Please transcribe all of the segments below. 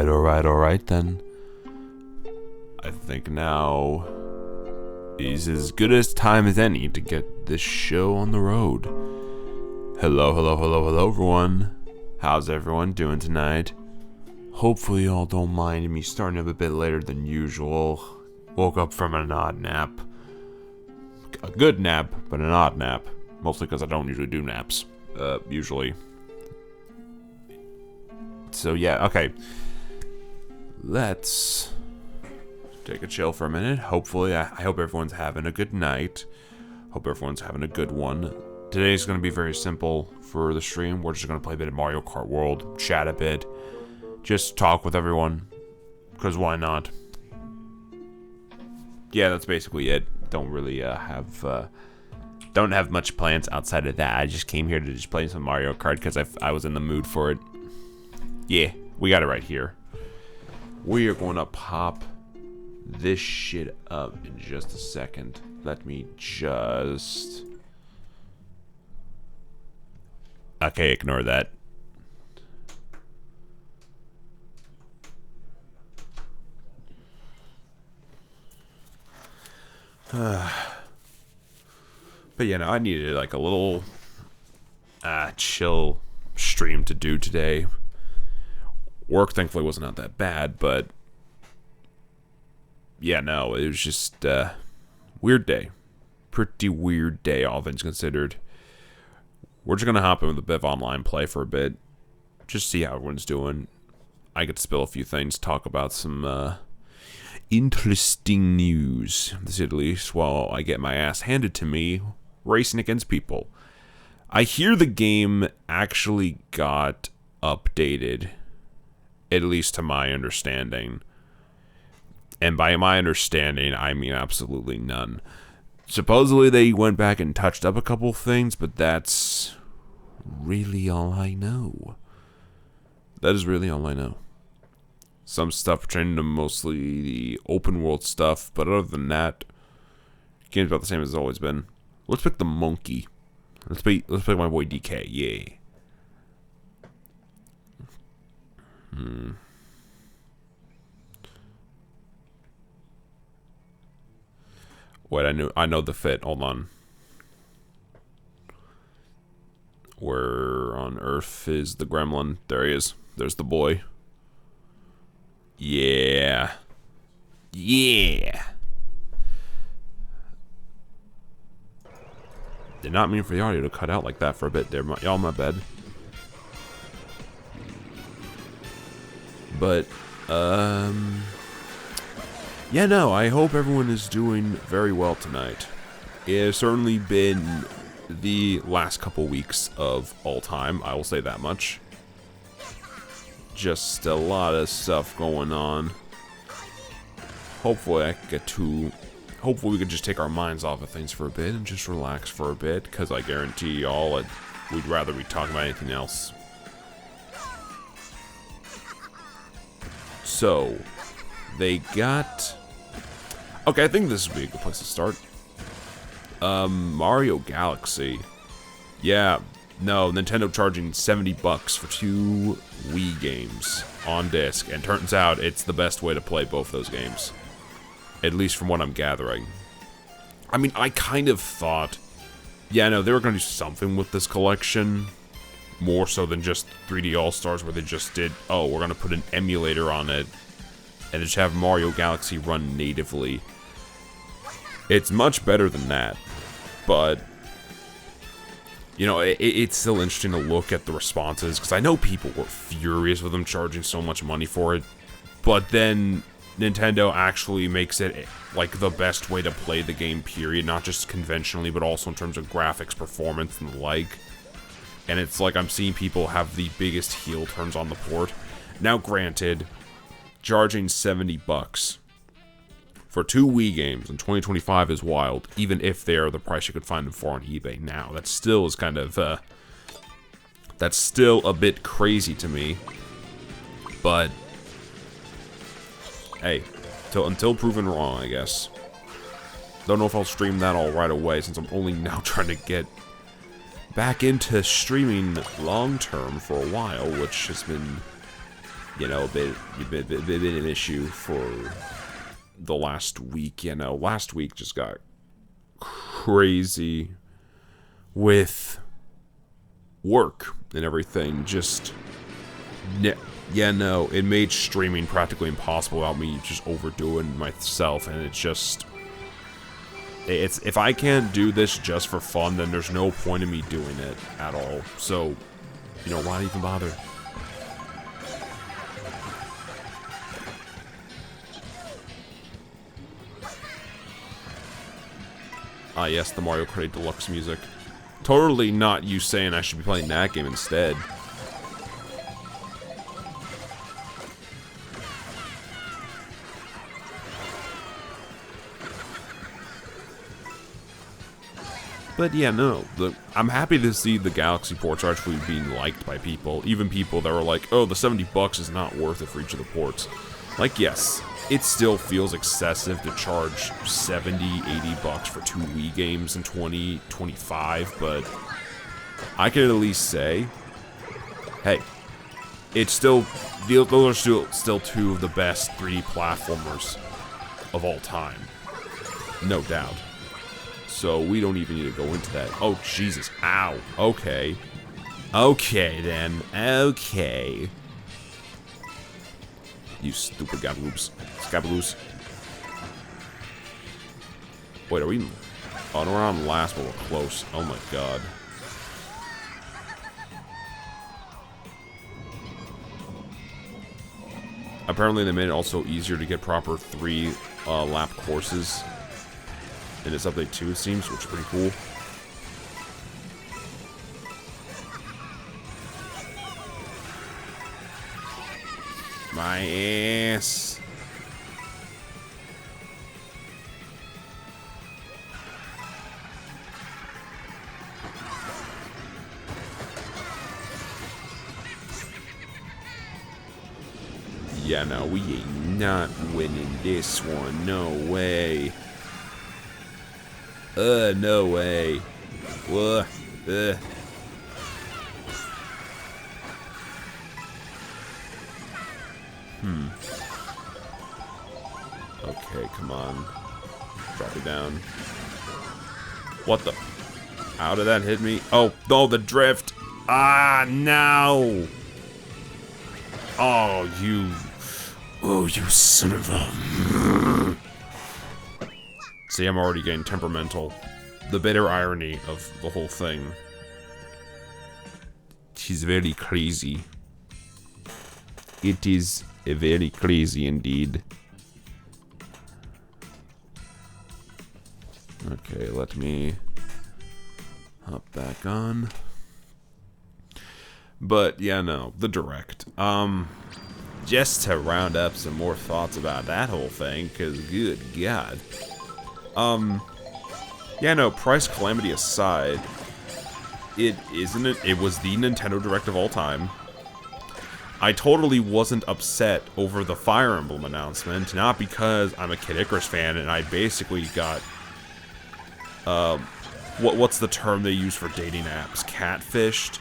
Alright then. I think now is as good a time as any to get this show on the road. Hello everyone. How's everyone doing tonight? Hopefully y'all don't mind me starting up a bit later than usual. Woke up from an odd nap. A good nap, but an odd nap. Mostly because I don't usually do naps. Usually. So yeah, okay. Let's take a chill for a minute. Hopefully, I hope everyone's having a good night. Hope everyone's having a good one. Today's going to be very simple for the stream. We're just going to play a bit of Mario Kart World, chat a bit, just talk with everyone, because why not? Yeah, that's basically it. Don't really don't have much plans outside of that. I just came here to just play some Mario Kart because I was in the mood for it. Yeah, we got it right here. We are going to pop this shit up in just a second. Let me just... Okay, ignore that. But yeah, no, I needed like a little chill stream to do today. Work thankfully wasn't not that bad, but yeah, no, it was just weird day. Pretty weird day, all things considered. We're just gonna hop in with a bit of online play for a bit. Just see how everyone's doing. I get to spill a few things, talk about some interesting news, to say the least, while I get my ass handed to me racing against people. I hear the game actually got updated, at least to my understanding. And by my understanding, I mean absolutely none. Supposedly they went back and touched up a couple things, but that's really all I know. That is really all I know. Some stuff pertaining to mostly the open world stuff, but other than that, game's about the same as it's always been. Let's pick the monkey. Let's pick my boy DK. Yeah. Wait, I know the fit. Hold on. Where on earth is the gremlin? There he is. There's the boy. Yeah. Yeah. Did not mean for the audio to cut out like that for a bit there. Y'all, my bad. But, yeah, no, I hope everyone is doing very well tonight. It has certainly been the last couple weeks of all time, I will say that much. Just a lot of stuff going on. Hopefully we could just take our minds off of things for a bit and just relax for a bit, because I guarantee y'all we'd rather be talking about anything else. So, they got... Okay, I think this would be a good place to start. Mario Galaxy. Yeah, no, Nintendo charging $70 for 2 Wii games on disc, and turns out it's the best way to play both those games. At least from what I'm gathering. I mean, I kind of thought, yeah, no, they were going to do something with this collection, more so than just 3D All-Stars, where they just did, oh, we're going to put an emulator on it, and just have Mario Galaxy run natively. It's much better than that, but, you know, it's still interesting to look at the responses, because I know people were furious with them charging so much money for it, but then Nintendo actually makes it, like, the best way to play the game, period, not just conventionally, but also in terms of graphics, performance, and the like. And it's like I'm seeing people have the biggest heel turns on the port. Now, granted, charging $70 for 2 Wii games in 2025 is wild, even if they are the price you could find them for on eBay now. That still is kind of, that's still a bit crazy to me. But, hey, until proven wrong, I guess. Don't know if I'll stream that all right away, since I'm only now trying to get back into streaming long-term for a while, which has been you know, a bit of an issue for the last week. You know, last week just got crazy with work and everything. Just, yeah, no, it made streaming practically impossible without me just overdoing myself, and it's just, if I can't do this just for fun, then there's no point in me doing it at all. So, you know, why even bother? Ah, yes, the Mario Kart 8 Deluxe music. Totally not you saying I should be playing that game instead. But yeah, no, I'm happy to see the Galaxy ports are actually being liked by people. Even people that were like, oh, the $70 is not worth it for each of the ports. Like, yes, it still feels excessive to charge $70, $80 for 2 Wii games in 2025, but I can at least say, hey, it's still, those are still 2 of the best 3D platformers of all time. No doubt. So we don't even need to go into that. Oh, Jesus. Ow. Okay. Okay, then. Okay. You stupid gabaloos. Scabaloos. Wait, are we... Oh, no, we're on last, but we're close. Oh, my God. Apparently, they made it also easier to get proper 3-lap courses in this update too, it seems, which is pretty cool. My ass. Yeah, no, we ain't not winning this one. No way. No way. What? Okay, come on. Drop it down. What the? How did that hit me? Oh, no, the drift. Ah, no. Oh, you. Oh, you son of a. See, I'm already getting temperamental. The bitter irony of the whole thing. She's very crazy. It is very crazy indeed. Okay, let me hop back on. But yeah, no, the Direct. Just to round up some more thoughts about that whole thing, because good God. Yeah, no, price calamity aside, it was the Nintendo Direct of all time. I totally wasn't upset over the Fire Emblem announcement, not because I'm a Kid Icarus fan and I basically got, what's the term they use for dating apps? Catfished?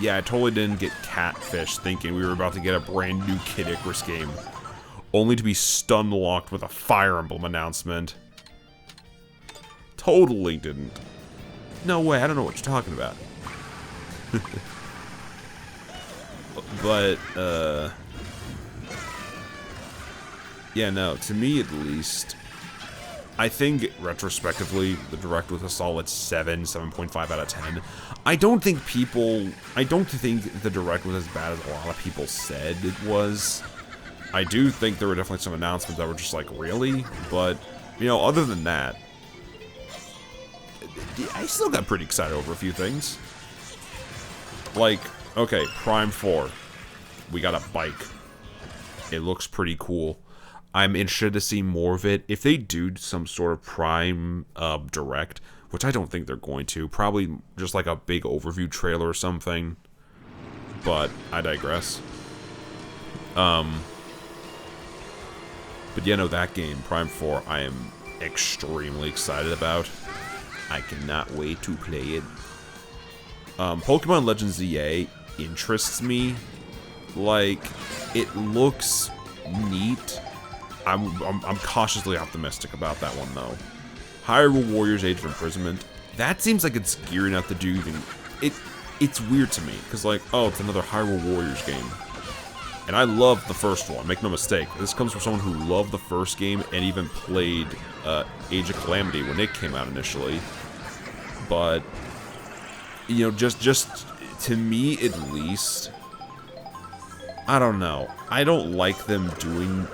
Yeah, I totally didn't get catfished thinking we were about to get a brand new Kid Icarus game, only to be stun-locked with a Fire Emblem announcement. Totally didn't. No way, I don't know what you're talking about. But, yeah, no, to me at least, I think, retrospectively, the Direct was a solid 7.5 out of 10. I don't think the Direct was as bad as a lot of people said it was. I do think there were definitely some announcements that were just like, really? But, you know, other than that, I still got pretty excited over a few things. Like, okay, Prime 4. We got a bike. It looks pretty cool. I'm interested to see more of it. If they do some sort of Prime Direct, which I don't think they're going to, probably just like a big overview trailer or something. But I digress. But yeah, no, that game, Prime 4, I am extremely excited about. I cannot wait to play it. Pokemon Legends ZA interests me. Like, it looks neat. I'm cautiously optimistic about that one, though. Hyrule Warriors Age of Imprisonment. That seems like it's gearing up to do even... It's weird to me, because, like, oh, it's another Hyrule Warriors game. And I love the first one, make no mistake. This comes from someone who loved the first game and even played Age of Calamity when it came out initially. But, you know, just to me at least, I don't know. I don't like them doing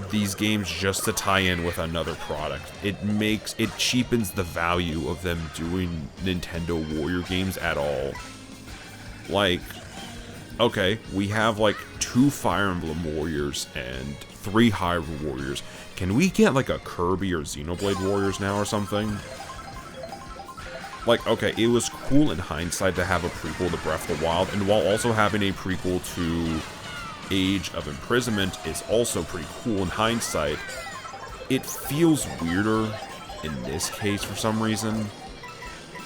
these games just to tie in with another product. It cheapens the value of them doing Nintendo Warrior games at all. Like, okay, we have like 2 Fire Emblem Warriors and 3 Hyrule Warriors. Can we get like a Kirby or Xenoblade Warriors now or something? Like, okay, it was cool in hindsight to have a prequel to Breath of the Wild, and while also having a prequel to Age of Imprisonment is also pretty cool in hindsight, it feels weirder in this case for some reason.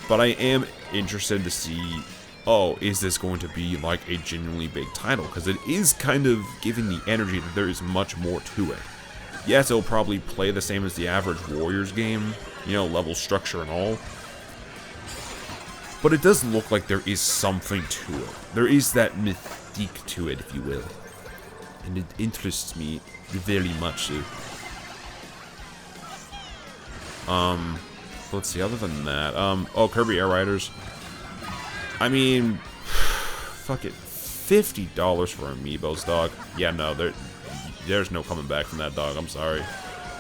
But I am interested to see, oh, is this going to be like a genuinely big title? Because it is kind of giving the energy that there is much more to it. Yes, it'll probably play the same as the average Warriors game, you know, level structure and all. But it does look like there is something to it. There is that mystique to it, if you will. And it interests me very much so. Let's see, other than that, oh, Kirby Air Riders. I mean, fuck it, $50 for Amiibos, dog. Yeah, no, there's no coming back from that, dog. I'm sorry.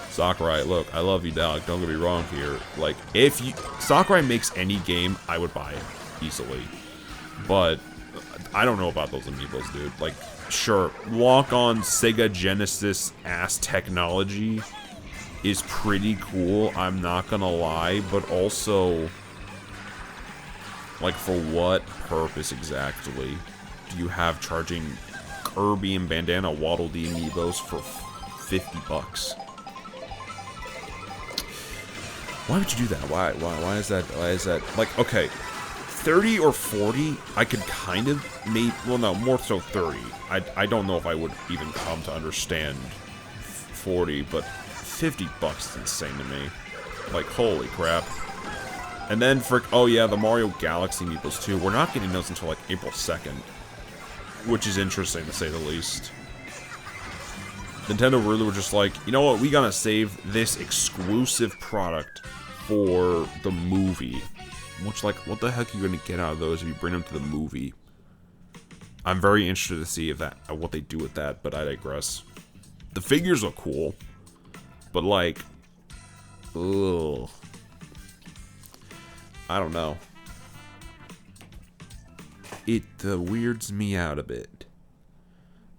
Sakurai, look, I love you, dog. Don't get me wrong here. Like, if Sakurai makes any game, I would buy it easily. But I don't know about those Amiibos, dude. Like, sure, lock-on Sega Genesis-ass technology is pretty cool, I'm not gonna lie, but also, like, for what purpose exactly do you have charging Kirby and Bandana Waddle Dee Amiibos for $50? Why would you do that? Why is that, like, okay, 30 or 40, I could kind of well, no, more so 30. I don't know if I would even come to understand 40, but $50 is insane to me. Like, holy crap. And then for, oh yeah, the Mario Galaxy Amiibos too. We're not getting those until like April 2nd, which is interesting to say the least. Nintendo really were just like, you know what, we gotta save this exclusive product for the movie. Which, like, what the heck are you gonna get out of those if you bring them to the movie? I'm very interested to see if what they do with that, but I digress. The figures are cool, but like, ugh. I don't know. It weirds me out a bit.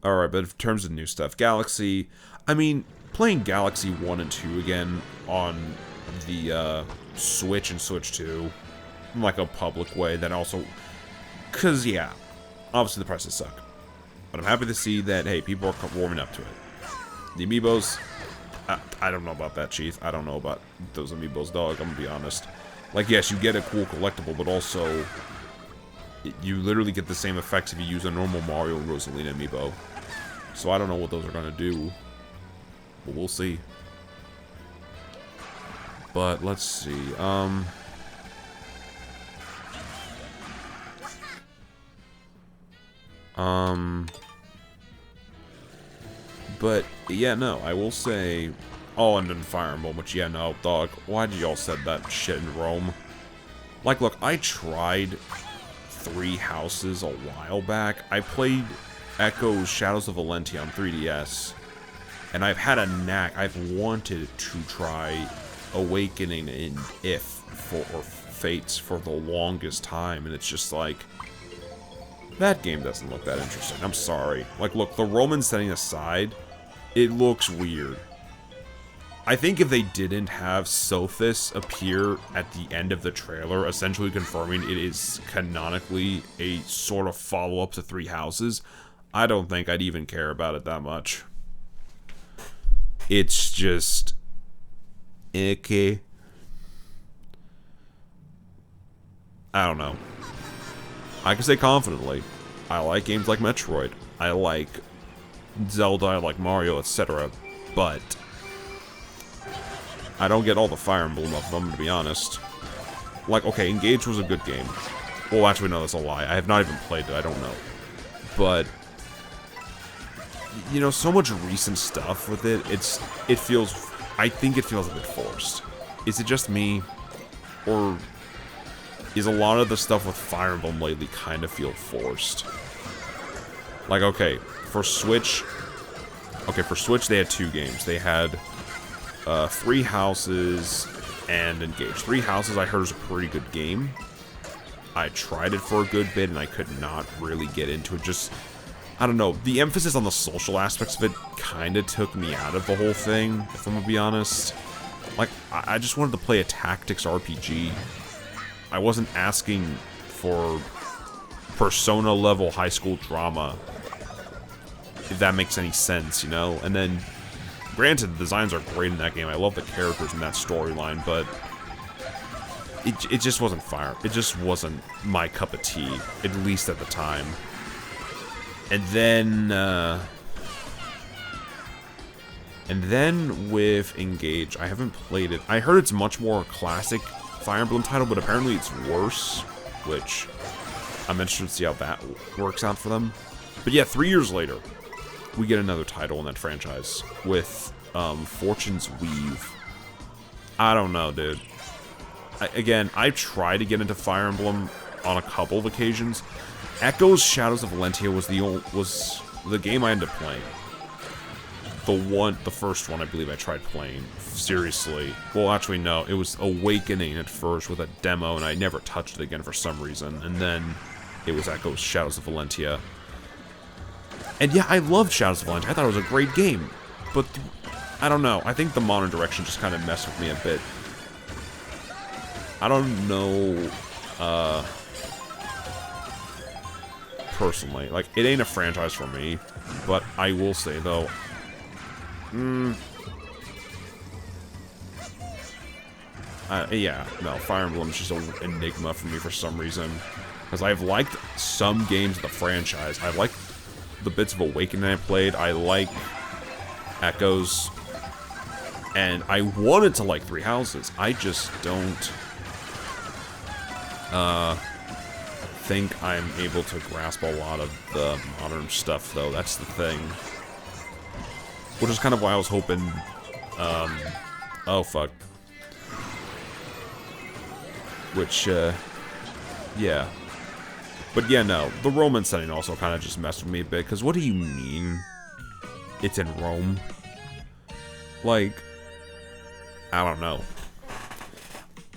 Alright, but in terms of new stuff, Galaxy, I mean, playing Galaxy 1 and 2 again on the Switch and Switch 2, in like a public way, then also, because, yeah, obviously the prices suck. But I'm happy to see that, hey, people are warming up to it. The Amiibos, I don't know about that, Chief. I don't know about those Amiibos, dog, I'm gonna be honest. Like, yes, you get a cool collectible, but also, you literally get the same effects if you use a normal Mario and Rosalina Amiibo. So I don't know what those are gonna do, but we'll see. But let's see. But yeah, no, I will say. Oh, and then Fire Emblem, which, yeah, no, dog. Why did y'all said that shit in Rome? Like, look, I tried 3 Houses a while back. I played Echo's Shadows of Valentia on 3DS, and I've had a knack. I've wanted to try Awakening and or Fates for the longest time, and it's just like, that game doesn't look that interesting. I'm sorry. Like, look, the Roman setting aside, it looks weird. I think if they didn't have Sophis appear at the end of the trailer, essentially confirming it is canonically a sort of follow-up to 3 Houses, I don't think I'd even care about it that much. It's just... okay. I don't know. I can say confidently, I like games like Metroid. I like Zelda, I like Mario, etc. But I don't get all the Fire Emblem of them, to be honest. Like, okay, Engage was a good game. Well, actually, no, that's a lie. I have not even played it, I don't know. But, you know, so much recent stuff with it, it feels, I think it feels a bit forced. Is it just me? Or is a lot of the stuff with Fire Emblem lately kind of feel forced? Like, okay, for Switch, they had 2 games. They had 3 Houses and Engage. 3 Houses I heard was a pretty good game. I tried it for a good bit and I could not really get into it. Just, I don't know, the emphasis on the social aspects of it kind of took me out of the whole thing, if I'm gonna be honest. Like, I just wanted to play a tactics RPG. I wasn't asking for Persona-level high school drama, if that makes any sense, you know? And then, granted, the designs are great in that game. I love the characters in that storyline, but it just wasn't fire. It just wasn't my cup of tea, at least at the time. And then with Engage, I haven't played it. I heard it's much more classic Fire Emblem title, but apparently it's worse, which I'm interested to see how that works out for them. But yeah, 3 years later, we get another title in that franchise with Fortune's Weave. I don't know, dude. Again, I tried to get into Fire Emblem on a couple of occasions. Echoes Shadows of Valentia was the game I ended up playing. The first one I believe I tried playing seriously. Well, actually no, it was Awakening at first with a demo, and I never touched it again for some reason. And then it was Echoes Shadows of Valentia. And yeah, I loved Shadows of Valentia. I thought it was a great game, but I don't know. I think the modern direction just kind of messed with me a bit. I don't know, personally. Like, it ain't a franchise for me, but I will say, though, yeah, no, Fire Emblem is just an enigma for me for some reason. Because I've liked some games of the franchise. I like the bits of Awakening I played. I like Echoes. And I wanted to like 3 Houses. I just don't think I'm able to grasp a lot of the modern stuff, though. That's the thing. Which is kind of why I was hoping, oh, fuck. Which, yeah. But yeah, no, the Roman setting also kind of just messed with me a bit, because what do you mean it's in Rome? Like, I don't know.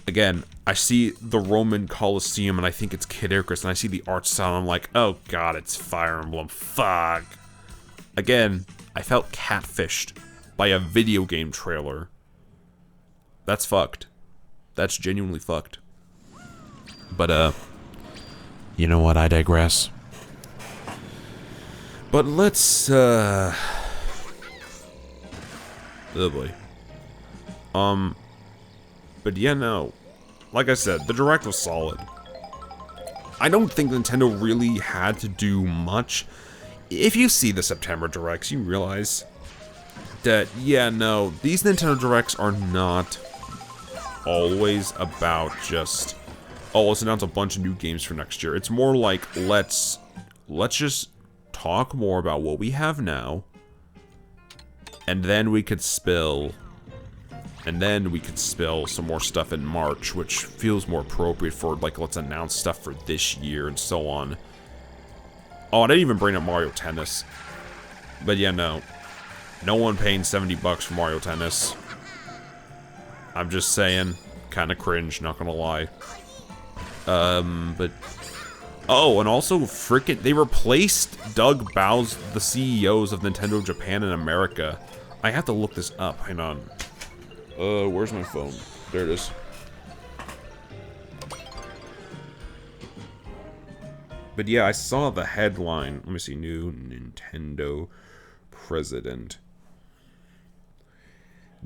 Again, I see the Roman Colosseum and I think it's Kid Icarus, and I see the art style and I'm like, oh god, it's Fire Emblem, fuck. Again, I felt catfished by a video game trailer. That's fucked. That's genuinely fucked. But, you know what, I digress. But let's, oh boy. But yeah, no. Like I said, the Direct was solid. I don't think Nintendo really had to do much. If you see the September Directs, you realize that, yeah, no, these Nintendo Directs are not always about just, oh, let's announce a bunch of new games for next year. It's more like, let's just talk more about what we have now, and then we could spill some more stuff in March, which feels more appropriate for, like, let's announce stuff for this year and so on. Oh, I didn't even bring up Mario Tennis. But yeah, no. No one paying $70 for Mario Tennis. I'm just saying. Kinda cringe, not gonna lie. But... oh, and also, frickin' they replaced Doug Bowser, the CEOs of Nintendo Japan and America. I have to look this up, hang on. Where's my phone? There it is. But yeah, I saw the headline. Let me see. New Nintendo president.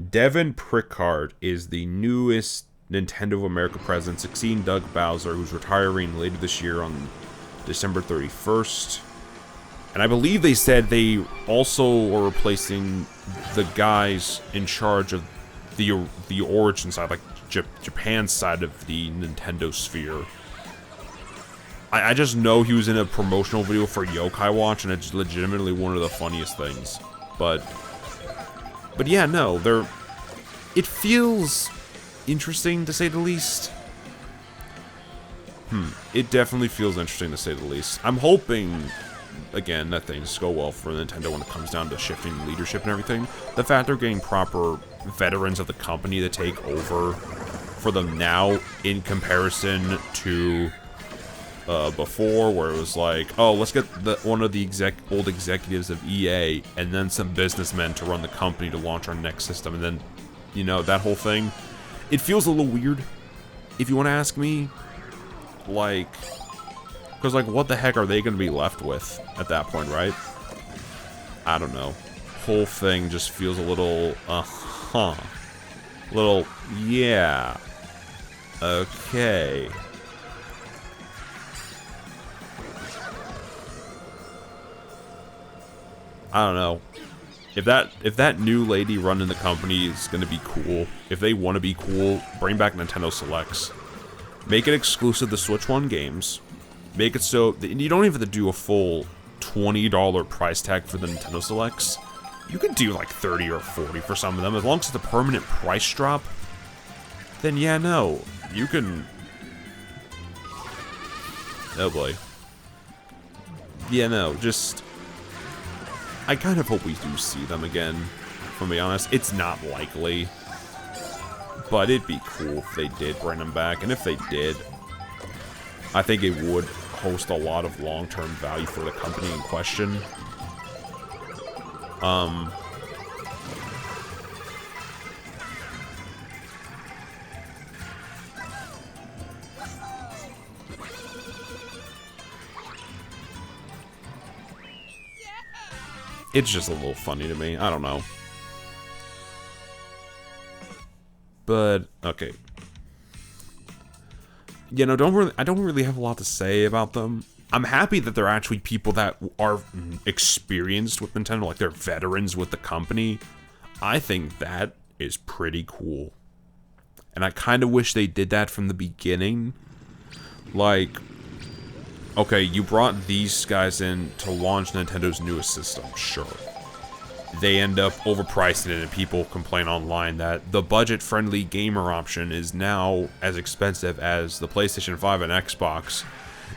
Devin Prickard is the newest Nintendo of America president, succeeding Doug Bowser, who's retiring later this year on December 31st. And I believe they said they also are replacing the guys in charge of the origin side, like Japan's side of the Nintendo sphere. I just know he was in a promotional video for Yokai Watch, and it's legitimately one of the funniest things. But yeah, no, it feels interesting, to say the least. It definitely feels interesting, to say the least. I'm hoping, again, that things go well for Nintendo when it comes down to shifting leadership and everything. The fact they're getting proper veterans of the company to take over for them now, in comparison to before, where it was like, oh, let's get one of the old executives of EA and then some businessmen to run the company to launch our next system, and then, you know, that whole thing. It feels a little weird, if you want to ask me. Like, because, like, what the heck are they going to be left with at that point, right? I don't know. Whole thing just feels a little, yeah. Okay. I don't know. If that new lady running the company is gonna be cool, if they want to be cool, bring back Nintendo Selects. Make it exclusive to Switch 1 games. Make it so that you don't even have to do a full $20 price tag for the Nintendo Selects. You could do like 30 or 40 for some of them, as long as it's a permanent price drop. Then yeah, no, you can. Oh boy. Yeah, no, just. I kind of hope we do see them again, if I'm being honest. It's not likely, but it'd be cool if they did bring them back, and if they did, I think it would host a lot of long-term value for the company in question. It's just a little funny to me. I don't know. But okay. You know, I don't really have a lot to say about them. I'm happy that they're actually people that are experienced with Nintendo, like they're veterans with the company. I think that is pretty cool. And I kind of wish they did that from the beginning. Like, okay, you brought these guys in to launch Nintendo's newest system, sure. They end up overpricing it, and people complain online that the budget-friendly gamer option is now as expensive as the PlayStation 5 and Xbox,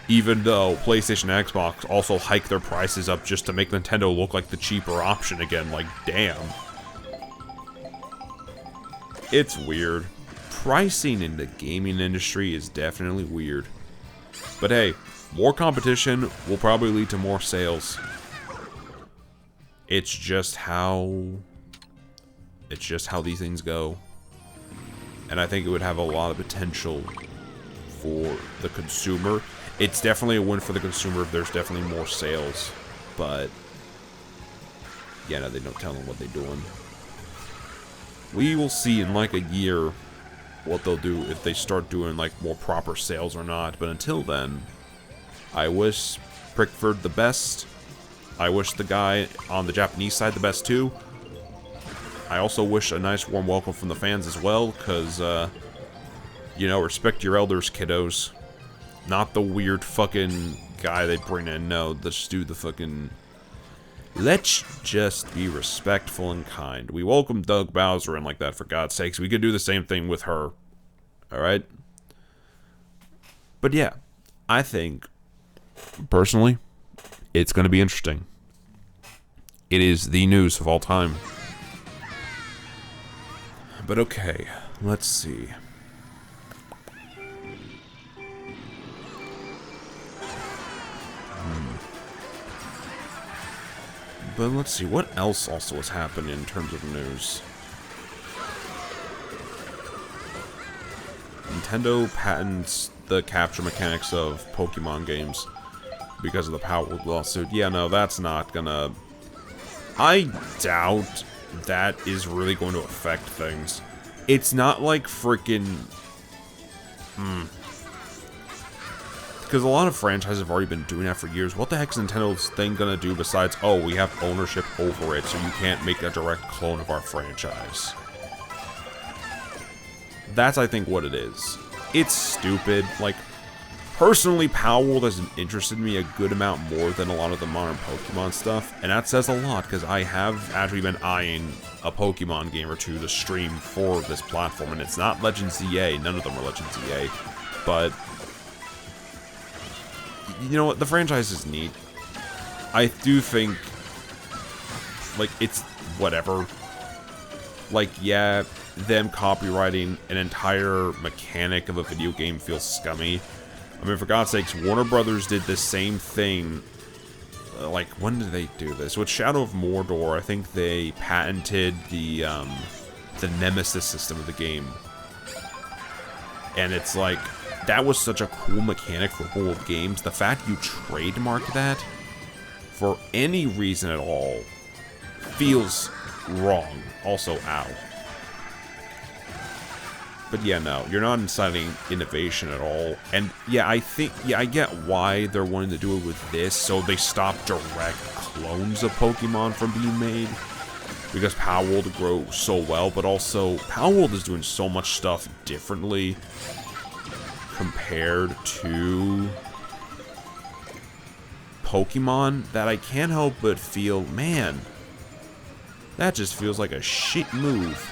even though PlayStation and Xbox also hike their prices up just to make Nintendo look like the cheaper option again. Like, damn. It's weird. Pricing in the gaming industry is definitely weird. But hey, more competition will probably lead to more sales. It's just how these things go. And I think it would have a lot of potential for the consumer. It's definitely a win for the consumer if there's definitely more sales. But yeah, no, they don't tell them what they're doing. We will see in like a year what they'll do, if they start doing like more proper sales or not. But until then, I wish Prickford the best. I wish the guy on the Japanese side the best too. I also wish a nice warm welcome from the fans as well, because, you know, respect your elders, kiddos. Not the weird fucking guy they bring in, no, let's do the fucking... Let's just be respectful and kind. We welcome Doug Bowser in like that, for God's sakes. We could do the same thing with her. Alright? But yeah, I think, personally, it's going to be interesting. It is the news of all time. But okay, let's see. But let's see, what else also has happened in terms of news? Nintendo patents the capture mechanics of Pokemon games because of the Power lawsuit. Yeah, no, that's not gonna... I doubt that is really going to affect things. It's not like freaking... Because a lot of franchises have already been doing that for years. What the heck is Nintendo's thing gonna do besides, oh, we have ownership over it, so you can't make a direct clone of our franchise? That's, I think, what it is. It's stupid. Like, personally, Palworld has interested me a good amount more than a lot of the modern Pokemon stuff, and that says a lot, because I have actually been eyeing a Pokemon game or two to stream for this platform, and it's not Legends EA, none of them are Legends EA, but, you know what, the franchise is neat. I do think, like, it's whatever. Like, yeah, them copywriting an entire mechanic of a video game feels scummy. I mean, for God's sakes, Warner Brothers did the same thing. Like, when did they do this? With Shadow of Mordor, I think they patented the Nemesis system of the game. And it's like, that was such a cool mechanic for old games. The fact you trademark that for any reason at all feels wrong. Also, ow. But yeah, no, you're not inciting innovation at all. And yeah, I think, yeah, I get why they're wanting to do it with this, so they stop direct clones of Pokemon from being made. Because Palworld grows so well, but also, Palworld is doing so much stuff differently compared to Pokemon that I can't help but feel, man, that just feels like a shit move.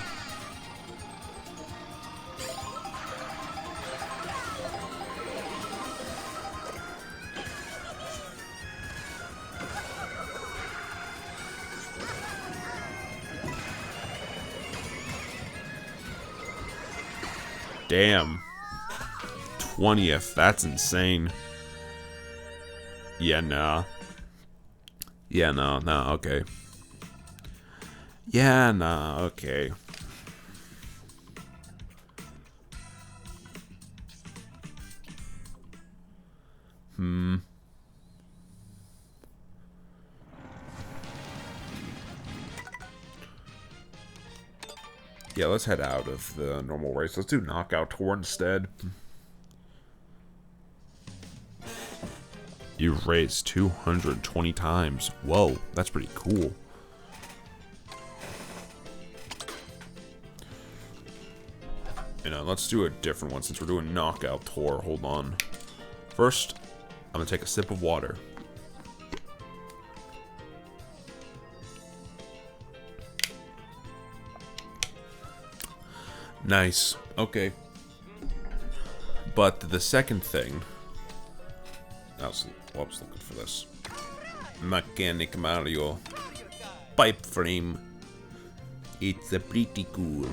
Damn. 20th, that's insane. Yeah, nah. Yeah, no, okay. Yeah, nah, okay. Yeah, let's head out of the normal race. Let's do Knockout Tour instead. You've raced 220 times. Whoa, that's pretty cool. You know, let's do a different one since we're doing Knockout Tour. Hold on. First, I'm gonna take a sip of water. Nice. Okay. But the second thing... I was looking for this. Mechanic Mario. Pipe frame. It's a pretty cool.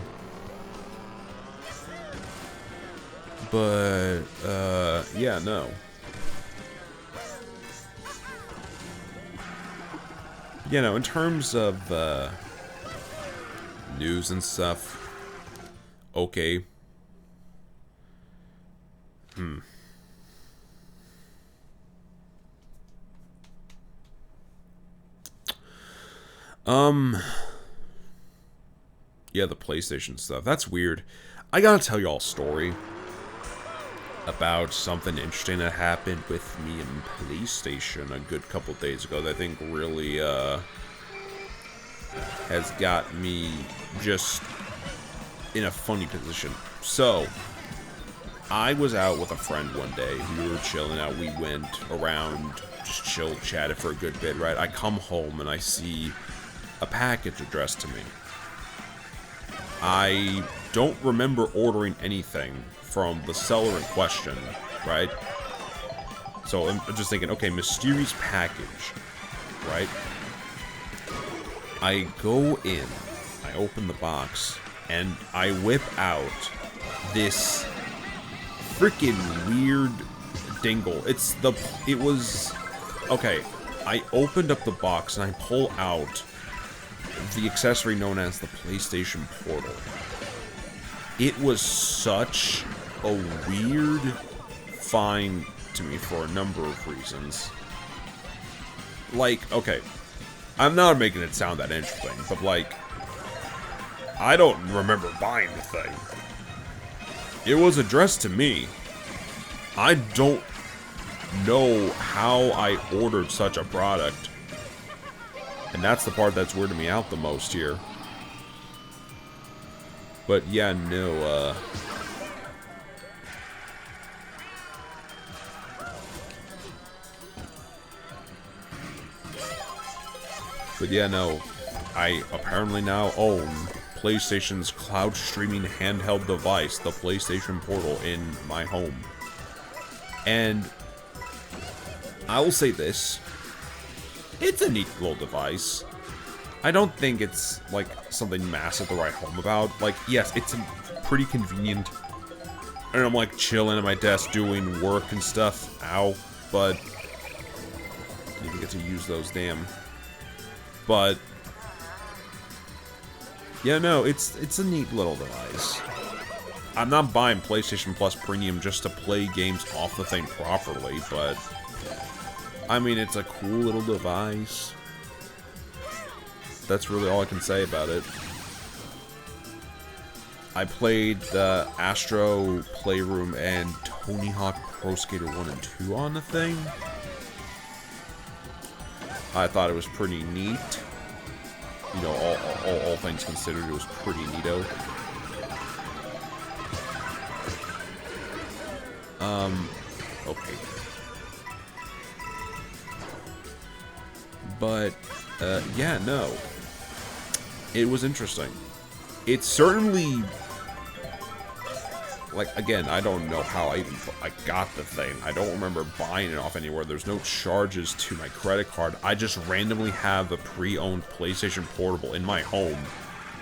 But, yeah, no. You know, in terms of, news and stuff... Okay. Yeah, the PlayStation stuff. That's weird. I gotta tell y'all a story about something interesting that happened with me and PlayStation a good couple days ago that I think really, has got me just in a funny position. So, I was out with a friend one day. We were chilling out. We went around, just chilled, chatted for a good bit, right? I come home and I see a package addressed to me. I don't remember ordering anything from the seller in question, right? So I'm just thinking, okay, mysterious package, right? I go in, I open the box, and I whip out this freaking weird dingle. Okay, I opened up the box and I pull out the accessory known as the PlayStation Portal. It was such a weird find to me for a number of reasons. Like, okay, I'm not making it sound that interesting, but like, I don't remember buying the thing. It was addressed to me. I don't know how I ordered such a product. And that's the part that's weirding me out the most here. But yeah, no, but yeah, no, I apparently now own PlayStation's cloud streaming handheld device, the PlayStation Portal, in my home. And I will say this, it's a neat little device. I don't think it's, like, something massive to write home about. Like, yes, it's pretty convenient. And I'm, like, chilling at my desk doing work and stuff. Ow. But I need to get to use those, damn. But yeah, no, it's a neat little device. I'm not buying PlayStation Plus Premium just to play games off the thing properly, but I mean, it's a cool little device. That's really all I can say about it. I played the Astro Playroom and Tony Hawk Pro Skater 1 and 2 on the thing. I thought it was pretty neat. You know, all things considered, it was pretty neato. Okay. But, yeah, no. It was interesting. It's certainly... Like, again, I don't know how I got the thing. I don't remember buying it off anywhere. There's no charges to my credit card. I just randomly have a pre-owned PlayStation Portable in my home.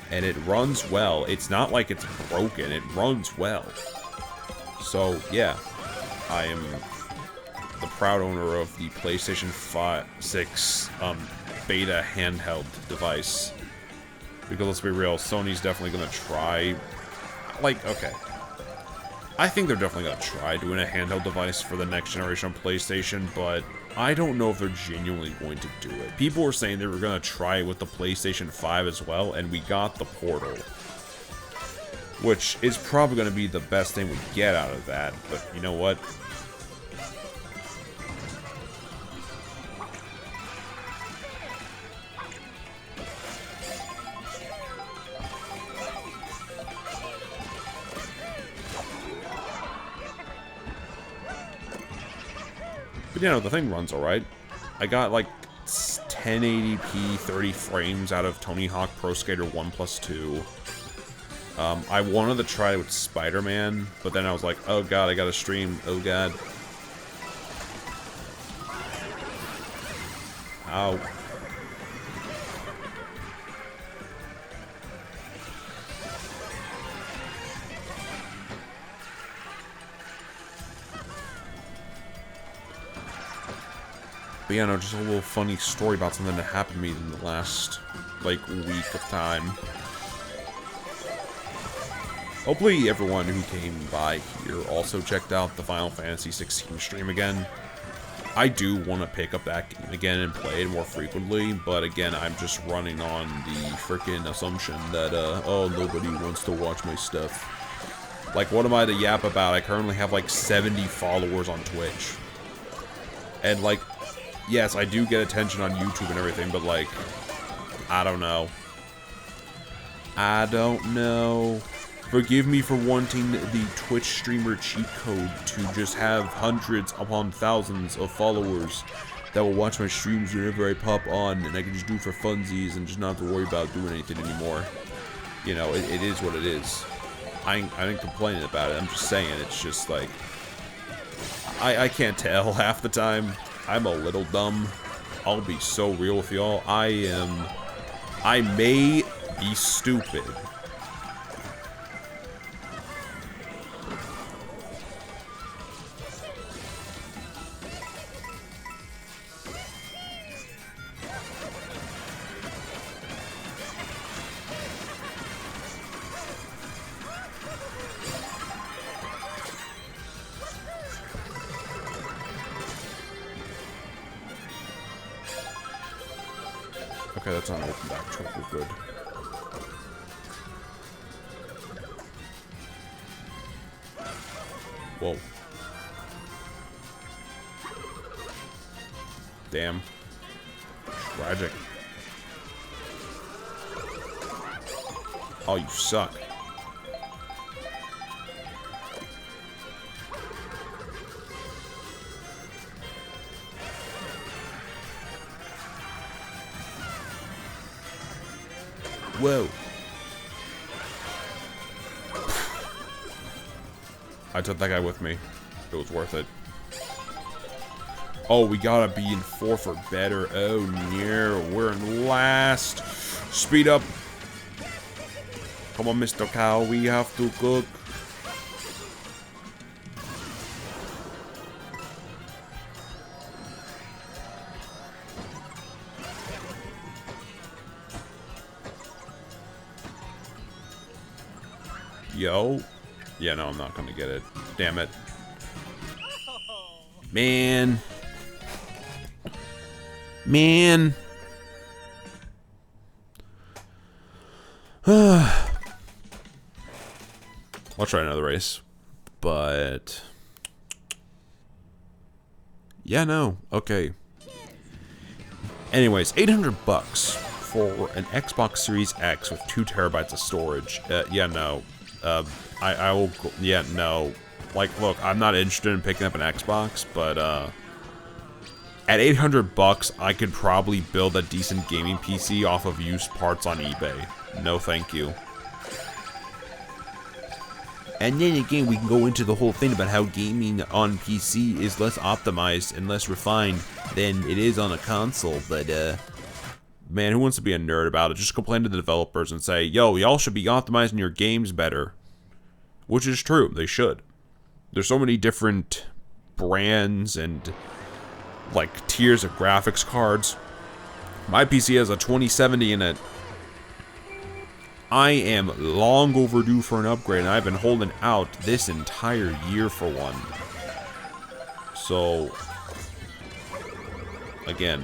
And it runs well. It's not like it's broken. It runs well. So, yeah. I am the proud owner of the PlayStation 6 beta handheld device. Because let's be real, Sony's definitely going to try... Like, okay. I think they're definitely going to try doing a handheld device for the next generation of PlayStation, but I don't know if they're genuinely going to do it. People were saying they were going to try it with the PlayStation 5 as well, and we got the Portal. Which is probably going to be the best thing we get out of that, but you know what? But you know, the thing runs alright. I got like 1080p 30 frames out of Tony Hawk Pro Skater 1+2. I wanted to try it with Spider-Man, but then I was like, oh god, I gotta stream, oh god. Ow. But yeah, no, just a little funny story about something that happened to me in the last, like, week of time. Hopefully everyone who came by here also checked out the Final Fantasy 16 stream again. I do want to pick up that game again and play it more frequently, but again, I'm just running on the frickin' assumption that, oh, nobody wants to watch my stuff. Like, what am I to yap about? I currently have, like, 70 followers on Twitch. And, like, yes, I do get attention on YouTube and everything, but, like, I don't know. I don't know. Forgive me for wanting the Twitch streamer cheat code to just have hundreds upon thousands of followers that will watch my streams whenever I pop on, and I can just do it for funsies and just not have to worry about doing anything anymore. You know, it is what it is. I ain't complaining about it, I'm just saying, it's just like... I can't tell half the time. I'm a little dumb. I'll be so real with y'all. I may be stupid. Okay, that's not an open backtrack, we're good. Whoa. Damn. Tragic. Oh, you suck. Whoa. I took that guy with me. It was worth it. Oh, we gotta be in 4 for better. Oh, no. We're in last. Speed up. Come on, Mr. Cow. We have to cook. Yo. Yeah, no, I'm not gonna get it. Damn it. Man. Man. I'll try another race. But... yeah, no. Okay. Anyways, $800 for an Xbox Series X with 2 terabytes of storage. Yeah, no. I will... yeah, no. Like, look, I'm not interested in picking up an Xbox, but, at $800, I could probably build a decent gaming PC off of used parts on eBay. No, thank you. And then again, we can go into the whole thing about how gaming on PC is less optimized and less refined than it is on a console, but, man, who wants to be a nerd about it? Just complain to the developers and say, yo, y'all should be optimizing your games better. Which is true, they should. There's so many different brands and, like, tiers of graphics cards. My PC has a 2070 in it. I am long overdue for an upgrade, and I've been holding out this entire year for one. So, again...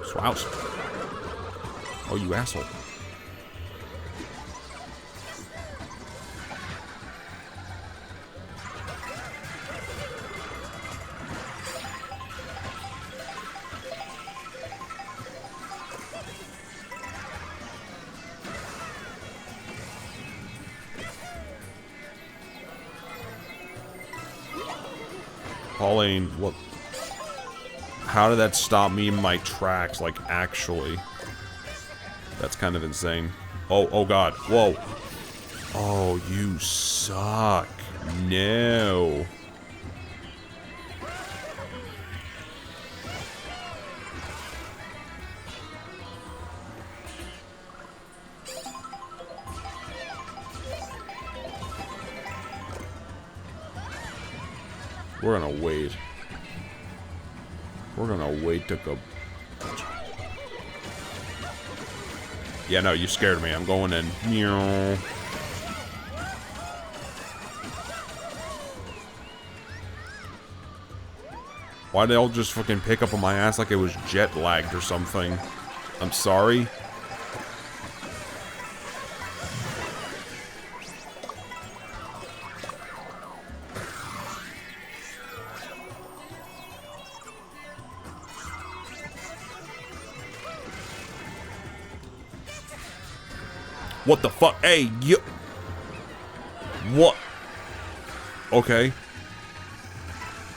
Swouse. Oh, you asshole. Pauline, what? How did that stop me in my tracks, like, actually? That's kind of insane. Oh god. Whoa. Oh, you suck. No. We're gonna wait. We're gonna wait to go. Yeah, no, you scared me. I'm going in. Meow. Why'd they all just fucking pick up on my ass like it was jet lagged or something? I'm sorry. What the fuck? Hey, you. What? Okay.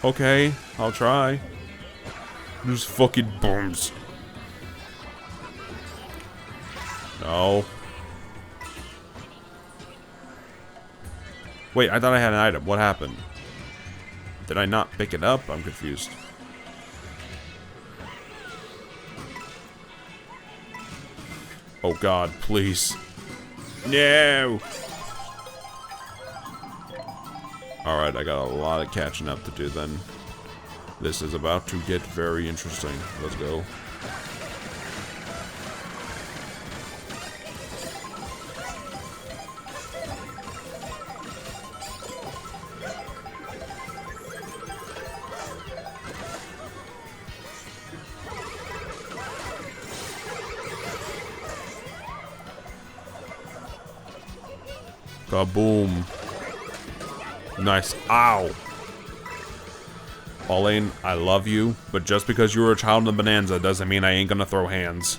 Okay, I'll try. Just fucking booms. No. Wait, I thought I had an item. What happened? Did I not pick it up? I'm confused. Oh god, please. No! Alright, I got a lot of catching up to do then. This is about to get very interesting. Let's go. Kaboom. Nice. Ow. Pauline, I love you, but just because you were a child in the Bonanza doesn't mean I ain't gonna throw hands.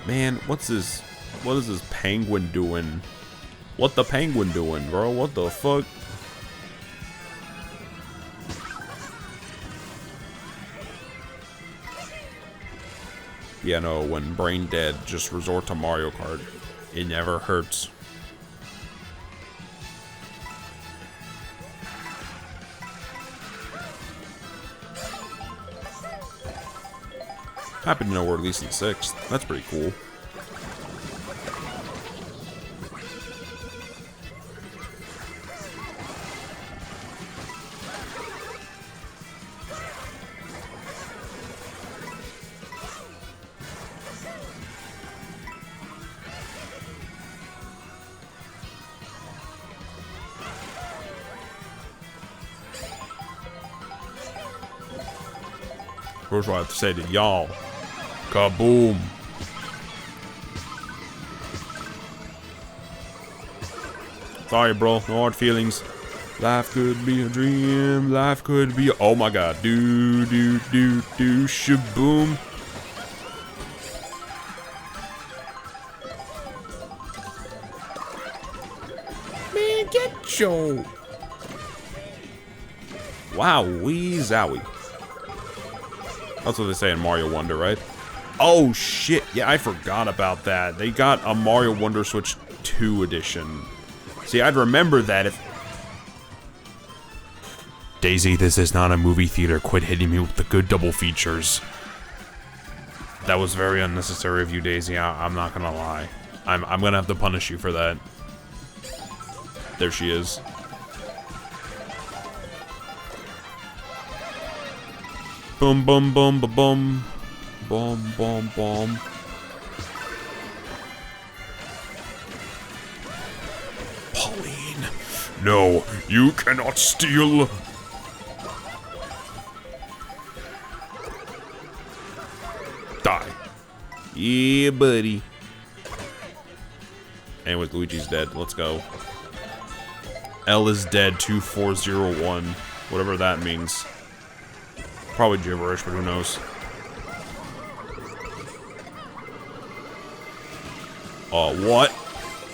Man, what is this penguin doing? What the penguin doing, bro? What the fuck? Yeah, no, when brain dead, just resort to Mario Kart. It never hurts. Happy to know we're at least in 6th. That's pretty cool. Here's what I have to say to y'all. Kaboom. Sorry, bro. No hard feelings. Life could be a dream. Life could be. Oh my god. Do, do, do, do. Shaboom. Man, get your. Wow, wee zowie. That's what they say in Mario Wonder, right? Oh shit, yeah, I forgot about that. They got a Mario Wonder Switch 2 edition. See, I'd remember that if... Daisy, this is not a movie theater. Quit hitting me with the good double features. That was very unnecessary of you, Daisy. I'm not gonna lie. I'm gonna have to punish you for that. There she is. Boom, boom, boom, boom, boom. Boom, boom, boom. Pauline. No, you cannot steal. Die. Yeah, buddy. Anyways, Luigi's dead. Let's go. L is dead 2401. Whatever that means. Probably gibberish, but who knows. What?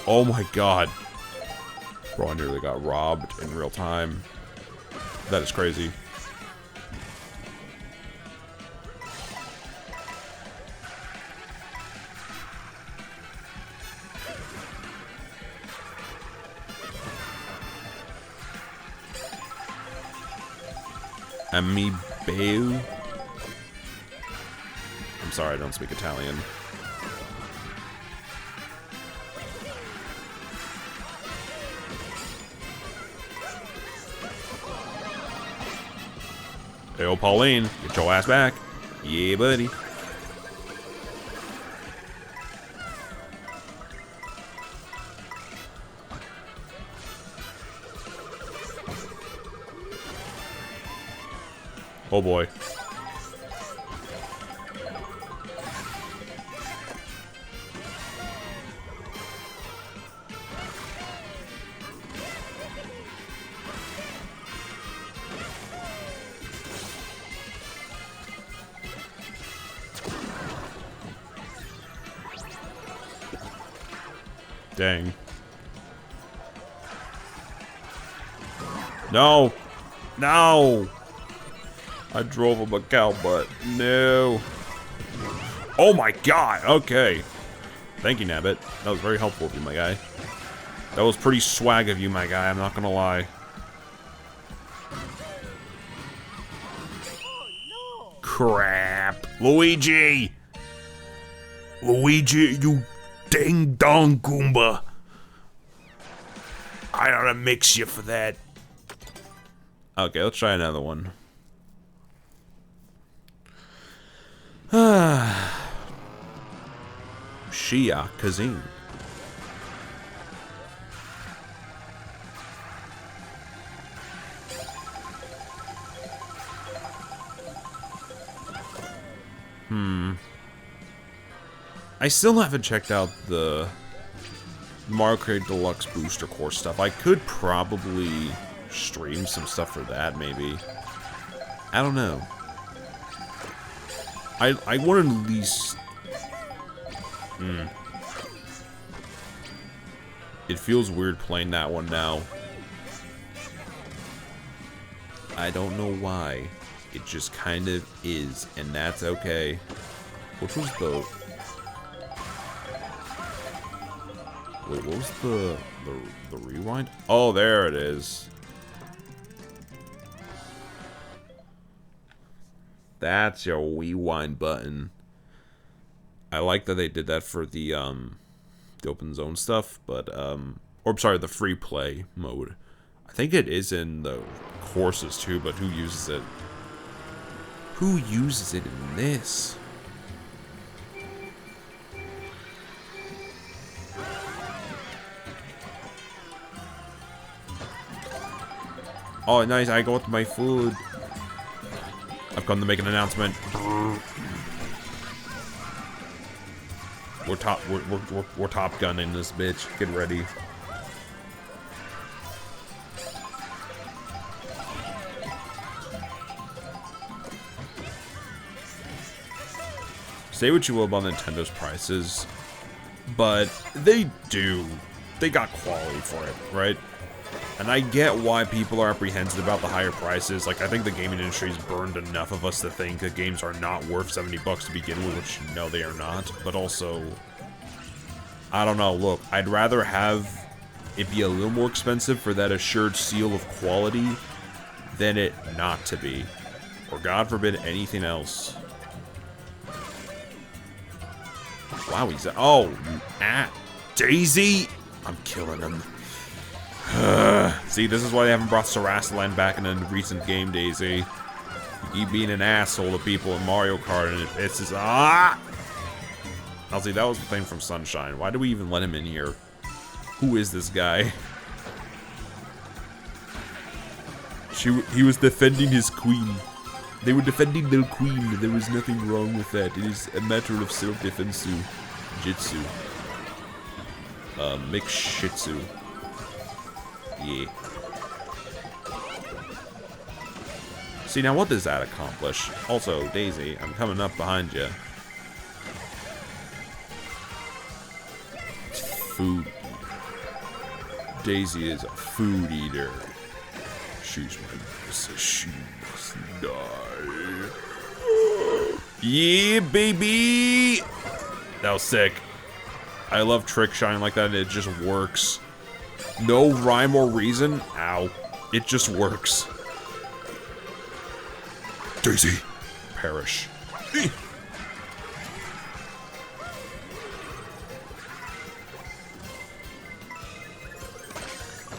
Oh my god. Bro, I nearly got robbed in real time. That is crazy. Amiibo? I'm sorry, I don't speak Italian. Hey, old Pauline, get your ass back. Yeah, buddy. Oh boy. Dang. No! No! I drove him a cow butt. No. Oh my god! Okay. Thank you, Nabbit. That was very helpful of you, my guy. That was pretty swag of you, my guy. I'm not gonna lie. Oh, no. Crap. Luigi! Luigi, you ding-dong Goomba. I ought to mix you for that. Okay, let's try another one. Shia Kazim. I still haven't checked out the Mario Kart Deluxe Booster Course stuff. I could probably stream some stuff for that, maybe. I don't know. I want to at least... It feels weird playing that one now. I don't know why. It just kind of is, and that's okay. Which was the... Wait, what was the rewind? Oh, there it is. That's your rewind button. I like that they did that for the open zone stuff, but or I'm sorry, the free play mode. I think it is in the courses too, but who uses it? Who uses it in this? Oh, nice! I got my food. I've come to make an announcement. We're top gunning this bitch. Get ready. Say what you will about Nintendo's prices, but they got quality for it, right? And I get why people are apprehensive about the higher prices. Like, I think the gaming industry's burned enough of us to think that games are not worth 70 bucks to begin with, which, no, they are not. But also, I don't know, look, I'd rather have it be a little more expensive for that assured seal of quality than it not to be. Or, God forbid, anything else. Wow, he's... Oh, Daisy! I'm killing him. See, this is why they haven't brought Sarasaland back in a recent game, Daisy. You keep being an asshole to people in Mario Kart, and it pisses... Ah! I'll see, that was the thing from Sunshine. Why do we even let him in here? Who is this guy? He was defending his queen. They were defending their queen. There was nothing wrong with that. It is a matter of self-defense. Jitsu. Mixed shitsu. Yeah. See, now what does that accomplish? Also, Daisy, I'm coming up behind you. Food. Daisy is a food eater. She's my nemesis. She must die. Yeah, baby! That was sick. I love trick shine like that, and it just works. No rhyme or reason. Ow. It just works. Daisy. Perish.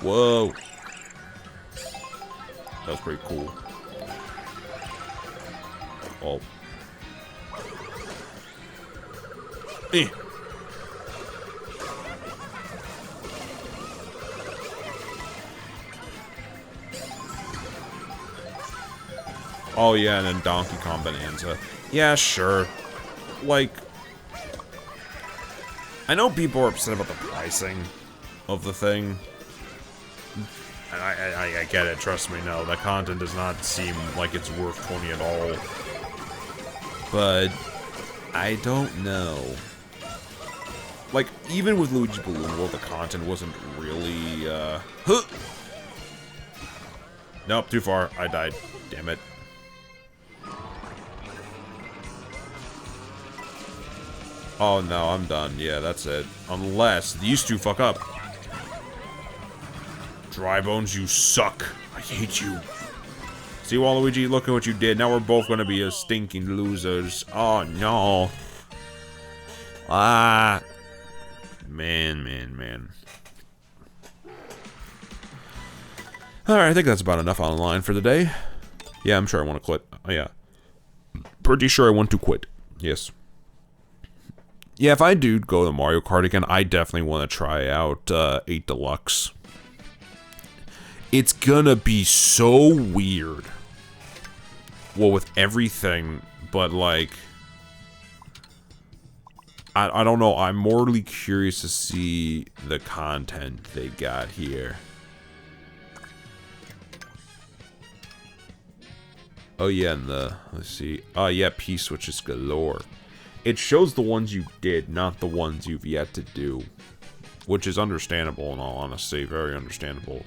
Whoa. That was pretty cool. Oh. Oh yeah, and then Donkey Kong Bonanza. Yeah, sure. Like, I know people are upset about the pricing of the thing. And I get it, trust me, no. The content does not seem like it's worth 20 at all. But I don't know. Like, even with Luigi's Balloon World, the content wasn't really, Nope, too far. I died. Damn it. Oh no, I'm done. Yeah, that's it. Unless these two fuck up. Dry Bones, you suck. I hate you. See, Waluigi, look at what you did. Now we're both gonna be stinking losers. Oh no. Ah. Man. Alright, I think that's about enough online for the day. Yeah, I'm sure I want to quit. Oh, yeah. Pretty sure I want to quit. Yes. Yeah, if I do go to Mario Kart again, I definitely want to try out 8 Deluxe. It's gonna be so weird. Well, with everything, but like, I don't know. I'm mortally curious to see the content they got here. Oh yeah, and let's see. Oh yeah, P-switches galore. It shows the ones you did, not the ones you've yet to do. Which is understandable, in all honesty. Very understandable.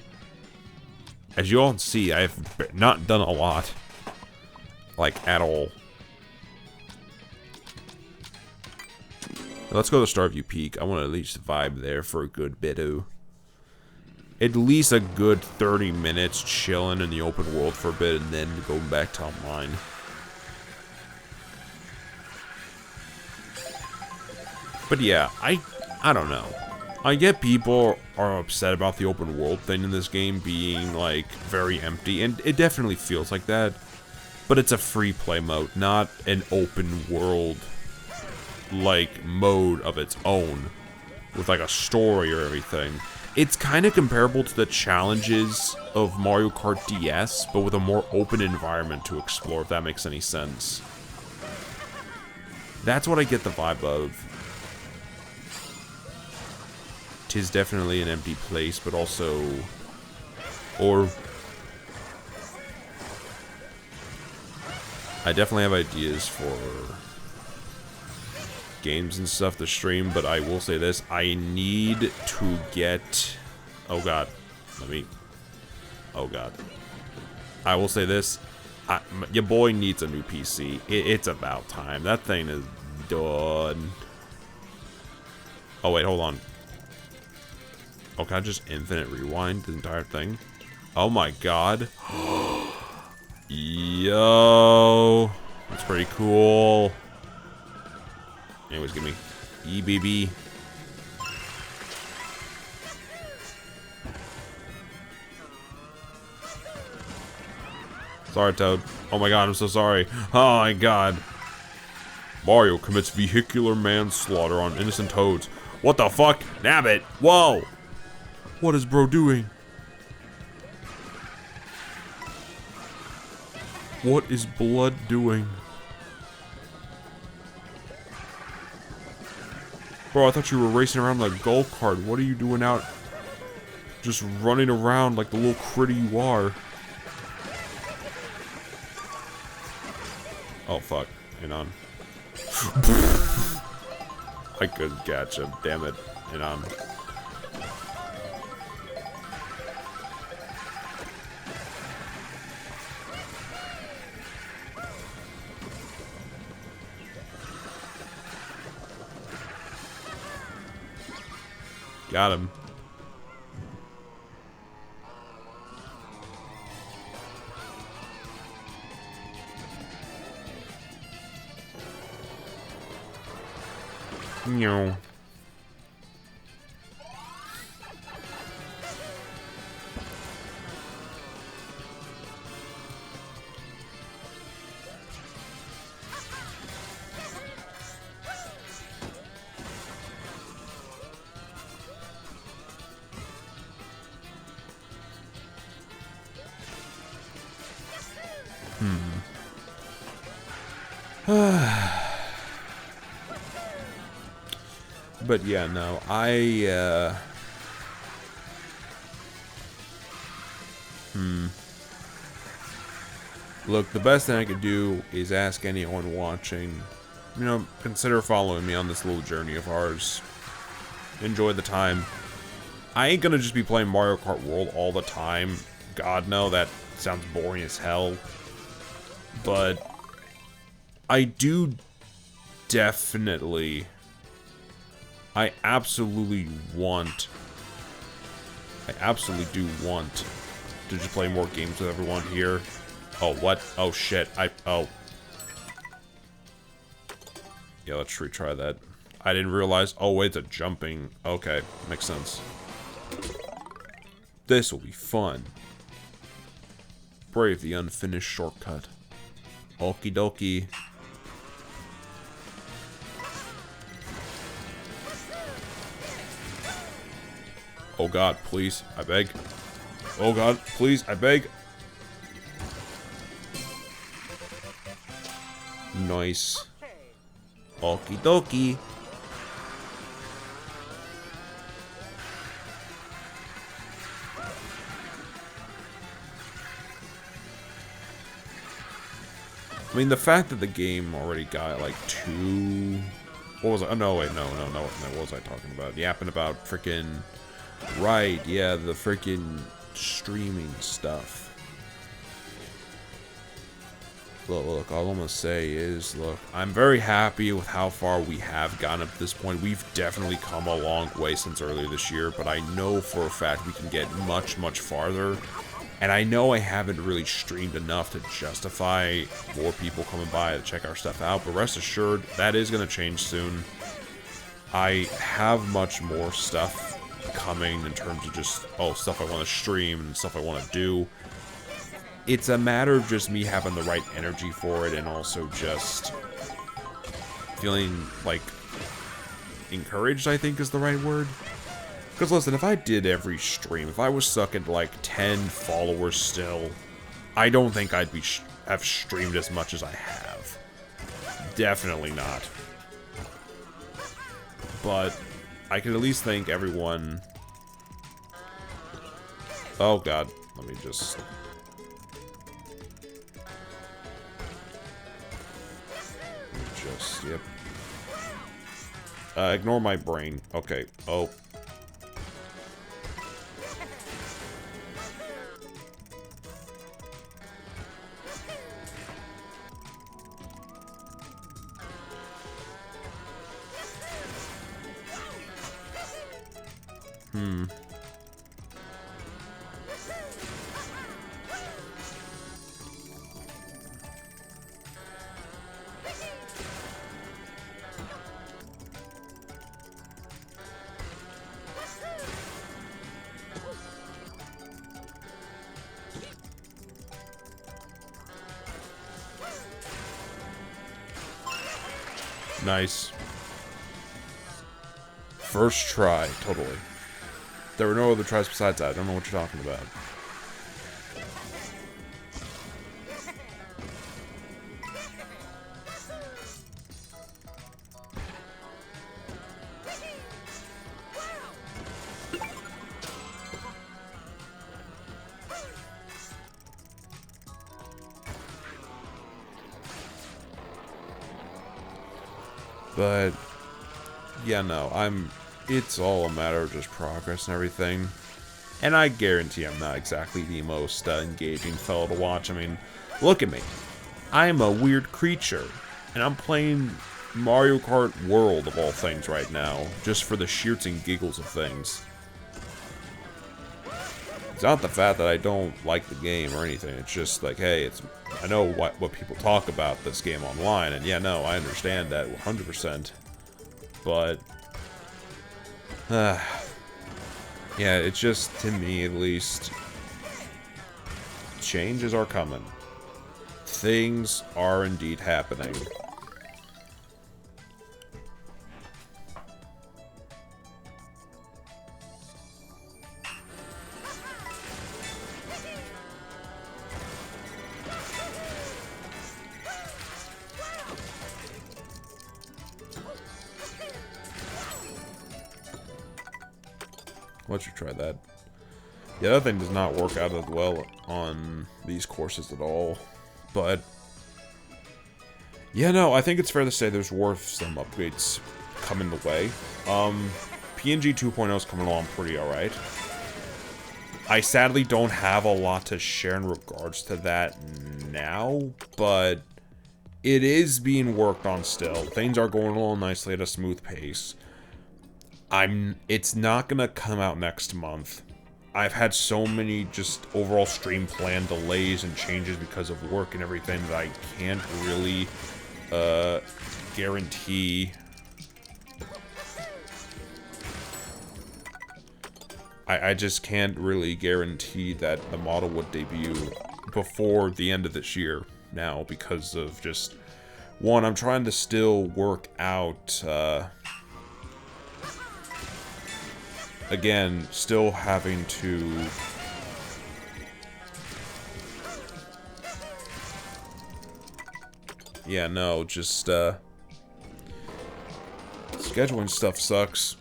As you all can see, I have not done a lot. Like, at all. Let's go to Starview Peak. I want to at least vibe there for a good bit of... At least a good 30 minutes chilling in the open world for a bit and then going back to online. But yeah, I don't know. I get people are upset about the open world thing in this game being, like, very empty. And it definitely feels like that. But it's a free play mode, not an open world, like, mode of its own. With, like, a story or everything. It's kind of comparable to the challenges of Mario Kart DS, but with a more open environment to explore, if that makes any sense. That's what I get the vibe of. 'Tis definitely an empty place, but also... Or... I definitely have ideas for... games and stuff to stream, but I will say this, I need to get... Oh god. Oh god. I will say this, your boy needs a new PC. It's about time. That thing is done. Oh wait, hold on. Oh, can I just infinite rewind the entire thing? Oh my god. Yo. That's pretty cool. Anyways, give me EBB. Sorry, Toad. Oh my god, I'm so sorry. Oh my god. Mario commits vehicular manslaughter on innocent toads. What the fuck? Nabbit! Whoa! What is bro doing? What is blood doing? Bro, I thought you were racing around like a golf cart. What are you doing out? Just running around like the little critter you are. Oh, fuck. Hang on. I could catch him. Damn it. Hang on. Got him. No. But yeah, no, Look, the best thing I could do is ask anyone watching, you know, consider following me on this little journey of ours. Enjoy the time. I ain't gonna just be playing Mario Kart World all the time. God, no, that sounds boring as hell. But I do definitely... I absolutely do want to just play more games with everyone here. Oh, what? Oh, shit. Oh. Yeah, let's retry that. I didn't realize... Oh, wait, it's a jumping... Okay, makes sense. This will be fun. Brave the unfinished shortcut. Okie dokie. Oh god, please, I beg. Oh god, please, I beg. Nice. Okie dokie. I mean, the fact that the game already got, like, 2... What was I? Oh, no, wait, no. What was I talking about? Yapping about freaking... Right, yeah, the freaking streaming stuff. Look, all I'm gonna say is, look, I'm very happy with how far we have gotten up to this point. We've definitely come a long way since earlier this year, but I know for a fact we can get much, much farther. And I know I haven't really streamed enough to justify more people coming by to check our stuff out, but rest assured, that is gonna change soon. I have much more stuff coming in terms of just, stuff I want to stream and stuff I want to do. It's a matter of just me having the right energy for it and also just feeling, like, encouraged, I think is the right word. Because, listen, if I did every stream, if I was stuck at, like, 10 followers still, I don't think I'd have streamed as much as I have. Definitely not. But I can at least thank everyone. Oh, God. Let me just... Yep. Ignore my brain. Okay. Oh. Nice. First try, totally. There were no other tries besides that. I don't know what you're talking about. But, yeah, no, it's all a matter of just progress and everything. And I guarantee I'm not exactly the most engaging fellow to watch. I mean, look at me. I'm a weird creature. And I'm playing Mario Kart World, of all things, right now. Just for the shits and giggles of things. It's not the fact that I don't like the game or anything. It's just like, hey, I know what people talk about this game online, and yeah, no, I understand that 100%. But, yeah, it's just, to me at least, changes are coming. Things are indeed happening. Why don't you try that? Yeah, that thing does not work out as well on these courses at all. But, yeah, no, I think it's fair to say there's worth some upgrades coming the way. PNG 2.0 is coming along pretty alright. I sadly don't have a lot to share in regards to that now, but it is being worked on still. Things are going along nicely at a smooth pace. It's not gonna come out next month. I've had so many just overall stream plan delays and changes because of work and everything that I can't really guarantee. I just can't really guarantee that the model would debut before the end of this year now because of just, one, I'm trying to still work out, again, still having to yeah, no, just scheduling stuff sucks.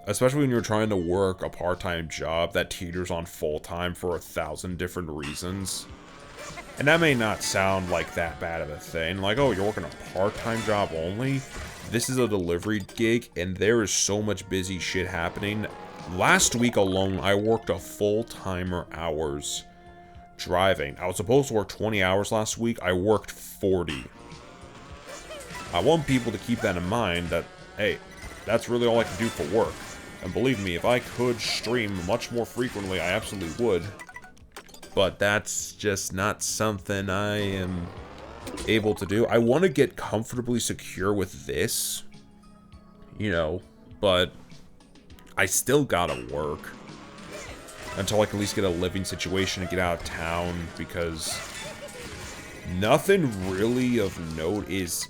Especially when you're trying to work a part-time job that teeters on full-time for 1,000 different reasons. And that may not sound like that bad of a thing. Like, oh, you're working a part-time job only? This is a delivery gig, and there is so much busy shit happening. Last week alone, I worked a full-timer hours driving. I was supposed to work 20 hours last week. I worked 40. I want people to keep that in mind that, hey, that's really all I can do for work. And believe me, if I could stream much more frequently, I absolutely would. But that's just not something I am able to do. I want to get comfortably secure with this, you know, but I still gotta work until I can at least get a living situation and get out of town, because nothing really of note is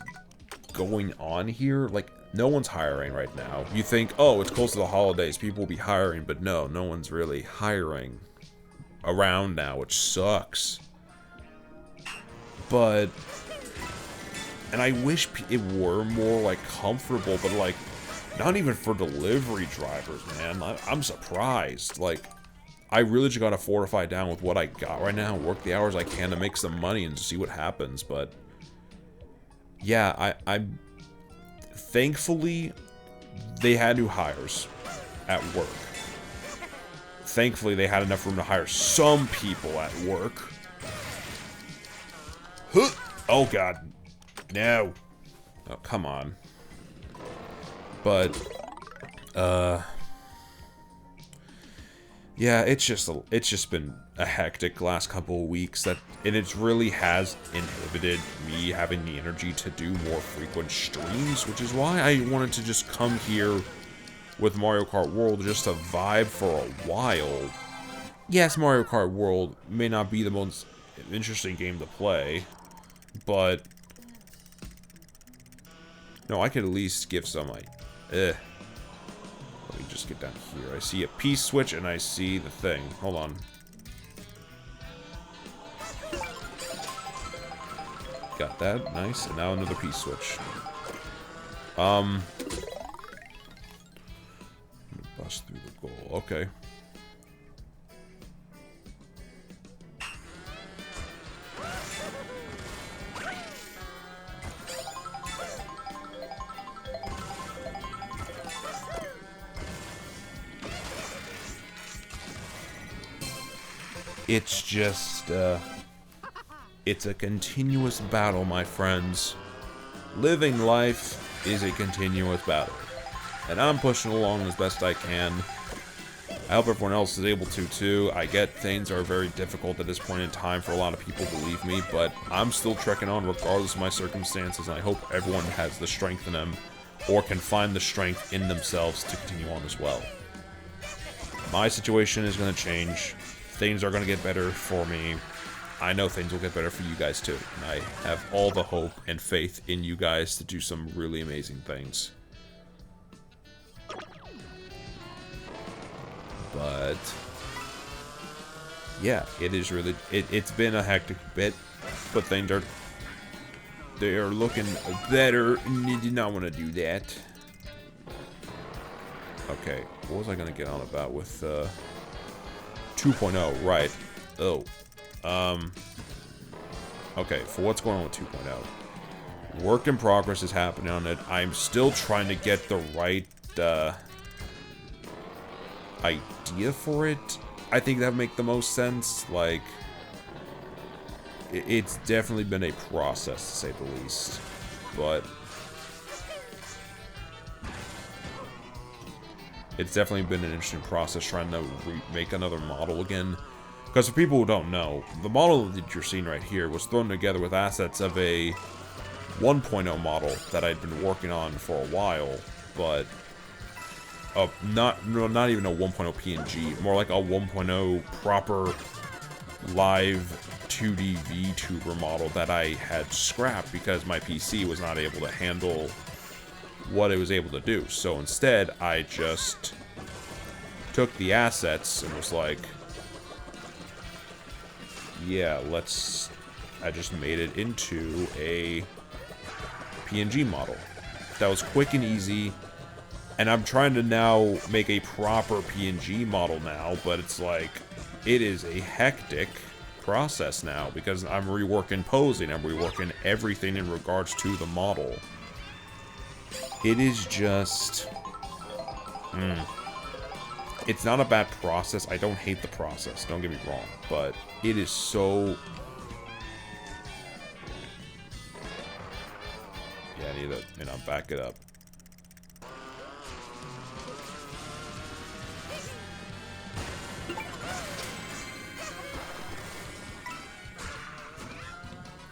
going on here. Like, no one's hiring right now. You think, oh, it's close to the holidays, people will be hiring, but no one's really hiring around now, which sucks. But, and I wish it were more, like, comfortable, but, like, not even for delivery drivers, man. I'm surprised. Like, I really just gotta fortify down with what I got right now, work the hours I can to make some money and see what happens. But yeah, I'm thankfully they had new hires at work. Thankfully they had enough room to hire some people at work. Huh. Oh god, no. Oh, come on. But yeah, it's just been a hectic last couple of weeks, and it really has inhibited me having the energy to do more frequent streams, which is why I wanted to just come here with Mario Kart World just to vibe for a while. Yes, Mario Kart World may not be the most interesting game to play, but no, I could at least give some, like, let me just get down here. I see a piece switch and I see the thing. Hold on. Got that. Nice. And now another piece switch. Bust through the goal. Okay. It's just, it's a continuous battle, my friends. Living life is a continuous battle. And I'm pushing along as best I can. I hope everyone else is able to, too. I get things are very difficult at this point in time for a lot of people, believe me, but I'm still trekking on regardless of my circumstances, and I hope everyone has the strength in them, or can find the strength in themselves to continue on as well. My situation is going to change. Things are going to get better for me. I know things will get better for you guys too. And I have all the hope and faith in you guys to do some really amazing things. But yeah, it is really, it's been a hectic bit, but things are, they are looking better, and you did not want to do that. Okay, what was I going to get on about with 2.0, right. Oh. Okay, for what's going on with 2.0. Work in progress is happening on it. I'm still trying to get the right, idea for it. I think that would make the most sense. Like, it's definitely been a process, to say the least. But it's definitely been an interesting process trying to make another model again. Because for people who don't know, the model that you're seeing right here was thrown together with assets of a 1.0 model that I'd been working on for a while, but not even a 1.0 PNG, more like a 1.0 proper live 2D VTuber model that I had scrapped because my PC was not able to handle what it was able to do. So instead, I just took the assets and was like, yeah, I just made it into a PNG model. That was quick and easy, and I'm trying to now make a proper PNG model now, but it's like, it is a hectic process now, because I'm reworking posing, I'm reworking everything in regards to the model. It is just... It's not a bad process. I don't hate the process, don't get me wrong, but it is so... Yeah, I need to, back it up.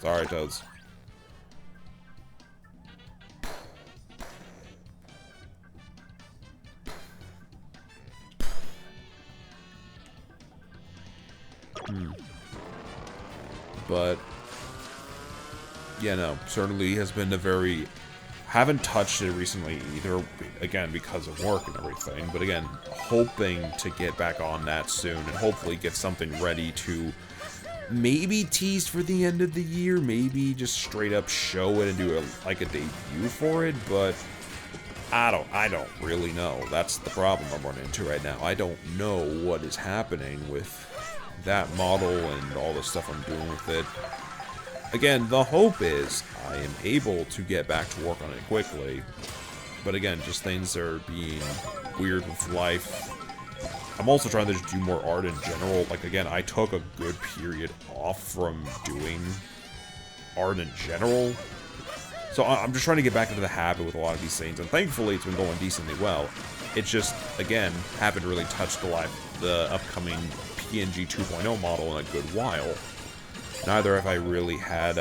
Sorry, Toads. But yeah, no, certainly has been a very... Haven't touched it recently either, again, because of work and everything, but again, hoping to get back on that soon, and hopefully get something ready to maybe tease for the end of the year, maybe just straight up show it and do a debut for it, but I don't really know. That's the problem I'm running into right now. I don't know what is happening with that model and all the stuff I'm doing with it. Again, the hope is I am able to get back to work on it quickly, but again, just things are being weird with life. I'm also trying to just do more art in general. Like, again, I took a good period off from doing art in general. So I'm just trying to get back into the habit with a lot of these things, and thankfully it's been going decently well. It's just, again, haven't really touched the upcoming PNG 2.0 model in a good while. Neither have I really had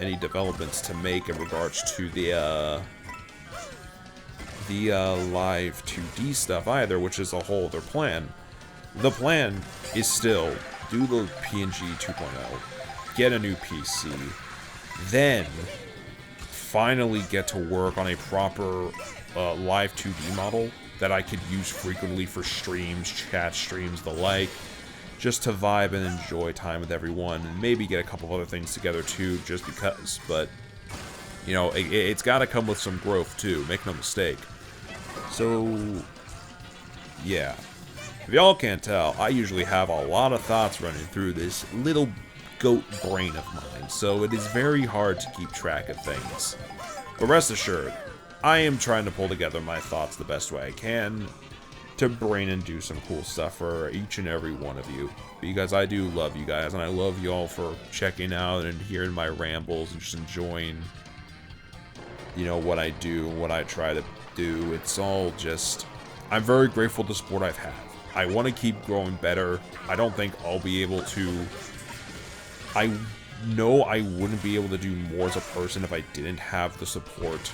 any developments to make in regards to the live 2D stuff either, which is a whole other plan. The plan is still do the PNG 2.0, get a new PC, then finally get to work on a proper live 2D model that I could use frequently for streams, chat streams, the like, just to vibe and enjoy time with everyone, and maybe get a couple of other things together too, just because. But, you know, it's got to come with some growth too, make no mistake. So, yeah. If y'all can't tell, I usually have a lot of thoughts running through this little goat brain of mine, so it is very hard to keep track of things. But rest assured, I am trying to pull together my thoughts the best way I can to brain and do some cool stuff for each and every one of you, because I do love you guys, and I love y'all for checking out and hearing my rambles and just enjoying, you know, what I do and what I try to do. It's all just, I'm very grateful for the support I've had. I want to keep growing better. I don't think I'll be able to, I know I wouldn't be able to do more as a person if I didn't have the support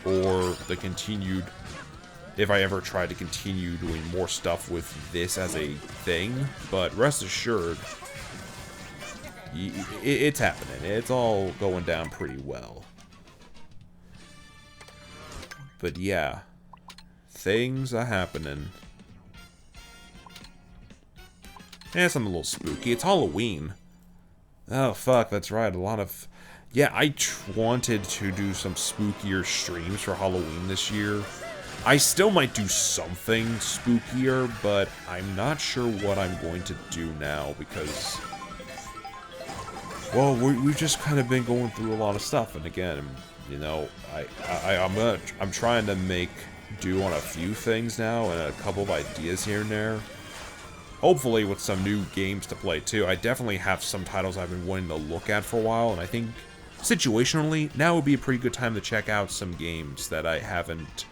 or the continued, if I ever tried to continue doing more stuff with this as a thing. But rest assured, it's happening. It's all going down pretty well. But yeah, things are happening. Yeah, something a little spooky. It's Halloween. Oh, fuck, that's right. A lot of... Yeah, I wanted to do some spookier streams for Halloween this year. I still might do something spookier, but I'm not sure what I'm going to do now, because... Well, we've just kind of been going through a lot of stuff, and again, you know, I'm trying to do on a few things now, and a couple of ideas here and there. Hopefully with some new games to play too. I definitely have some titles I've been wanting to look at for a while, and I think situationally, now would be a pretty good time to check out some games that I haven't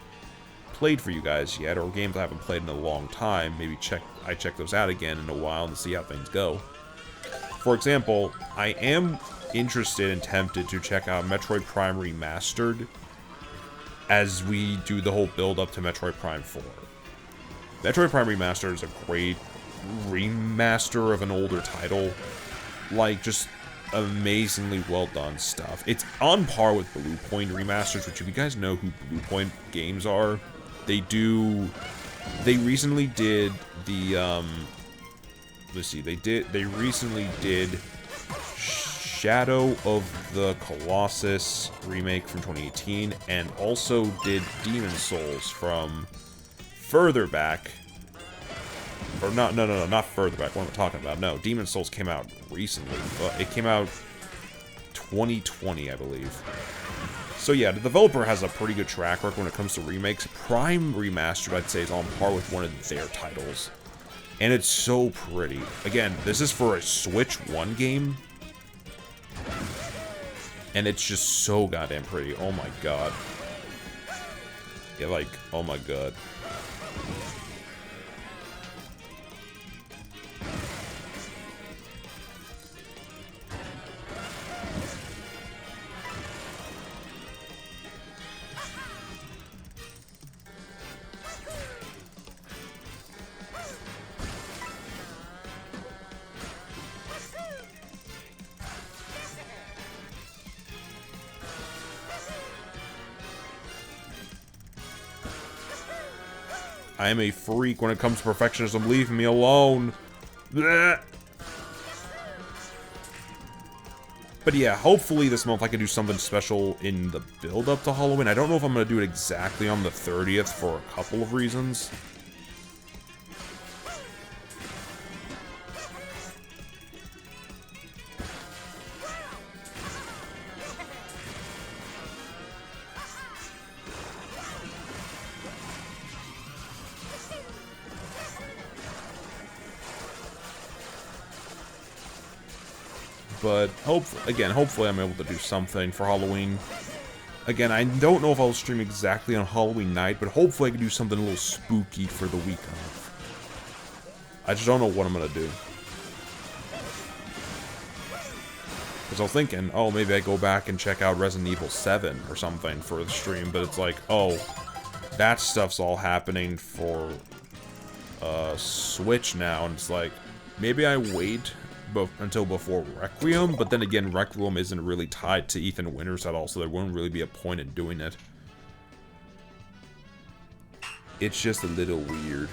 played for you guys yet, or games I haven't played in a long time. Maybe I check those out again in a while to see how things go. For example, I am interested and tempted to check out Metroid Prime Remastered as we do the whole build up to Metroid Prime 4. Metroid Prime Remastered is a great remaster of an older title. Like, just amazingly well done stuff. It's on par with Blue Point remasters, which, if you guys know who Blue Point games are, they recently did the they recently did Shadow of the Colossus remake from 2018, and also did Demon Souls from further back Or not, no, not further back. What am I talking about? No, Demon's Souls came out recently. It came out 2020, I believe. So yeah, the developer has a pretty good track record when it comes to remakes. Prime Remastered, I'd say, is on par with one of their titles. And it's so pretty. Again, this is for a Switch 1 game. And it's just so goddamn pretty. Oh my god. Yeah, like, oh my god. I am a freak when it comes to perfectionism. Leave me alone. Blech. But yeah, hopefully this month I can do something special in the build-up to Halloween. I don't know if I'm going to do it exactly on the 30th for a couple of reasons. But hopefully I'm able to do something for Halloween. Again, I don't know if I'll stream exactly on Halloween night, but hopefully I can do something a little spooky for the week of. I just don't know what I'm gonna do. Because I was thinking, oh, maybe I go back and check out Resident Evil 7 or something for the stream, but it's like, oh, that stuff's all happening for Switch now, and it's like, maybe I wait until before Requiem, but then again, Requiem isn't really tied to Ethan Winters at all, so there wouldn't really be a point in doing it. It's just a little weird.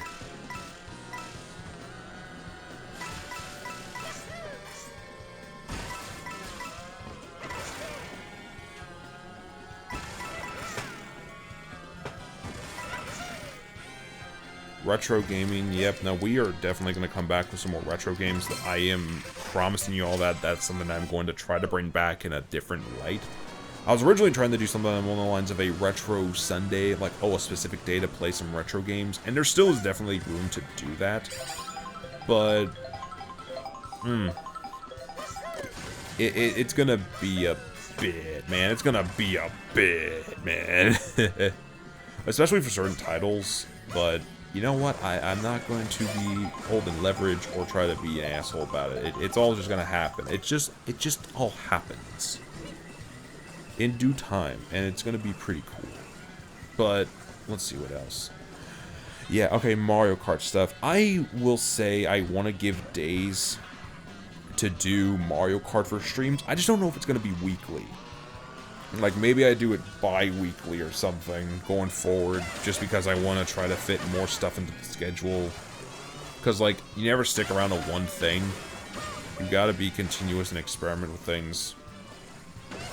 Retro gaming, yep. Now we are definitely going to come back with some more retro games. I am promising you all that that's something I'm going to try to bring back in a different light. I was originally trying to do something along the lines of a retro Sunday, like, oh, a specific day to play some retro games, and there still is definitely room to do that. But, it's going to be a bit, man. It's going to be a bit, man. Especially for certain titles, but you know what? I'm not going to be holding leverage or try to be an asshole about it. It's all just gonna happen. It just all happens in due time, and it's gonna be pretty cool. But let's see what else. Yeah, okay, Mario Kart stuff. I will say I want to give days to do Mario Kart for streams. I just don't know if it's gonna be weekly. Like, maybe I do it bi-weekly or something going forward, just because I want to try to fit more stuff into the schedule. Because, like, you never stick around to one thing. You gotta be continuous and experiment with things.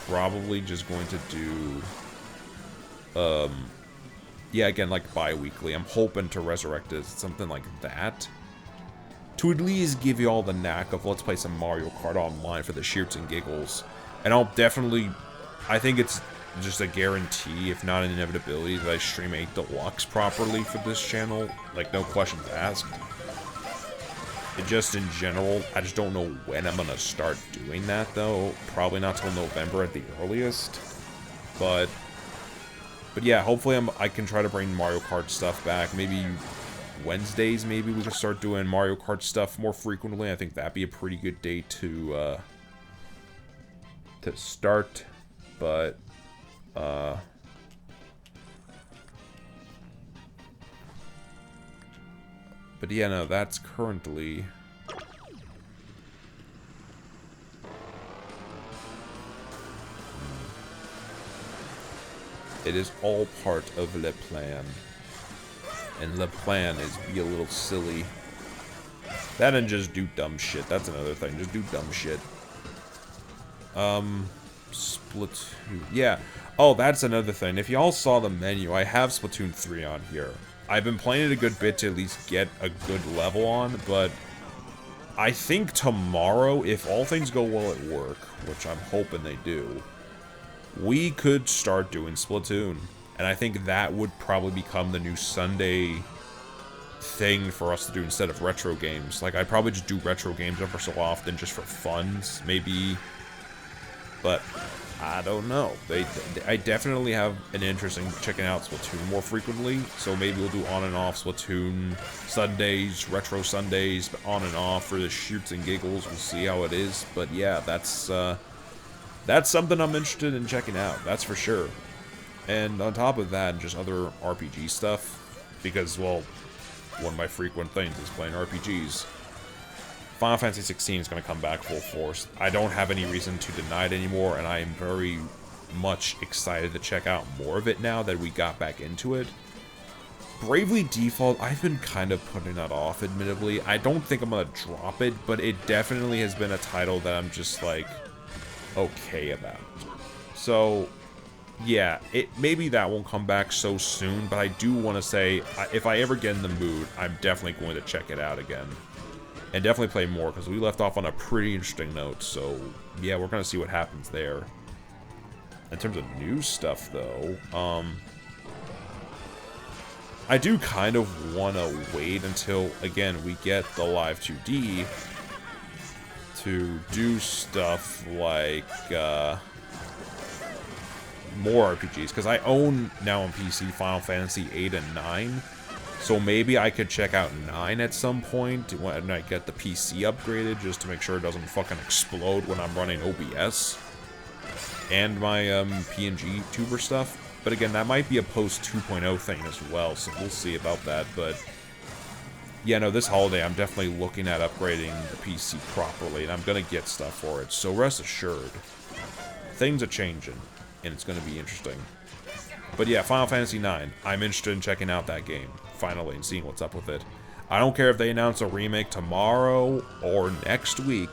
Probably just going to do, yeah, again, like, bi-weekly. I'm hoping to resurrect it, something like that. To at least give you all the knack of, let's play some Mario Kart online for the shits and giggles. And I'll definitely... I think it's just a guarantee, if not an inevitability, that I stream a deluxe properly for this channel. Like, no questions asked. It just in general, I just don't know when I'm gonna start doing that, though. Probably not till November at the earliest. But yeah, hopefully I can try to bring Mario Kart stuff back. Maybe Wednesdays, maybe we can start doing Mario Kart stuff more frequently. I think that'd be a pretty good day to start. But, yeah, no, that's currently... It is all part of le plan. And le plan is be a little silly. That and just do dumb shit. That's another thing. Just do dumb shit. Splatoon. Yeah. Oh, that's another thing. If y'all saw the menu, I have Splatoon 3 on here. I've been playing it a good bit to at least get a good level on, but I think tomorrow, if all things go well at work, which I'm hoping they do, we could start doing Splatoon. And I think that would probably become the new Sunday thing for us to do instead of retro games. Like, I'd probably just do retro games ever so often just for funs, maybe. But I don't know. I definitely have an interest in checking out Splatoon more frequently, so maybe we'll do on and off Splatoon Sundays, retro Sundays, on and off for the shoots and giggles. We'll see how it is. But yeah, that's something I'm interested in checking out, that's for sure. And on top of that, just other RPG stuff, because, well, one of my frequent things is playing RPGs. Final Fantasy 16 is going to come back full force. I don't have any reason to deny it anymore, and I am very much excited to check out more of it now that we got back into it. Bravely Default, I've been kind of putting that off, admittedly. I don't think I'm going to drop it, but it definitely has been a title that I'm just, like, okay about. So, yeah, maybe that won't come back so soon, but I do want to say, if I ever get in the mood, I'm definitely going to check it out again. And definitely play more, because we left off on a pretty interesting note, so yeah, we're going to see what happens there. In terms of new stuff, though, I do kind of want to wait until, again, we get the Live 2D to do stuff like, more RPGs, because I own, now on PC, Final Fantasy 8 and 9, so maybe I could check out 9 at some point when I get the PC upgraded, just to make sure it doesn't fucking explode when I'm running OBS. And my PNG tuber stuff. But again, that might be a post 2.0 thing as well, so we'll see about that. But yeah, no, this holiday I'm definitely looking at upgrading the PC properly, and I'm going to get stuff for it. So rest assured, things are changing, and it's going to be interesting. But yeah, Final Fantasy 9, I'm interested in checking out that game, finally, and seeing what's up with it. I don't care if they announce a remake tomorrow or next week.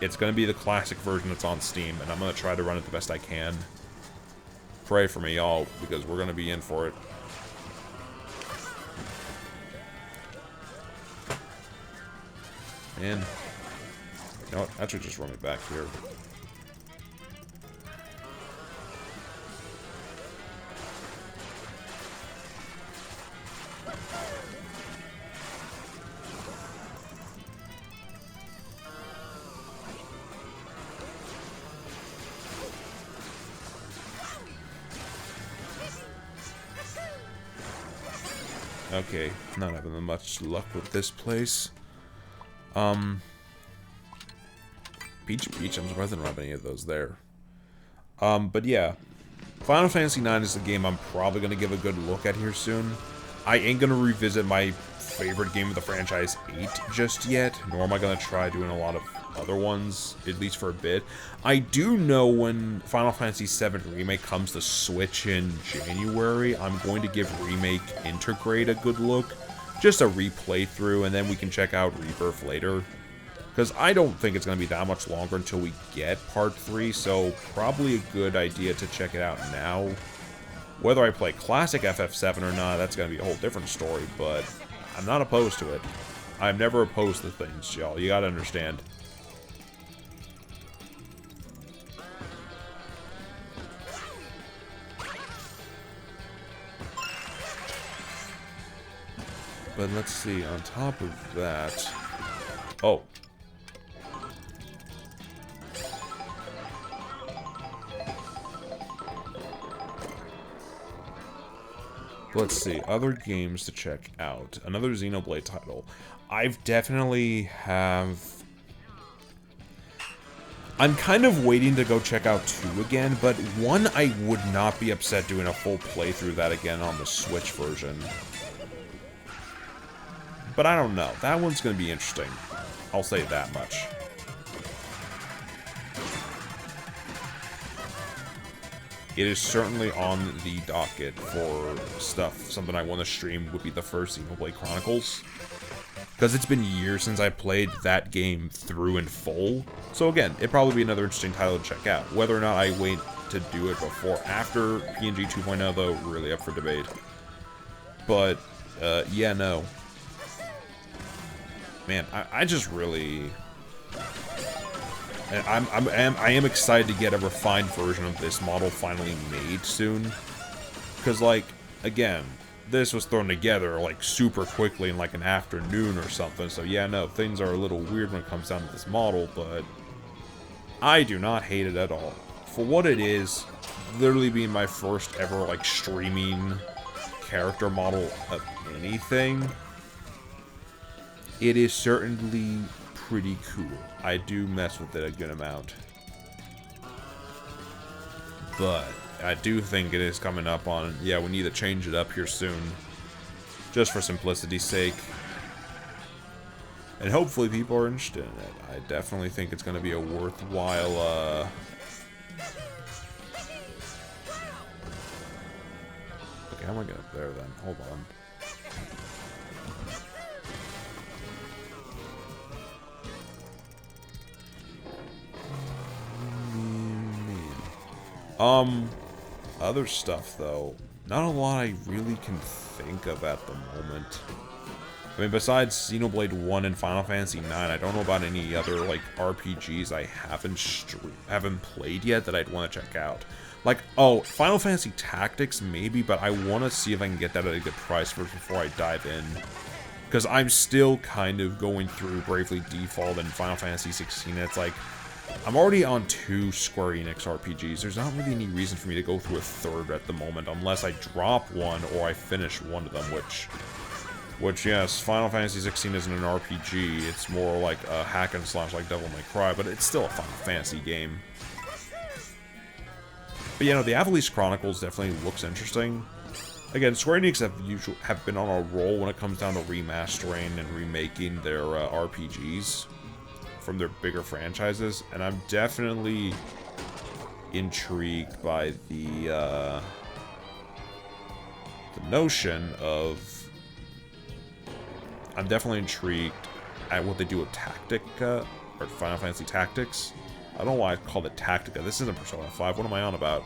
It's going to be the classic version that's on Steam, and I'm going to try to run it the best I can. Pray for me, y'all, because we're going to be in for it. Man. You know what? I should just run it back here. Okay, not having much luck with this place. Peach Beach, I'm surprised I don't have any of those there. But yeah, Final Fantasy 9 is the game I'm probably going to give a good look at here soon. I ain't going to revisit my favorite game of the franchise, 8, just yet, nor am I going to try doing a lot of other ones, at least for a bit. I do know when Final Fantasy 7 Remake comes to Switch in January, I'm going to give Remake Intergrade a good look, just a replay through, and then we can check out Rebirth later. Because I don't think it's going to be that much longer until we get Part 3, so probably a good idea to check it out now. Whether I play Classic FF7 or not, that's going to be a whole different story, but I'm not opposed to it. I'm never opposed to things, y'all. You gotta understand. But let's see, on top of that... Oh. Let's see, other games to check out. Another Xenoblade title. I've definitely have... I'm kind of waiting to go check out 2 again, but 1 I would not be upset doing a full playthrough of that again on the Switch version. But I don't know. That one's going to be interesting. I'll say that much. It is certainly on the docket for stuff. Something I want to stream would be the first Xenoblade Chronicles. Because it's been years since I played that game through in full. So again, it'd probably be another interesting title to check out. Whether or not I wait to do it before after PNG 2.0, though, really up for debate. But yeah, no. Man, I just really... I am excited to get a refined version of this model finally made soon. Because, like, again, this was thrown together, like, super quickly in, like, an afternoon or something. So, yeah, no, things are a little weird when it comes down to this model, but I do not hate it at all. For what it is, literally being my first ever, like, streaming character model of anything, it is certainly pretty cool. I do mess with it a good amount. But I do think it is coming up on, yeah, we need to change it up here soon. Just for simplicity's sake. And hopefully people are interested in it. I definitely think it's going to be a worthwhile, Okay, how am I get up there then? Hold on. Other stuff, though. Not a lot I really can think of at the moment. I mean, besides Xenoblade 1 and Final Fantasy 9, I don't know about any other, like, RPGs I haven't played yet that I'd want to check out. Like, oh, Final Fantasy Tactics, maybe, but I want to see if I can get that at a good price first before I dive in. Because I'm still kind of going through Bravely Default and Final Fantasy 16, it's like, I'm already on 2 Square Enix RPGs. There's not really any reason for me to go through a third at the moment, unless I drop one or I finish one of them, which yes, Final Fantasy 16 isn't an RPG. It's more like a hack and slash like Devil May Cry, but it's still a Final Fantasy game. But you know, the Avalice Chronicles definitely looks interesting. Again, Square Enix have been on a roll when it comes down to remastering and remaking their RPGs from their bigger franchises, and I'm definitely intrigued by the notion of... I'm definitely intrigued at what they do with Tactica, or Final Fantasy Tactics. I don't know why I called it Tactica. This isn't Persona 5. What am I on about?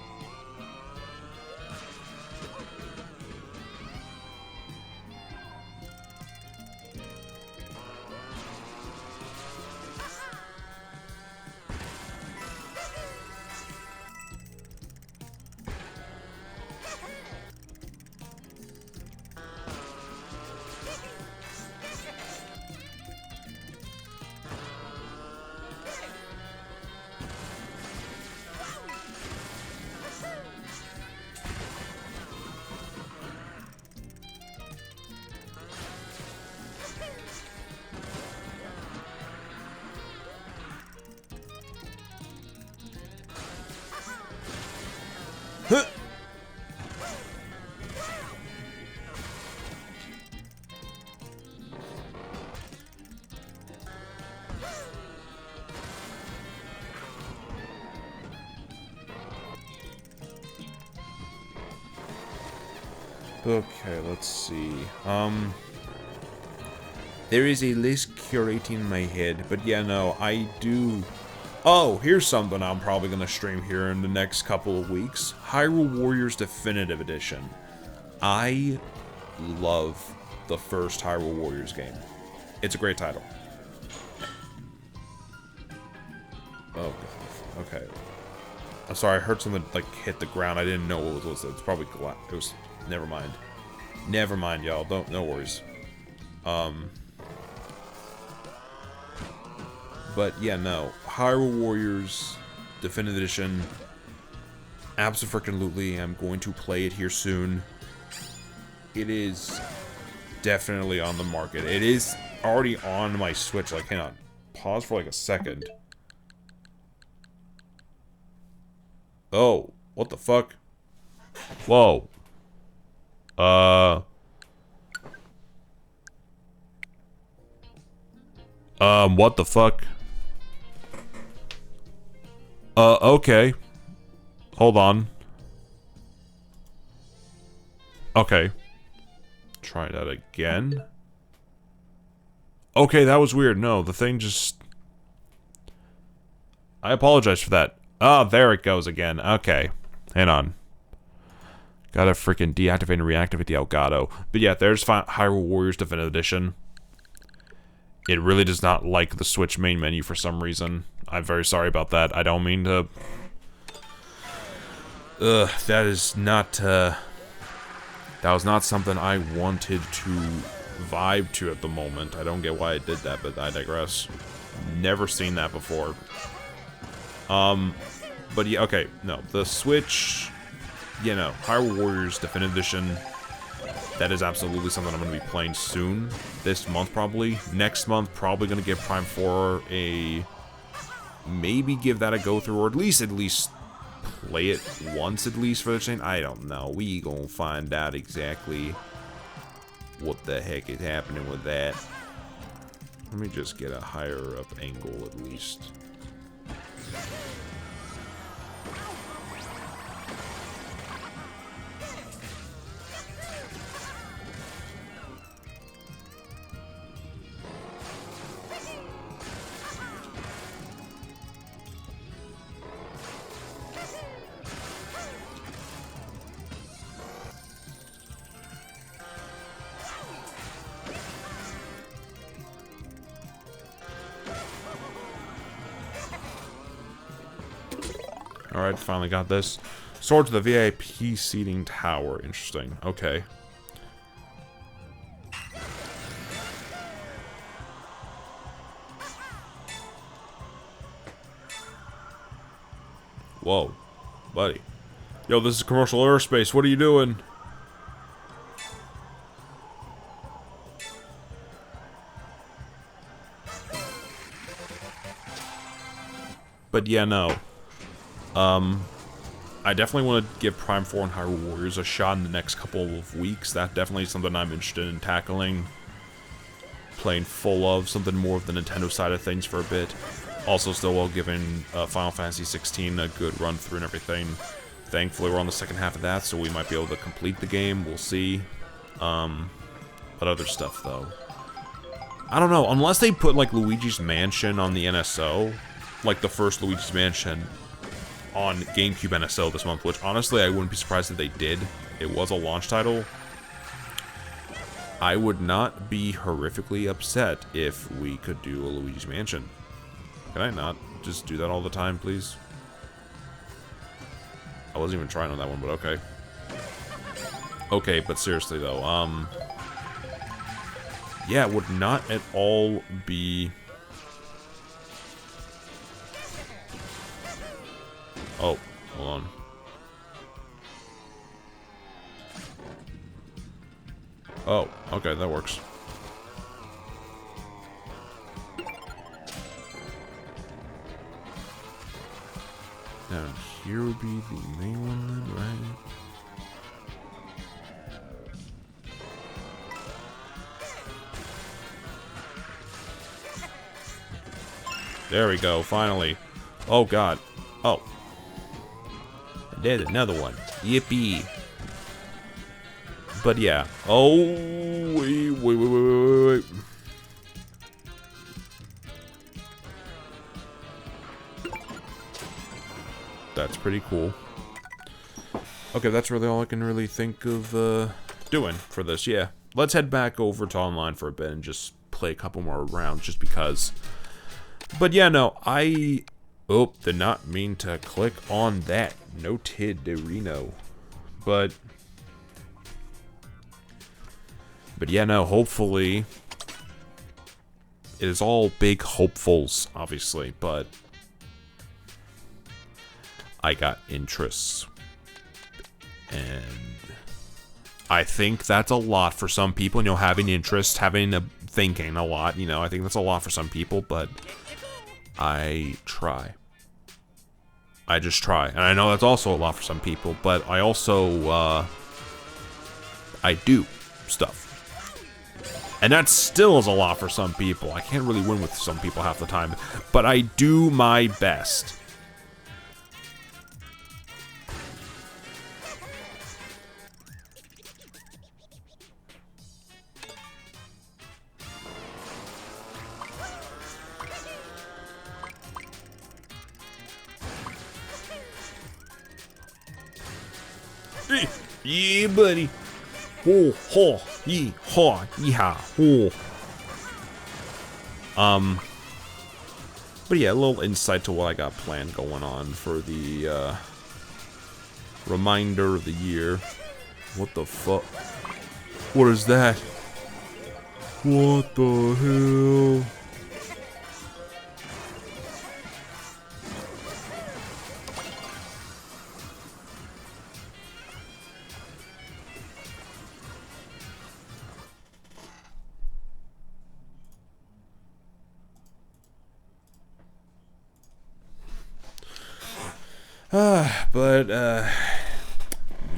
Okay, let's see. There is a list curating in my head, but yeah, no, I do... Oh, here's something I'm probably going to stream here in the next couple of weeks. Hyrule Warriors Definitive Edition. I love the first Hyrule Warriors game. It's a great title. Oh, God. Okay. I'm sorry, I heard something, like, hit the ground. I didn't know what it was. It's probably glass. It was... Never mind. Never mind, y'all. No worries. But yeah, no. Hyrule Warriors Definitive Edition. Abso-freaking-lutely, I'm going to play it here soon. It is definitely on the market. It is already on my Switch. Like, hang on. Pause for like a second. Oh, what the fuck? Whoa. What the fuck? Okay. Hold on. Okay. Try that again. Okay, that was weird. No, the thing just... I apologize for that. Ah, there it goes again. Okay. Hang on. Gotta freaking deactivate and reactivate the Elgato. But yeah, there's Hyrule Warriors Definitive Edition. It really does not like the Switch main menu for some reason. I'm very sorry about that. I don't mean to... that is not, that was not something I wanted to vibe to at the moment. I don't get why I did that, but I digress. Never seen that before. But yeah, okay, no. The Switch, you know, Hyrule Warriors Definitive Edition, that is absolutely something I'm going to be playing soon. This month, probably. Next month, probably going to give Prime 4 a... maybe give that a go-through, or at least play it once at least for the chain. I don't know. We gonna find out exactly what the heck is happening with that. Let me just get a higher up angle at least. Alright, finally got this. Sword to the VIP seating tower. Interesting. Okay. Whoa. Buddy. Yo, this is commercial airspace. What are you doing? But yeah, no. I definitely want to give Prime 4 and Hyrule Warriors a shot in the next couple of weeks. That definitely is something I'm interested in tackling. Playing full of, something more of the Nintendo side of things for a bit. Also still while giving Final Fantasy 16 a good run through and everything. Thankfully we're on the second half of that, so we might be able to complete the game. We'll see. But other stuff though. I don't know, unless they put like Luigi's Mansion on the NSO, like the first Luigi's Mansion on GameCube NSO this month, which honestly I wouldn't be surprised if they did. It was a launch title. I would not be horrifically upset if we could do a Luigi's Mansion. Can I not just do that all the time, please? I wasn't even trying on that one, but okay. Okay, but seriously though, yeah, it would not at all be... Oh, hold on. Oh, okay, that works. Down here would be the main one then, right? There we go, finally. Oh god. Oh. There's another one. Yippee. But yeah. Oh, wait. That's pretty cool. Okay, that's really all I can really think of doing for this. Yeah. Let's head back over to online for a bit and just play a couple more rounds just because. But yeah, no, oh, did not mean to click on that. No tid de Reno. But yeah, no, hopefully it is all big hopefuls, obviously, but I got interests. And I think that's a lot for some people, you know, having interest, having a thinking a lot, you know, I think that's a lot for some people, but I try. I just try. And I know that's also a lot for some people, but I also, I do stuff. And that still is a lot for some people. I can't really win with some people half the time, but I do my best. Yeah, buddy. Ho, ho, yee, ha, yeehaw, ho. But yeah, a little insight to what I got planned going on for the, reminder of the year. What the fuck? What is that? What the hell?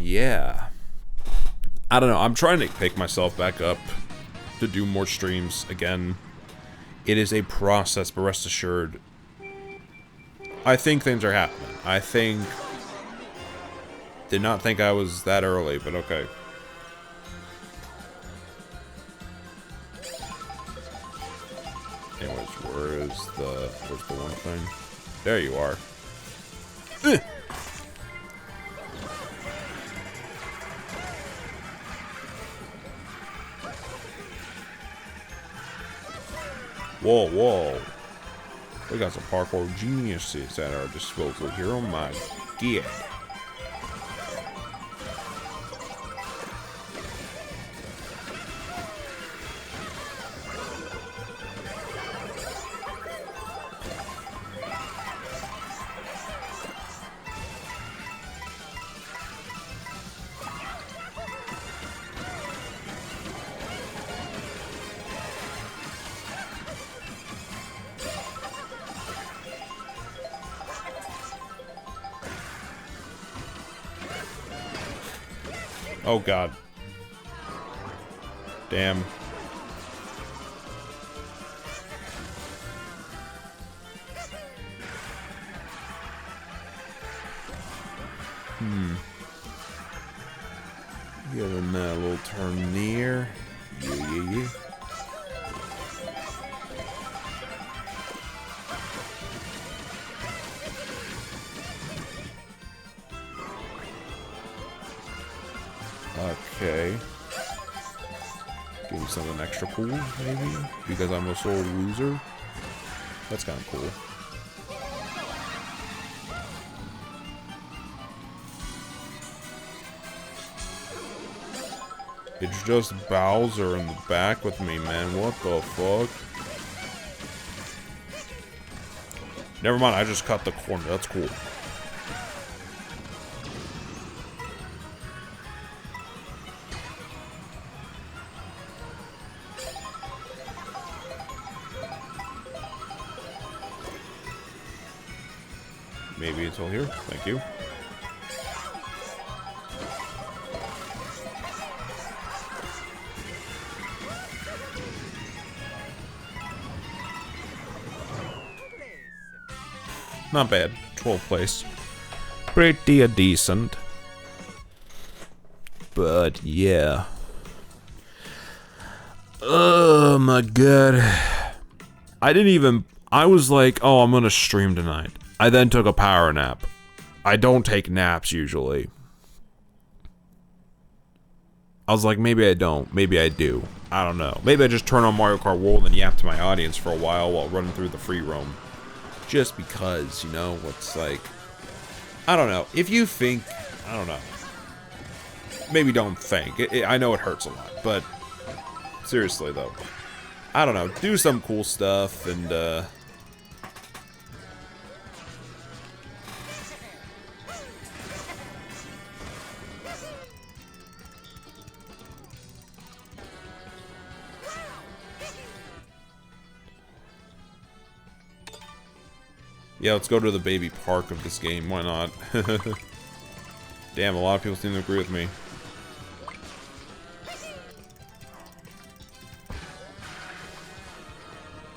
Yeah. I don't know. I'm trying to pick myself back up to do more streams again. It is a process, but rest assured, I think things are happening. Did not think I was that early, but okay. Anyways, where's the one thing? There you are. Whoa, whoa. We got some parkour geniuses at our disposal here. Oh my god. Oh god. Damn. Giving that a little turn near. Yeah. Okay. Give me something extra cool, maybe? Because I'm a sore loser? That's kind of cool. It's just Bowser in the back with me, man. What the fuck? Never mind, I just cut the corner. That's cool. Maybe until here. Thank you. Not bad. 12th place. Pretty decent. But yeah. Oh my god. I was like, oh, I'm gonna stream tonight. I then took a power nap. I don't take naps usually. I was like, maybe I don't. Maybe I do. I don't know. Maybe I just turn on Mario Kart World and yap to my audience for a while running through the free roam. Just because, you know, it's like... I don't know. If you think... I don't know. Maybe don't think. I know it hurts a lot, but... Seriously, though. I don't know. Do some cool stuff, and, yeah, let's go to the baby park of this game. Why not? Damn, a lot of people seem to agree with me.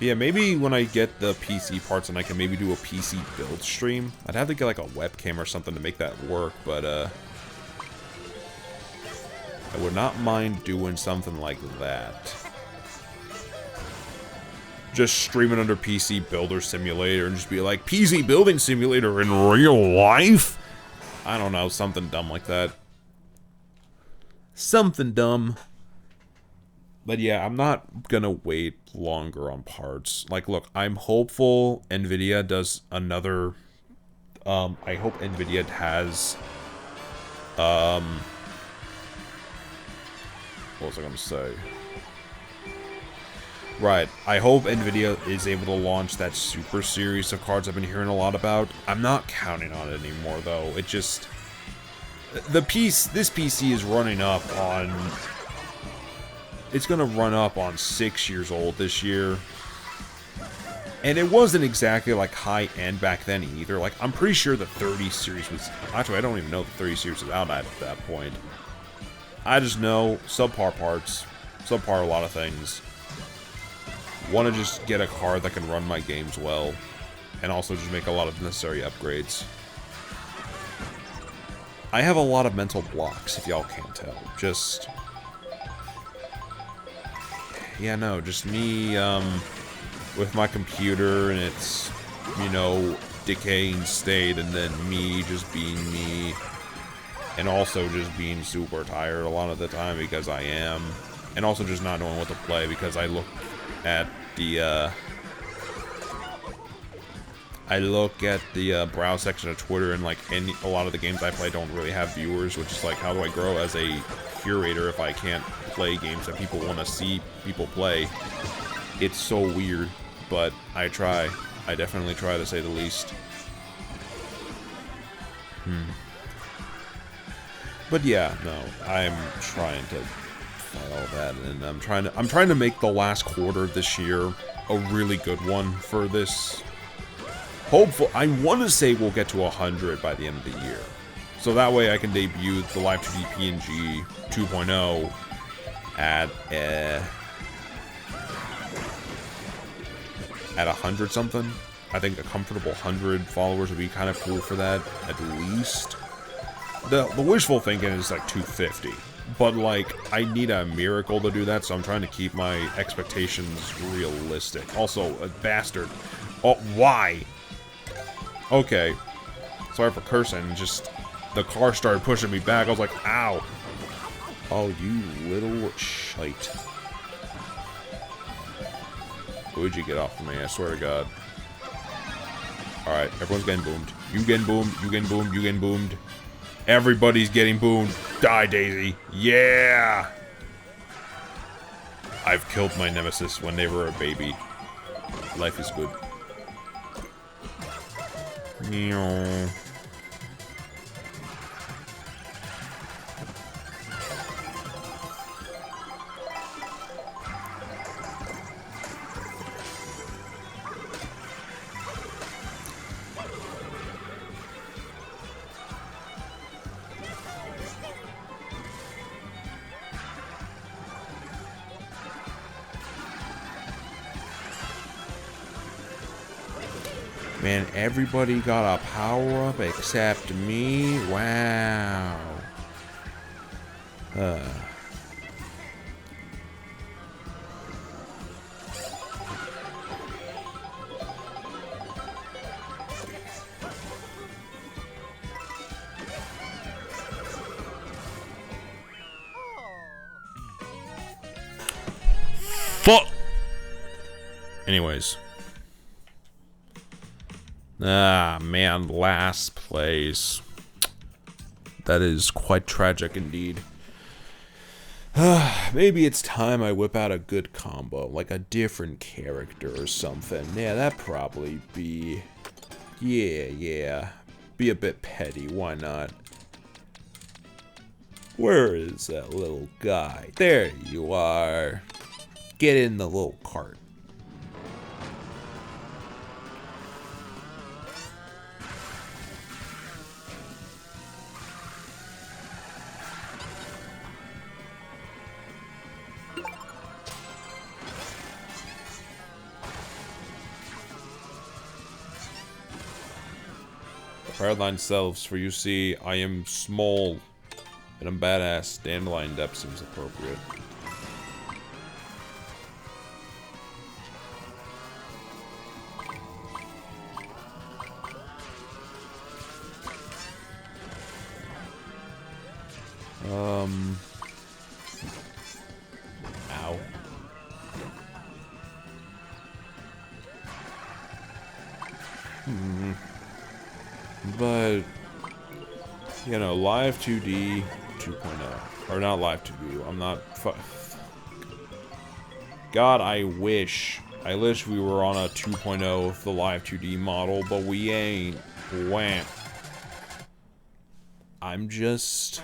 Yeah, maybe when I get the PC parts and I can maybe do a PC build stream. I'd have to get like a webcam or something to make that work, but I would not mind doing something like that. Just stream it under PC Builder Simulator and just be like, PC Building Simulator in real life? I don't know, something dumb like that. Something dumb. But yeah, I'm not gonna wait longer on parts. Like, look, I'm hopeful NVIDIA does another... I hope NVIDIA has... what was I gonna say? Right, I hope NVIDIA is able to launch that Super series of cards I've been hearing a lot about. I'm not counting on it anymore, though. It just... This PC is running up on... It's gonna run up on 6 years old this year. And it wasn't exactly, like, high-end back then either. Like, I'm pretty sure the 30 series was... Actually, I don't even know the 30 series was out at that point. I just know subpar parts, subpar a lot of things. Want to just get a card that can run my games well. And also just make a lot of necessary upgrades. I have a lot of mental blocks, if y'all can't tell. Just... Yeah, no, just me, with my computer, and it's, you know, decaying state, and then me just being me, and also just being super tired a lot of the time, because I am, and also just not knowing what to play, because I look at the, browse section of Twitter, and, like, a lot of the games I play don't really have viewers, which is like, how do I grow as a curator if I can't play games that people want to see people play? It's so weird, but I try. I definitely try, to say the least. But yeah, no, I'm trying to fight all that, and I'm trying to make the last quarter of this year a really good one for this. Hopeful. I want to say we'll get to 100 by the end of the year, so that way I can debut the Live 2D PNG 2.0 at 100 something. I think a comfortable 100 followers would be kind of cool for that, at least. The wishful thinking is like 250, but like I need a miracle to do that, so I'm trying to keep my expectations realistic. Also, a bastard. Oh, why? Okay. Sorry for cursing, just the car started pushing me back. I was like, ow. Oh, you little shite. Would you get off of me? I swear to God. Alright, everyone's getting boomed. You getting boomed, you getting boomed, you getting boomed. Everybody's getting boomed. Die, Daisy. Yeah! I've killed my nemesis when they were a baby. Life is good. Meow. Man, everybody got a power-up except me? Wow. Fuck! Anyways. Ah, man, last place. That is quite tragic indeed. Maybe it's time I whip out a good combo, like a different character or something. Yeah, that'd probably be... Yeah. Be a bit petty, why not? Where is that little guy? There you are. Get in the little cart. Hardline selves, for you see, I am small and I'm badass. Dandelion depth seems appropriate. But, you know, Live 2D 2.0. Or not Live 2D. I'm not... God, I wish we were on a 2.0 of the Live 2D model, but we ain't. Wham. I'm just...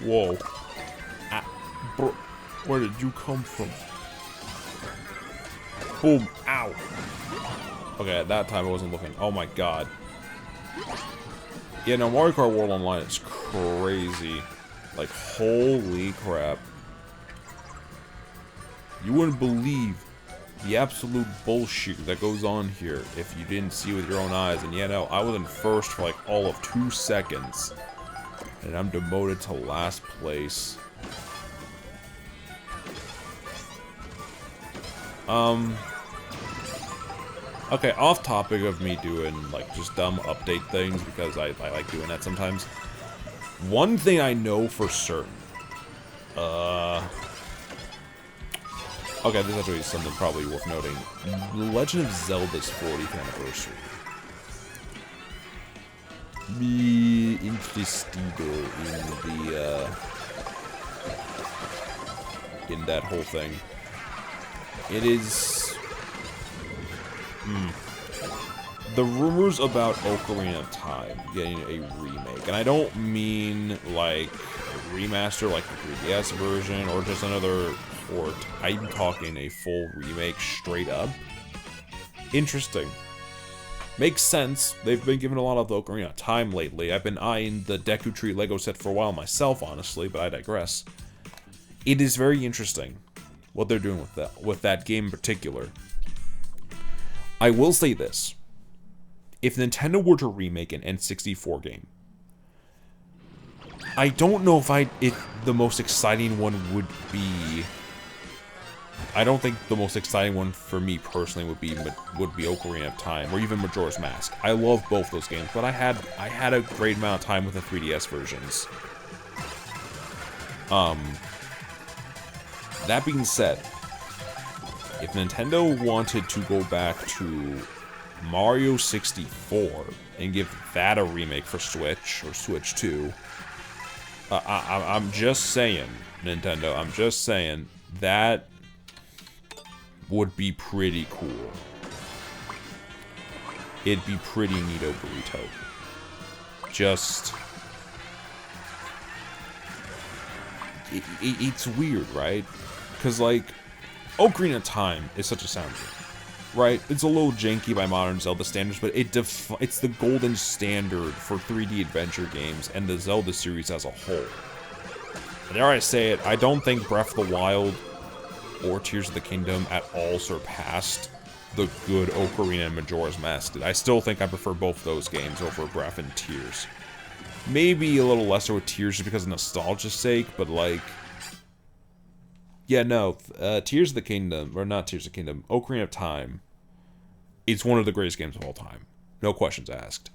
Whoa. Ah, bro, where did you come from? Boom. Ow. Okay, at that time I wasn't looking. Oh my god. Yeah, no, Mario Kart World Online is crazy. Like, holy crap. You wouldn't believe the absolute bullshit that goes on here if you didn't see with your own eyes. And yeah, no, I was in first for like all of 2 seconds. And I'm demoted to last place. Okay, off topic of me doing, like, just dumb update things, because I like doing that sometimes. One thing I know for certain. Okay, this is actually something probably worth noting. The Legend of Zelda's 40th anniversary. Be interested in that whole thing. It is the rumors about Ocarina of Time getting a remake, and I don't mean like a remaster like the 3DS version or just another port. I'm talking a full remake straight up. Interesting. Makes sense. They've been given a lot of the Ocarina of Time lately. I've been eyeing the Deku Tree Lego set for a while myself, honestly, but I digress. It is very interesting what they're doing with that game in particular. I will say this. If Nintendo were to remake an N64 game, I don't know if the most exciting one would be... I don't think the most exciting one for me personally would be Ocarina of Time or even Majora's Mask. I love both those games, but I had a great amount of time with the 3DS versions. That being said, if Nintendo wanted to go back to Mario 64 and give that a remake for Switch or Switch 2, I'm just saying, Nintendo, I'm just saying that would be pretty cool. It'd be pretty neato burrito. Just... It's weird, right? Because, like, Ocarina of Time is such a sound game, right? It's a little janky by modern Zelda standards, but it's the golden standard for 3D adventure games and the Zelda series as a whole. Dare I say it, I don't think Breath of the Wild or Tears of the Kingdom at all surpassed the good Ocarina and Majora's Mask did. I still think I prefer both those games over Breath and Tears. Maybe a little lesser with Tears just because of nostalgia's sake, but like... Yeah, no, Tears of the Kingdom, or not Tears of the Kingdom, Ocarina of Time, it's one of the greatest games of all time. No questions asked.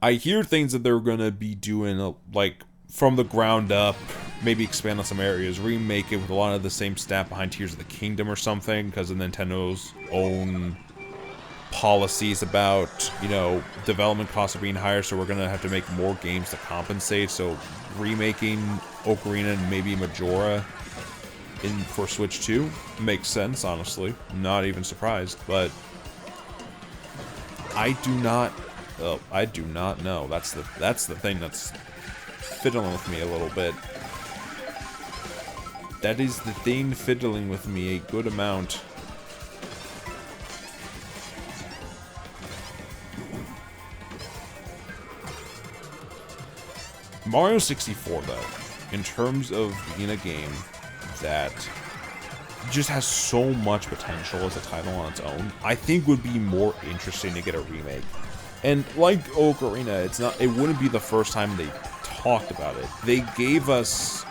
I hear things that they're gonna be doing, like, from the ground up, maybe expand on some areas, remake it with a lot of the same staff behind Tears of the Kingdom or something, because of Nintendo's own policies about, you know, development costs are being higher, so we're gonna have to make more games to compensate, so remaking Ocarina and maybe Majora for Switch 2. Makes sense, honestly. Not even surprised, but I do not know. That's the thing that's fiddling with me a little bit. That is the thing fiddling with me a good amount. Mario 64, though, in terms of being a game that just has so much potential as a title on its own, I think would be more interesting to get a remake. And like Ocarina, it wouldn't be the first time they talked about it. They gave us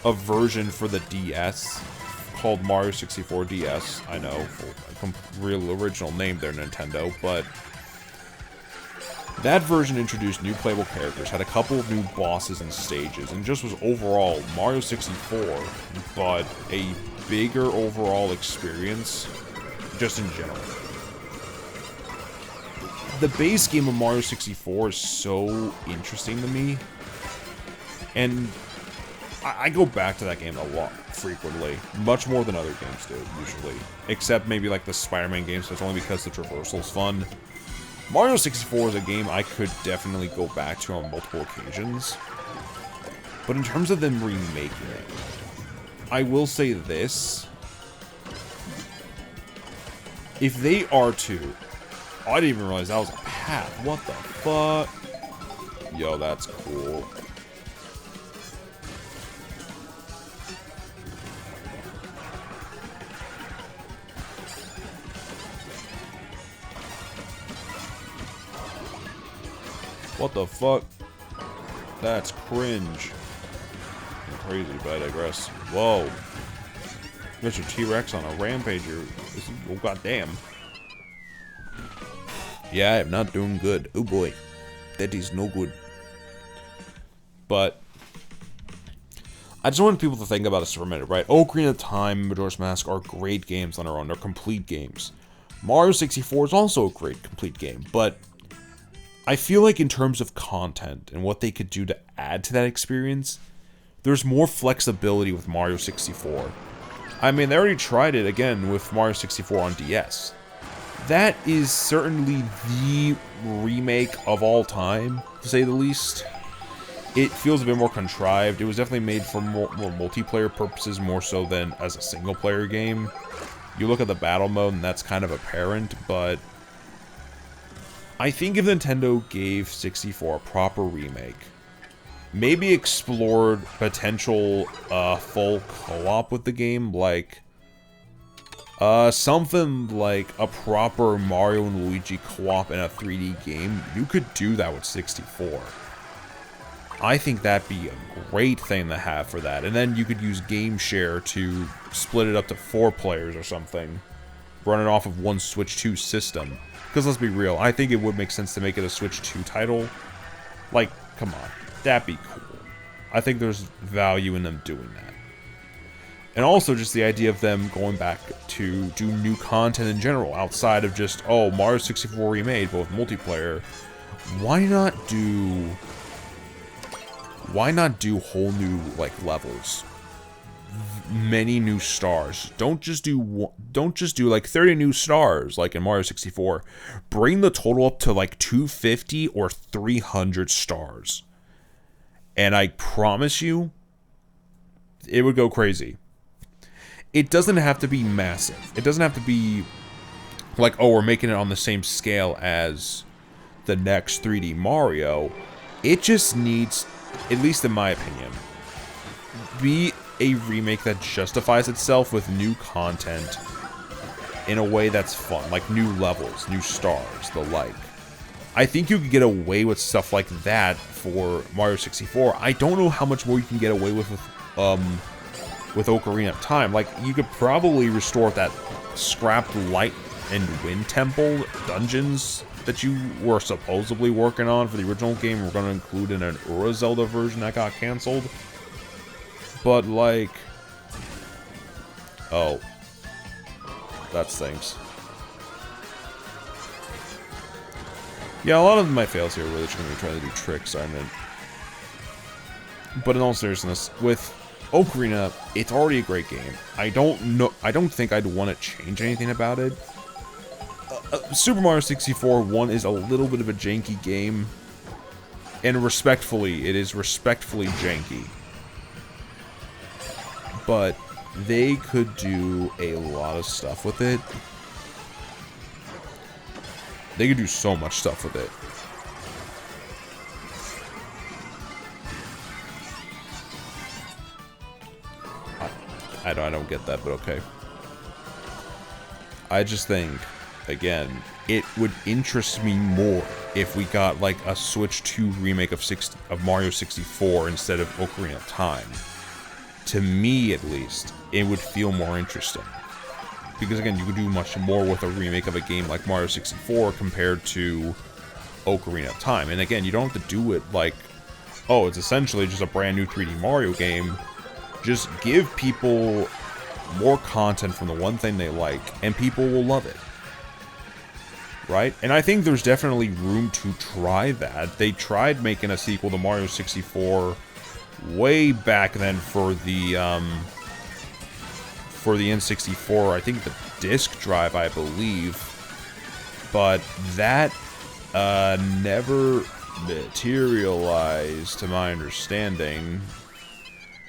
a version for the DS called Mario 64 DS. I know, real original name there, Nintendo, but that version introduced new playable characters, had a couple of new bosses and stages, and just was overall Mario 64, but a bigger overall experience, just in general. The base game of Mario 64 is so interesting to me, and I go back to that game a lot, frequently. Much more than other games do, usually. Except maybe like the Spider-Man games, so it's only because the traversal's fun. Mario 64 is a game I could definitely go back to on multiple occasions. But in terms of them remaking it, I will say this. If they are to... Oh, I didn't even realize that was a path. What the fuck? Yo, that's cool. What the fuck? That's cringe. I'm crazy, but I digress. Whoa. Mr. T-Rex on a rampage here. Oh, goddamn. Yeah, I am not doing good. Oh boy. That is no good. But I just wanted people to think about this for a minute, right? Ocarina of Time and Majora's Mask are great games on their own. They're complete games. Mario 64 is also a great complete game, but I feel like in terms of content and what they could do to add to that experience, there's more flexibility with Mario 64. I mean, they already tried it again with Mario 64 on DS. That is certainly the remake of all time, to say the least. It feels a bit more contrived. It was definitely made for more multiplayer purposes, more so than as a single-player game. You look at the battle mode, and that's kind of apparent, but I think if Nintendo gave 64 a proper remake, maybe explored potential full co-op with the game, like something like a proper Mario and Luigi co-op in a 3D game, you could do that with 64. I think that'd be a great thing to have for that, and then you could use Game Share to split it up to 4 players or something, running off of one Switch 2 system. Because let's be real, I think it would make sense to make it a Switch 2 title. Like, come on. That'd be cool. I think there's value in them doing that. And also just the idea of them going back to do new content in general, outside of just, oh, Mario 64 remade, but with multiplayer. Why not do whole new, like, levels? Many new stars. Don't just do like 30 new stars like in Mario 64. Bring the total up to like 250 or 300 stars. And I promise you, it would go crazy. It doesn't have to be massive. It doesn't have to be like, oh, we're making it on the same scale as the next 3D Mario. It just needs, at least in my opinion, be a remake that justifies itself with new content in a way that's fun, like new levels, new stars, the like. I think you could get away with stuff like that for Mario 64. I don't know how much more you can get away with Ocarina of Time. Like, you could probably restore that scrapped Light and Wind Temple dungeons that you were supposedly working on for the original game. We're going to include in an Ura Zelda version that got canceled. But, like... Oh. That stinks. Yeah, a lot of my fails here were just going to be trying to do tricks, aren't it? But in all seriousness, with Ocarina, it's already a great game. I don't think I'd want to change anything about it. Super Mario 64 1 is a little bit of a janky game. And respectfully, it is respectfully janky. But they could do a lot of stuff with it. They could do so much stuff with it. I don't get that, but okay. I just think, again, it would interest me more if we got like a Switch 2 remake of Mario 64 instead of Ocarina of Time. To me, at least, it would feel more interesting. Because again, you could do much more with a remake of a game like Mario 64 compared to Ocarina of Time. And again, you don't have to do it like, oh, it's essentially just a brand new 3D Mario game. Just give people more content from the one thing they like, and people will love it. Right? And I think there's definitely room to try that. They tried making a sequel to Mario 64 way back then for the N64. I think the disk drive, I believe. But that never materialized, to my understanding.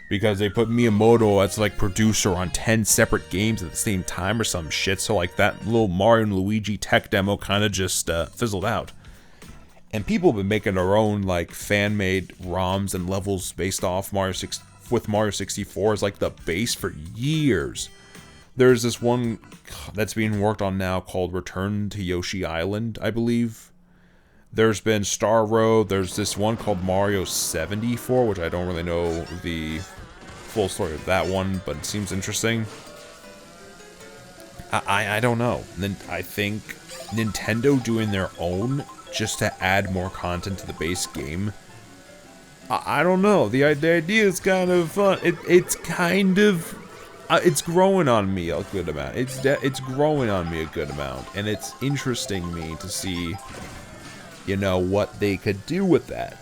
Because they put Miyamoto as, like, producer on 10 separate games at the same time or some shit. So, like, that little Mario and Luigi tech demo kind of just fizzled out. And people have been making their own, like, fan-made ROMs and levels based off Mario 64 as, like, the base for years. There's this one that's being worked on now called Return to Yoshi Island, I believe. There's been Star Road. There's this one called Mario 74, which I don't really know the full story of that one, but it seems interesting. I don't know. Then I think Nintendo doing their own just to add more content to the base game. I don't know. The idea is kind of fun. It's kind of it's growing on me a good amount. It's growing on me a good amount, and it's interesting me to see, you know, what they could do with that.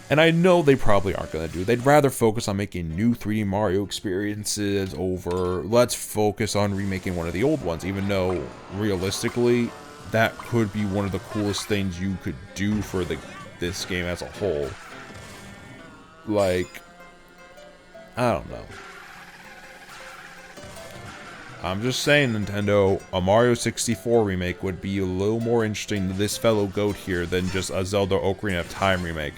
And I know they probably aren't going to do. They'd rather focus on making new 3D Mario experiences over, let's focus on remaking one of the old ones, even though, realistically, that could be one of the coolest things you could do for this game as a whole. Like, I don't know. I'm just saying, Nintendo, a Mario 64 remake would be a little more interesting to this fellow goat here than just a Zelda Ocarina of Time remake.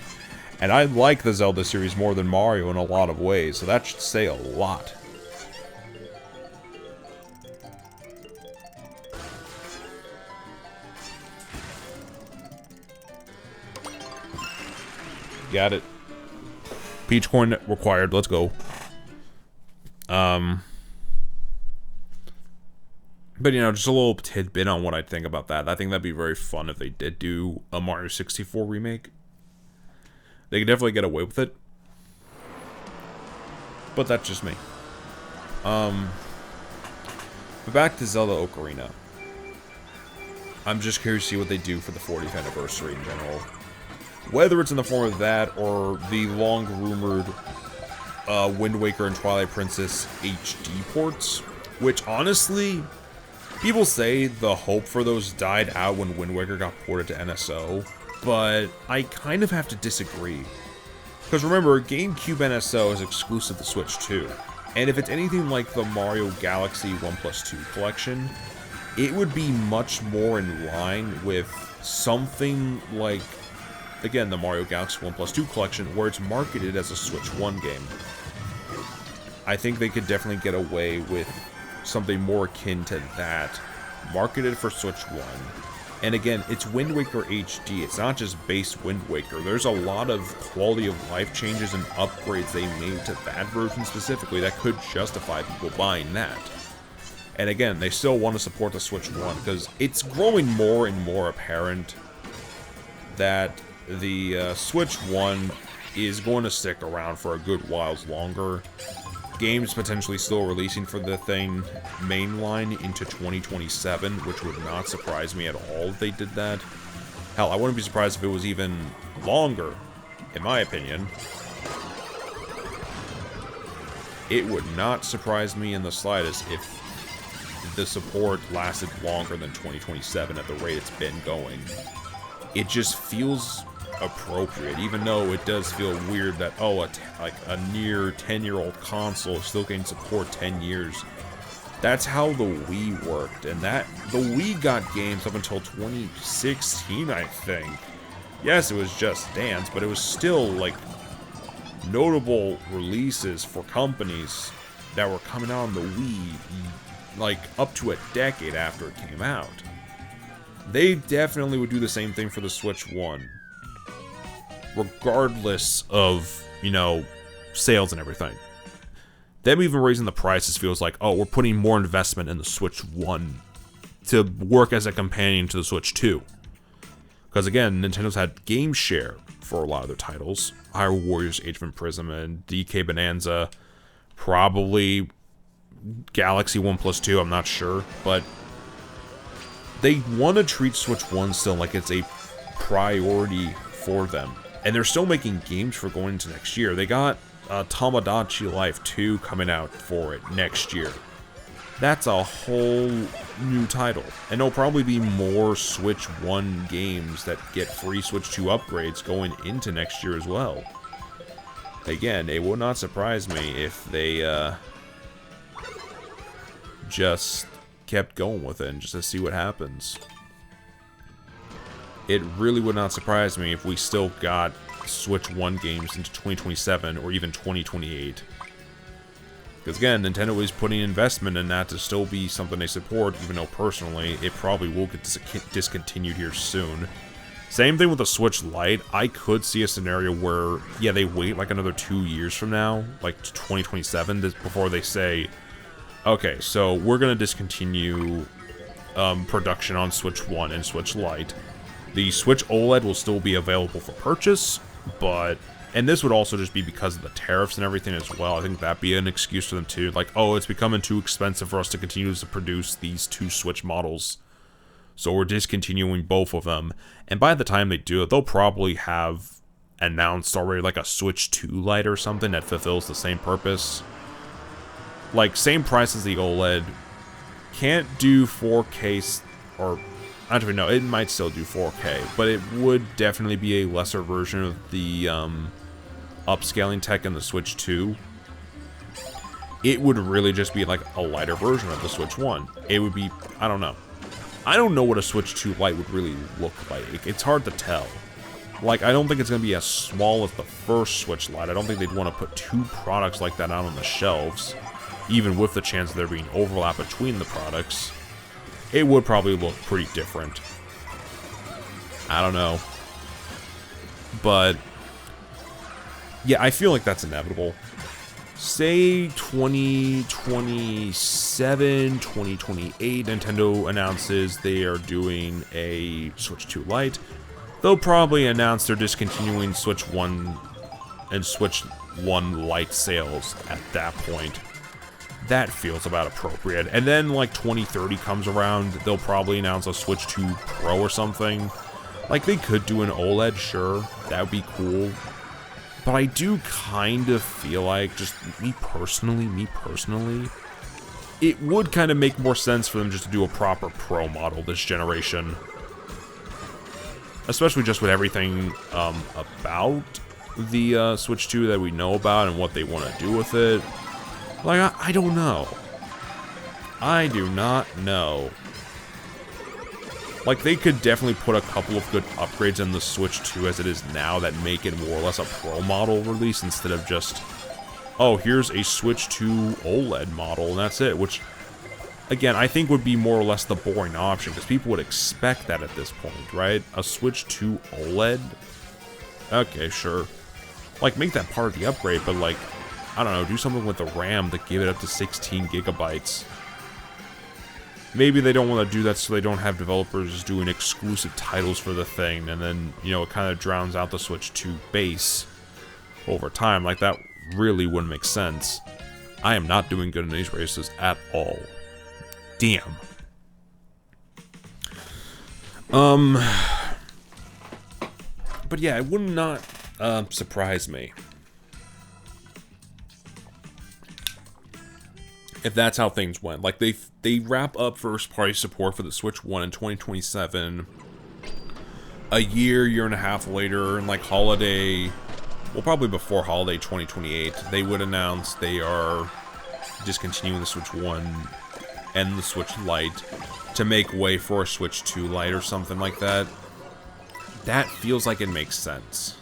And I like the Zelda series more than Mario in a lot of ways, so that should say a lot. Got it. Peach coin required, let's go. But, you know, just a little tidbit on what I think about that. I think that'd be very fun if they did do a Mario 64 remake. They could definitely get away with it. But that's just me. But back to Zelda Ocarina. I'm just curious to see what they do for the 40th anniversary in general. Whether it's in the form of that or the long-rumored Wind Waker and Twilight Princess HD ports. Which, honestly, people say the hope for those died out when Wind Waker got ported to NSO. But I kind of have to disagree. Because remember, GameCube NSO is exclusive to Switch 2. And if it's anything like the Mario Galaxy 1+2 collection, it would be much more in line with something like, again, the Mario Galaxy 1+2 collection, where it's marketed as a Switch 1 game. I think they could definitely get away with something more akin to that, marketed for Switch 1. And again, it's Wind Waker HD. It's not just base Wind Waker. There's a lot of quality of life changes and upgrades they made to that version specifically that could justify people buying that. And again, they still want to support the Switch 1 because it's growing more and more apparent that the Switch 1 is going to stick around for a good while longer. Games potentially still releasing for the thing mainline into 2027, which would not surprise me at all if they did that. Hell, I wouldn't be surprised if it was even longer, in my opinion. it would not surprise me in the slightest if the support lasted longer than 2027 at the rate it's been going. It just feels appropriate, even though it does feel weird that, oh, like a near 10-year-old console is still getting support 10 years. That's how the Wii worked, and the Wii got games up until 2016, I think. Yes, it was Just Dance, but it was still, like, notable releases for companies that were coming out on the Wii, like, up to a decade after it came out. They definitely would do the same thing for the Switch 1. Regardless of, you know, sales and everything. Them even raising the prices feels like, oh, we're putting more investment in the Switch 1 to work as a companion to the Switch 2. Because again, Nintendo's had game share for a lot of their titles. Hyrule Warriors, Age of Imprisonment, DK Bonanza, probably Galaxy 1+2, I'm not sure. But they want to treat Switch 1 still like it's a priority for them. And they're still making games for going into next year. They got Tomodachi Life 2 coming out for it next year. That's a whole new title. And there'll probably be more Switch 1 games that get free Switch 2 upgrades going into next year as well. Again, it would not surprise me if they just kept going with it and just to see what happens. It really would not surprise me if we still got Switch 1 games into 2027 or even 2028. Because again, Nintendo is putting investment in that to still be something they support, even though personally, it probably will get discontinued here soon. Same thing with the Switch Lite. I could see a scenario where, yeah, they wait like another 2 years from now, like 2027, before they say, okay, so we're going to discontinue production on Switch 1 and Switch Lite. The Switch OLED will still be available for purchase, but... And this would also just be because of the tariffs and everything as well. I think that'd be an excuse for them too. Like, oh, it's becoming too expensive for us to continue to produce these two Switch models. So we're discontinuing both of them. And by the time they do it, they'll probably have announced already like a Switch 2 Lite or something that fulfills the same purpose. Like, same price as the OLED. Can't do 4K, or... I don't even know, it might still do 4K, but it would definitely be a lesser version of the upscaling tech in the Switch 2. It would really just be like a lighter version of the Switch 1. It would be, I don't know. I don't know what a Switch 2 Lite would really look like. It's hard to tell. Like, I don't think it's going to be as small as the first Switch Lite. I don't think they'd want to put two products like that out on the shelves, even with the chance of there being overlap between the products. It would probably look pretty different. I don't know. But, yeah, I feel like that's inevitable. Say 2027, 2028, Nintendo announces they are doing a Switch 2 Lite. They'll probably announce they're discontinuing Switch 1 and Switch 1 Lite sales at that point. That feels about appropriate. And then, like, 2030 comes around, they'll probably announce a Switch 2 Pro or something. Like, they could do an OLED, sure. That would be cool. But I do kind of feel like, just me personally, it would kind of make more sense for them just to do a proper Pro model this generation. Especially just with everything about the Switch 2 that we know about and what they want to do with it. Like, I don't know. I do not know. Like, they could definitely put a couple of good upgrades in the Switch 2 as it is now that make it more or less a Pro model release instead of just, oh, here's a Switch 2 OLED model and that's it, which, again, I think would be more or less the boring option because people would expect that at this point, right? A Switch 2 OLED? Okay, sure. Like, make that part of the upgrade, but, like, I don't know, do something with the RAM to give it up to 16 gigabytes. Maybe they don't want to do that so they don't have developers doing exclusive titles for the thing, and then, you know, it kind of drowns out the Switch 2 base over time. Like, that really wouldn't make sense. I am not doing good in these races at all. Damn. But yeah, it would not surprise me If that's how things went. Like, they wrap up first-party support for the Switch 1 in 2027. A year and a half later, and like holiday... Well, probably before holiday 2028, they would announce they are discontinuing the Switch 1 and the Switch Lite to make way for a Switch 2 Lite or something like that. That feels like it makes sense.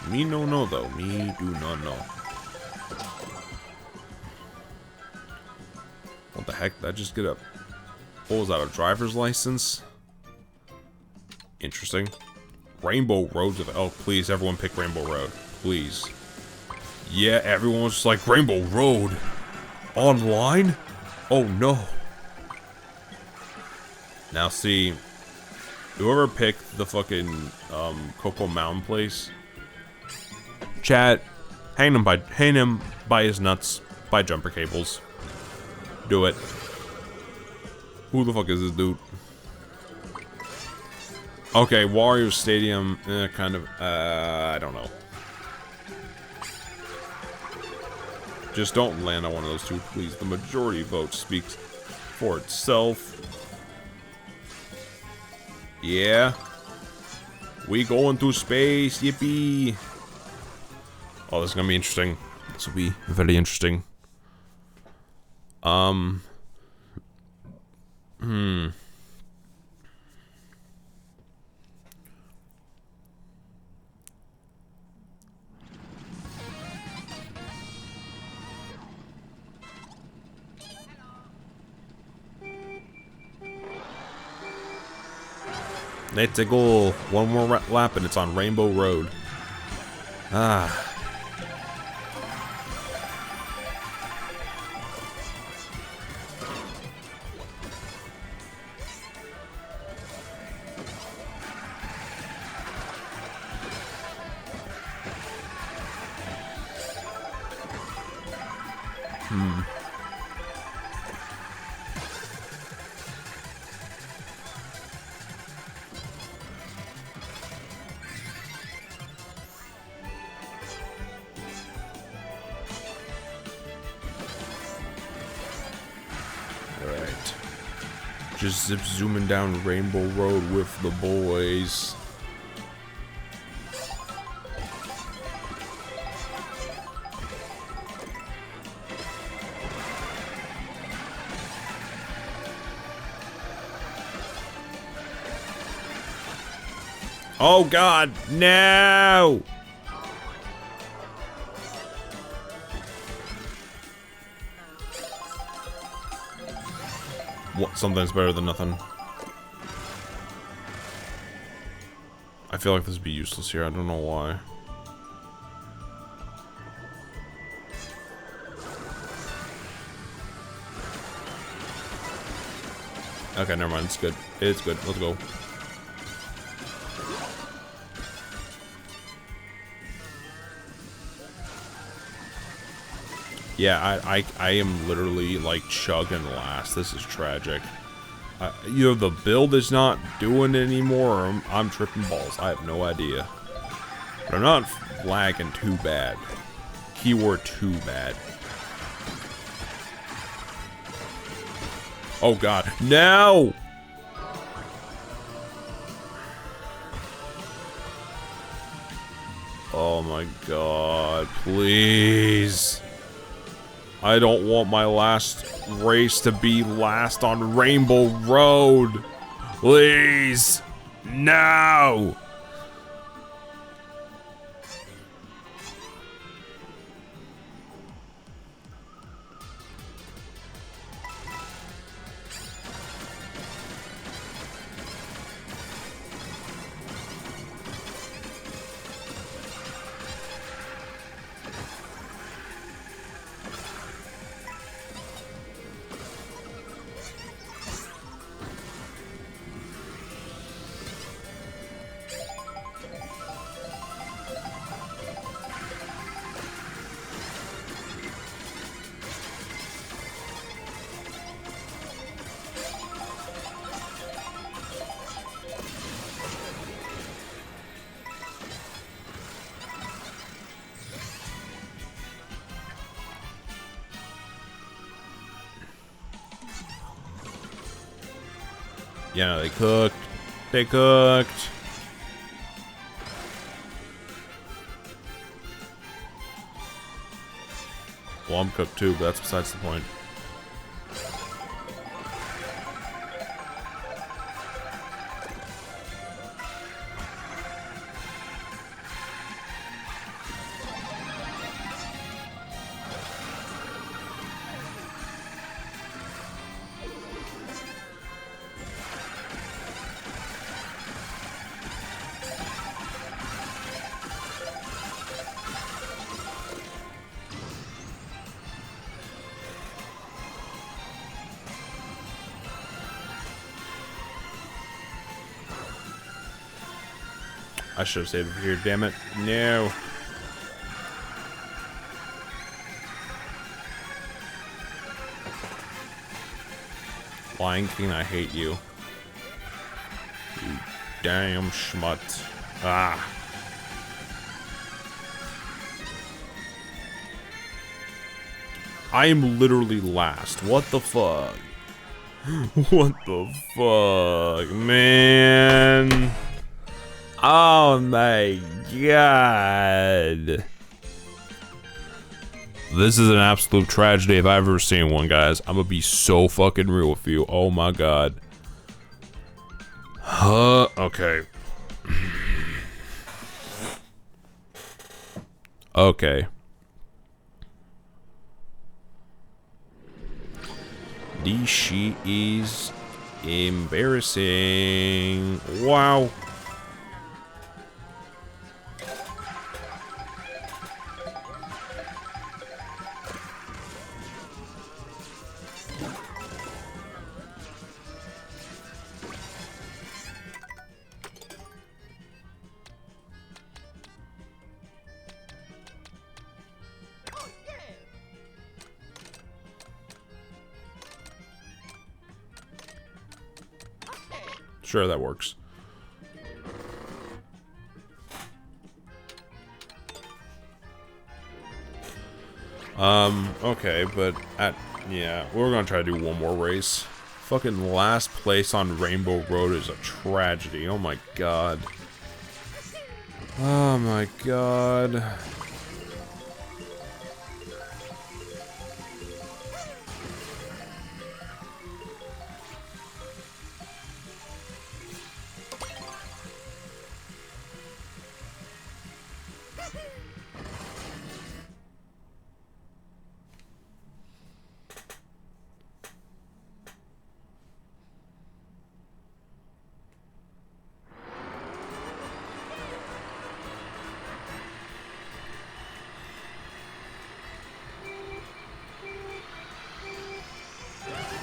Me no know, though. Me do not know. What the heck? Did I just get a... What was that, a driver's license? Interesting. Rainbow Road. Oh, please, everyone pick Rainbow Road. Please. Yeah, everyone was just like, Rainbow Road? Online? Oh, no. Now, see, whoever picked the fucking, Cocoa Mountain place, chat, hang him by his nuts, by jumper cables. Do it. Who the fuck is this dude? Okay, Wario Stadium, kind of, I don't know. Just don't land on one of those two, please. The majority vote speaks for itself. Yeah. We going through space, yippee. Oh, this is gonna be interesting. This will be very interesting. Let's go. One more lap and it's on Rainbow Road. Ah. Alright. Just zooming down Rainbow Road with the boys. Oh God, no! What? Something's better than nothing. I feel like this would be useless here. I don't know why. Okay, never mind. It's good. It's good. Let's go. Yeah, I am literally like chugging last. This is tragic. Either the build is not doing it anymore, or I'm tripping balls. I have no idea. But I'm not lagging too bad. Keyword too bad. Oh God, no! Oh my God, please. I don't want my last race to be last on Rainbow Road. Please. No. Yeah, no, they cooked. They cooked. Well, I'm cooked too, but that's besides the point. I should have saved it here, damn it. No. Lion King, I hate you. You damn schmut. Ah. I am literally last. What the fuck? What the fuck, man? Oh my god. This is an absolute tragedy if I've ever seen one, guys. I'm gonna be so fucking real with you. Oh my god. Okay. Okay. This shit is embarrassing. Wow. Sure, that works. Okay, but yeah, we're gonna try to do one more race. Fucking last place on Rainbow Road is a tragedy. Oh my god. Oh my god.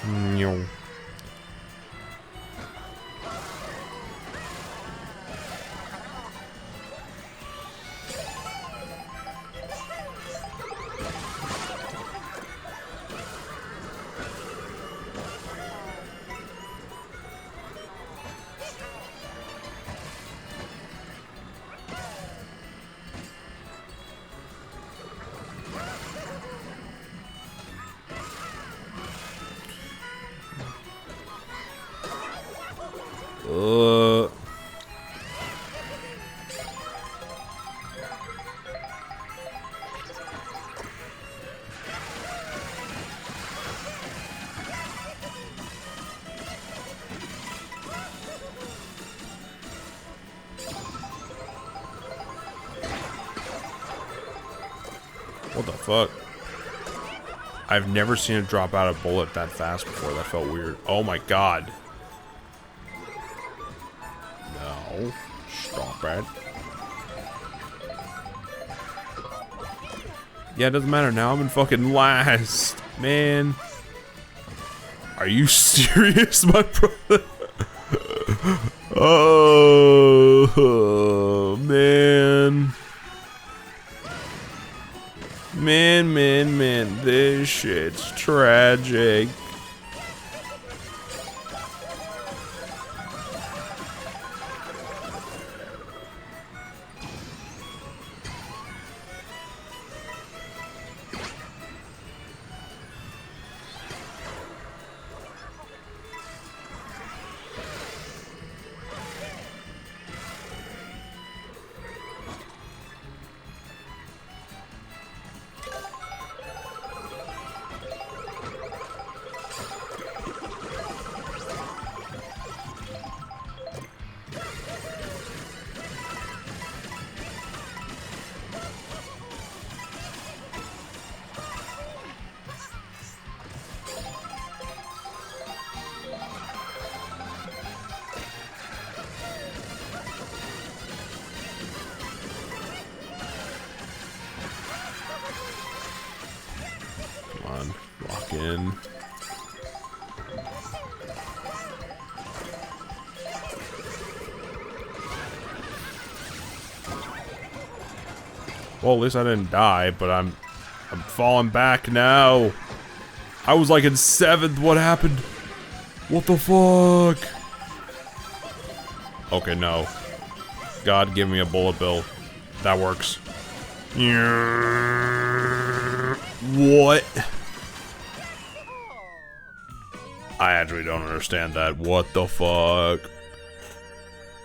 No. What the fuck? I've never seen it drop out a bullet that fast before. That felt weird. Oh my god. No. Stop it. Yeah, it doesn't matter now. I'm in fucking last. Man. Are you serious, my brother? Oh, man. Man, this shit's tragic. on. Lock in. Well, at least I didn't die, but I'm falling back now. I was like in 7th. What happened? What the fuck? Okay, no. God, give me a bullet bill. That works. What? I actually don't understand that. What the fuck?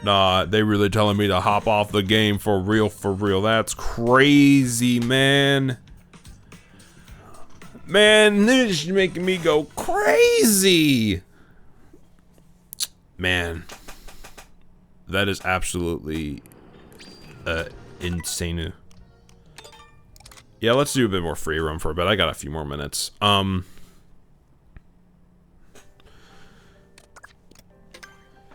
Nah, they really telling me to hop off the game for real, for real. That's crazy, man. Man, this is making me go crazy. Man. That is absolutely insane. Yeah, let's do a bit more free roam for a bit. I got a few more minutes.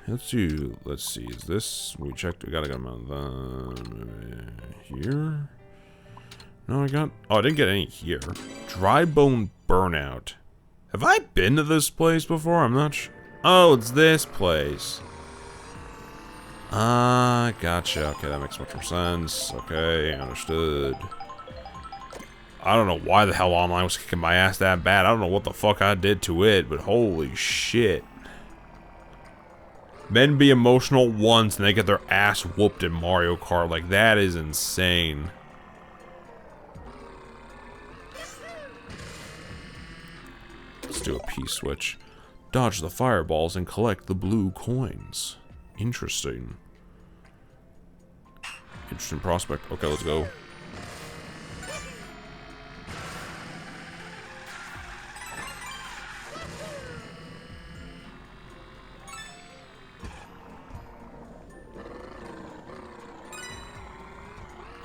Let's see, is this, we checked, we gotta get them on here? No, I didn't get any here. Dry Bone Burnout. Have I been to this place before? I'm not sure. Oh, it's this place. Gotcha. Okay, that makes much more sense. Okay, understood. I don't know why the hell online was kicking my ass that bad. I don't know what the fuck I did to it, but holy shit. Men be emotional once and they get their ass whooped in Mario Kart. Like, that is insane. Let's do a P-switch. Dodge the fireballs and collect the blue coins. Interesting. Interesting prospect. Okay, let's go.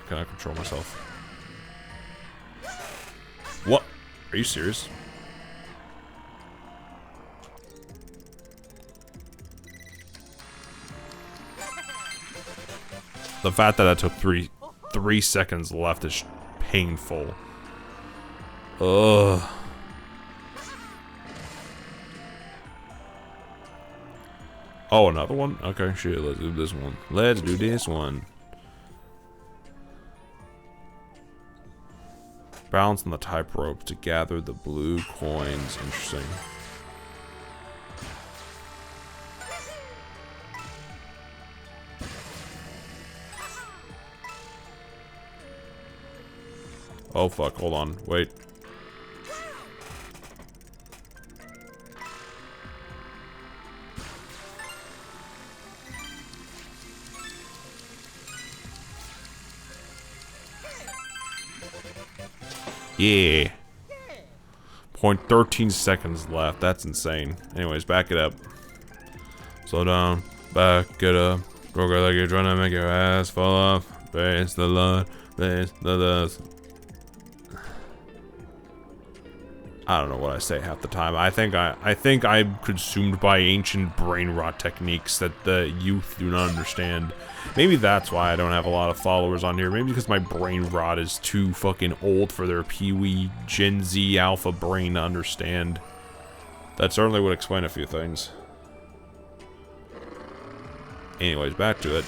Can I control myself? What? Are you serious? The fact that I took three seconds left is painful. Ugh. Oh, another one? Okay, shit, let's do this one. Let's do this one. Balance on the type rope to gather the blue coins. Interesting. Oh fuck, hold on, wait. Yeah. 0.13 seconds left, that's insane. Anyways, back it up. Slow down, back it up. Go like you're trying to make your ass fall off. Face the Lord, face the dust. I don't know what I say half the time. I think I'm consumed by ancient brain rot techniques that the youth do not understand. Maybe that's why I don't have a lot of followers on here. Maybe because my brain rot is too fucking old for their Pee-wee Gen Z alpha brain to understand. That certainly would explain a few things. Anyways, back to it.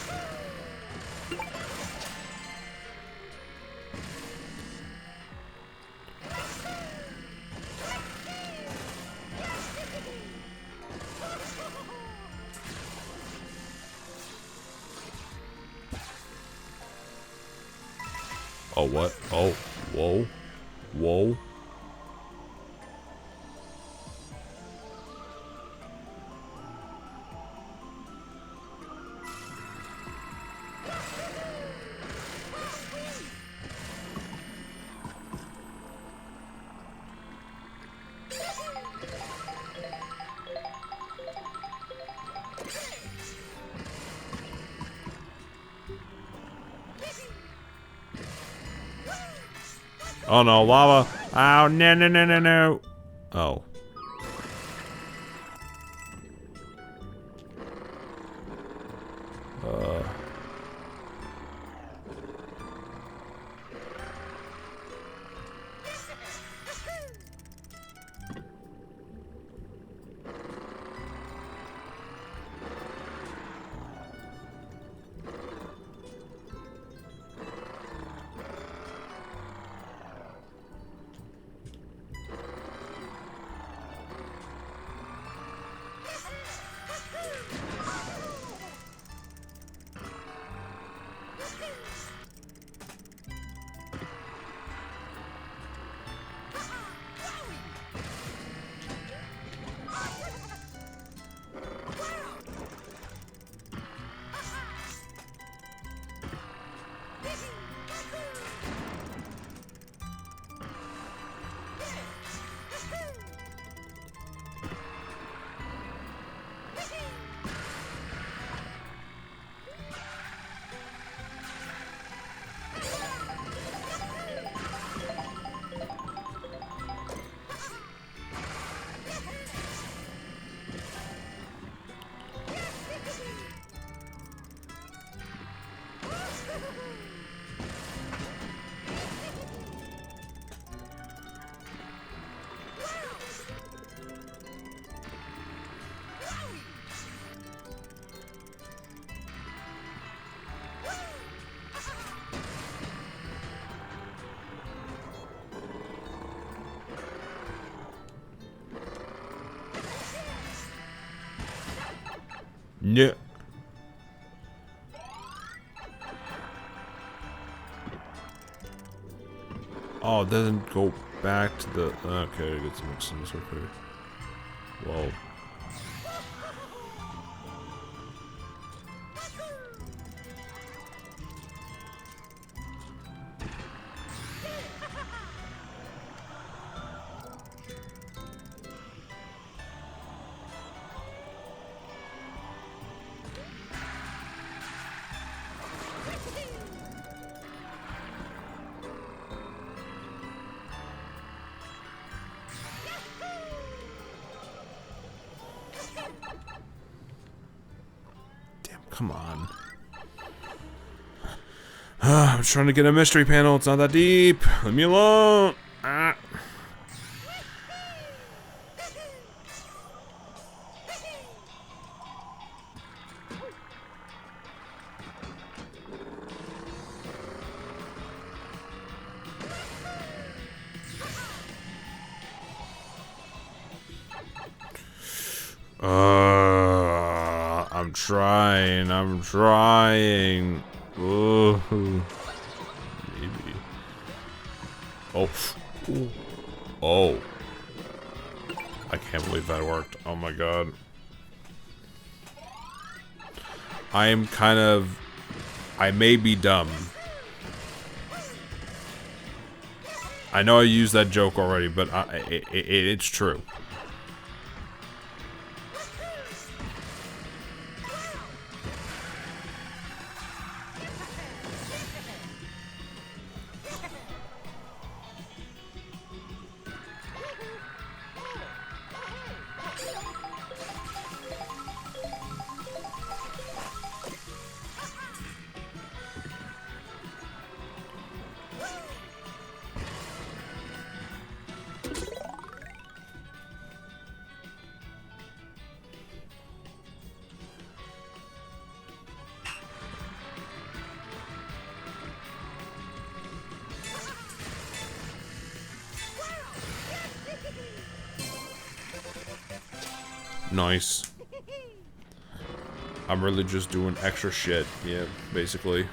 Oh, what? Oh, whoa. Whoa. Oh no, lava. Oh, no, no, no, no, no. Oh. Yeah. Oh, it doesn't go back to the... Okay, it gets mixed in. Okay. Well... Come on. I'm trying to get a mystery panel. It's not that deep. Leave me alone. Ah. I'm trying. I'm trying. Ooh. Maybe. Oh. Ooh. Oh. I can't believe that worked. Oh my god. I am kind of... I may be dumb. I know I used that joke already, but it's true. Nice. I'm really just doing extra shit. Yeah, basically.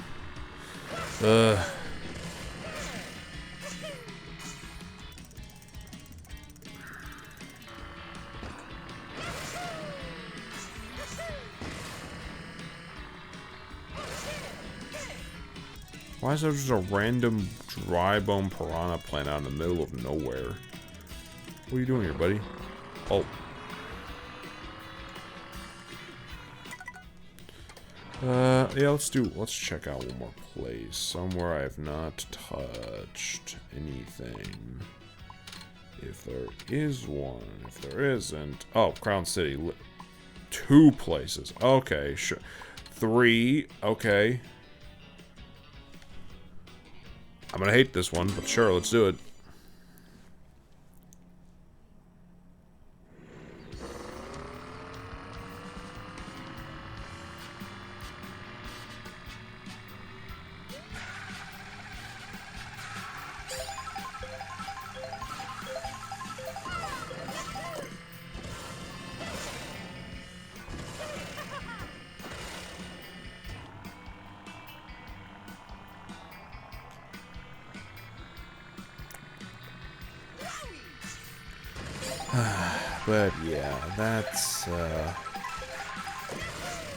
Why is there just a random dry bone piranha plant out in the middle of nowhere? What are you doing here, buddy? Oh. Yeah, let's check out one more place. Somewhere I have not touched anything. If there is one. If there isn't... Oh, Crown City. 2 places. Okay, sure. 3. Okay. I'm gonna hate this one, but sure, let's do it. But yeah, that's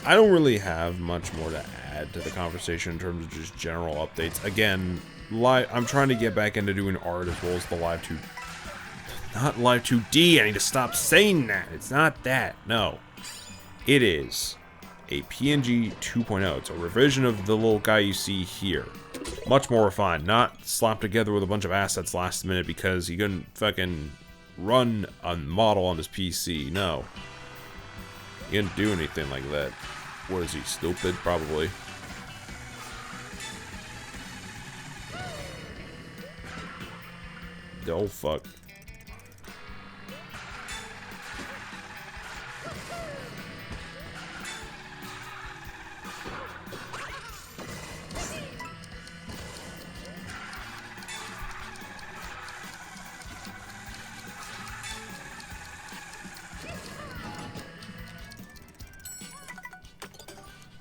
I don't really have much more to add to the conversation in terms of just general updates. Again, I'm trying to get back into doing art as well as the Live 2... Not Live 2D, I need to stop saying that. It's not that, no. It is a PNG 2.0. It's a revision of the little guy you see here. Much more refined, not slapped together with a bunch of assets last minute because he couldn't fucking run a model on his PC. No. He didn't do anything like that. What is he, stupid? Probably. Oh, fuck.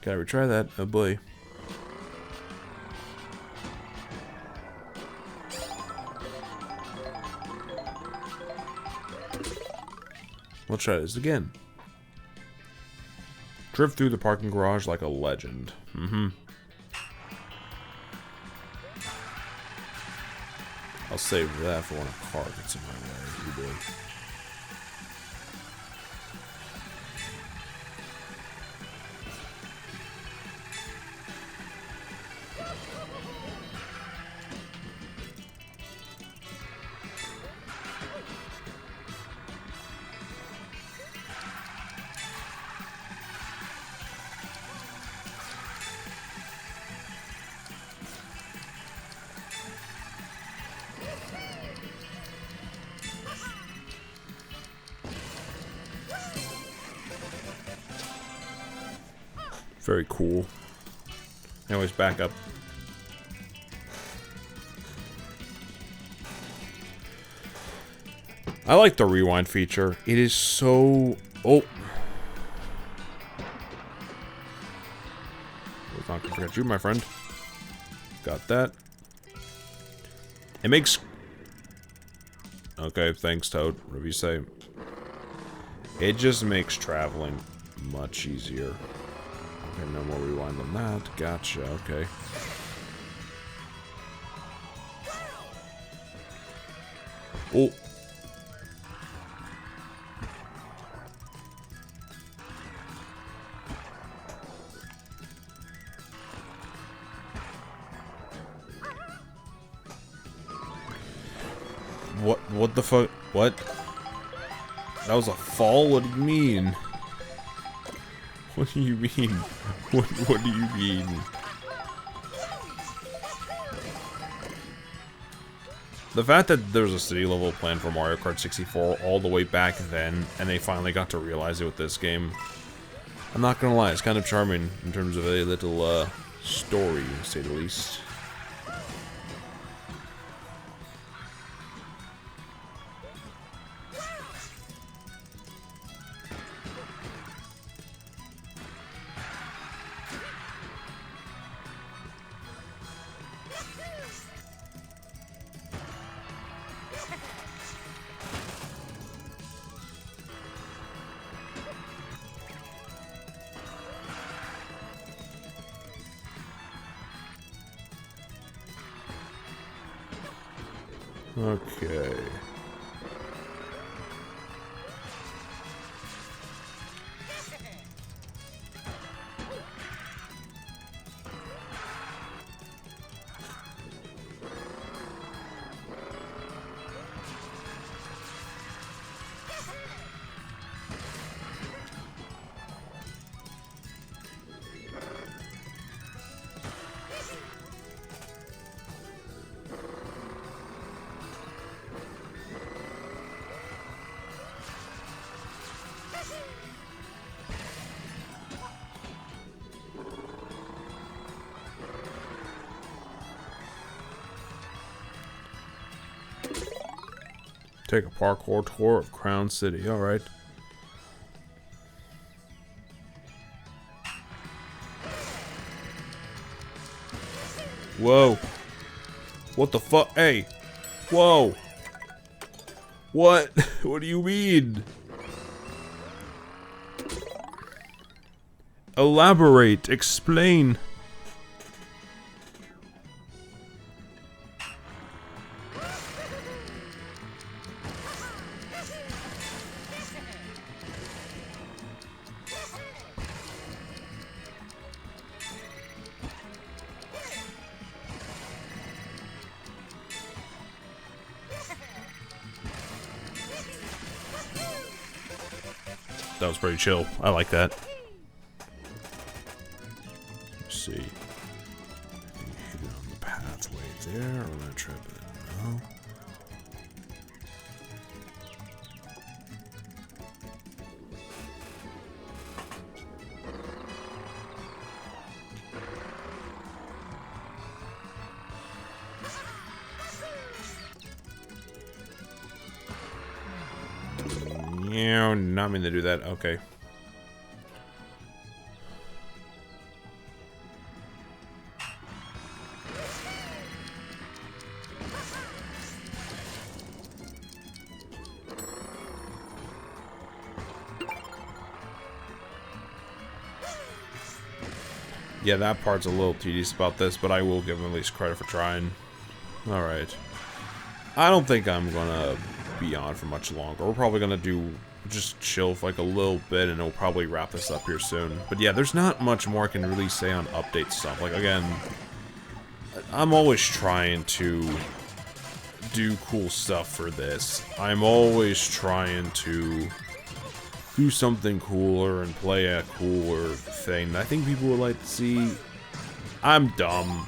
Gotta retry that. Oh boy. We'll try this again. Drift through the parking garage like a legend. I'll save that for when a car gets in my way. Oh boy. Very cool. Anyways, back up. I like the rewind feature. It is so... Oh. Let's not forget you, my friend. Got that. It makes... Okay, thanks, Toad. Whatever you say. It just makes traveling much easier. Okay, no more rewind on that. Gotcha, okay. Oh. What the fuck? What? That was a fall? What do you mean? What do you mean? What do you mean? The fact that there was a city level plan for Mario Kart 64 all the way back then, and they finally got to realize it with this game, I'm not gonna lie, it's kind of charming in terms of a little story, to say the least. Okay. Take a parkour tour of Crown City. Alright. Whoa. What the fuck? Hey. Whoa. What? What do you mean? Elaborate. Explain. That was pretty chill. I like that. Let's see. I think you hit it on the pathway there. I'm gonna trip it. No. Yeah, not mean to do that. Okay. Yeah, that part's a little tedious about this, but I will give him at least credit for trying. Alright. I don't think I'm gonna be on for much longer. We're probably gonna just chill for like a little bit, and we'll probably wrap this up here soon. But yeah, there's not much more I can really say on update stuff. Like, again, I'm always trying to do cool stuff for this. I'm always trying to do something cooler and play a cooler thing that I think people would like to see. I'm dumb.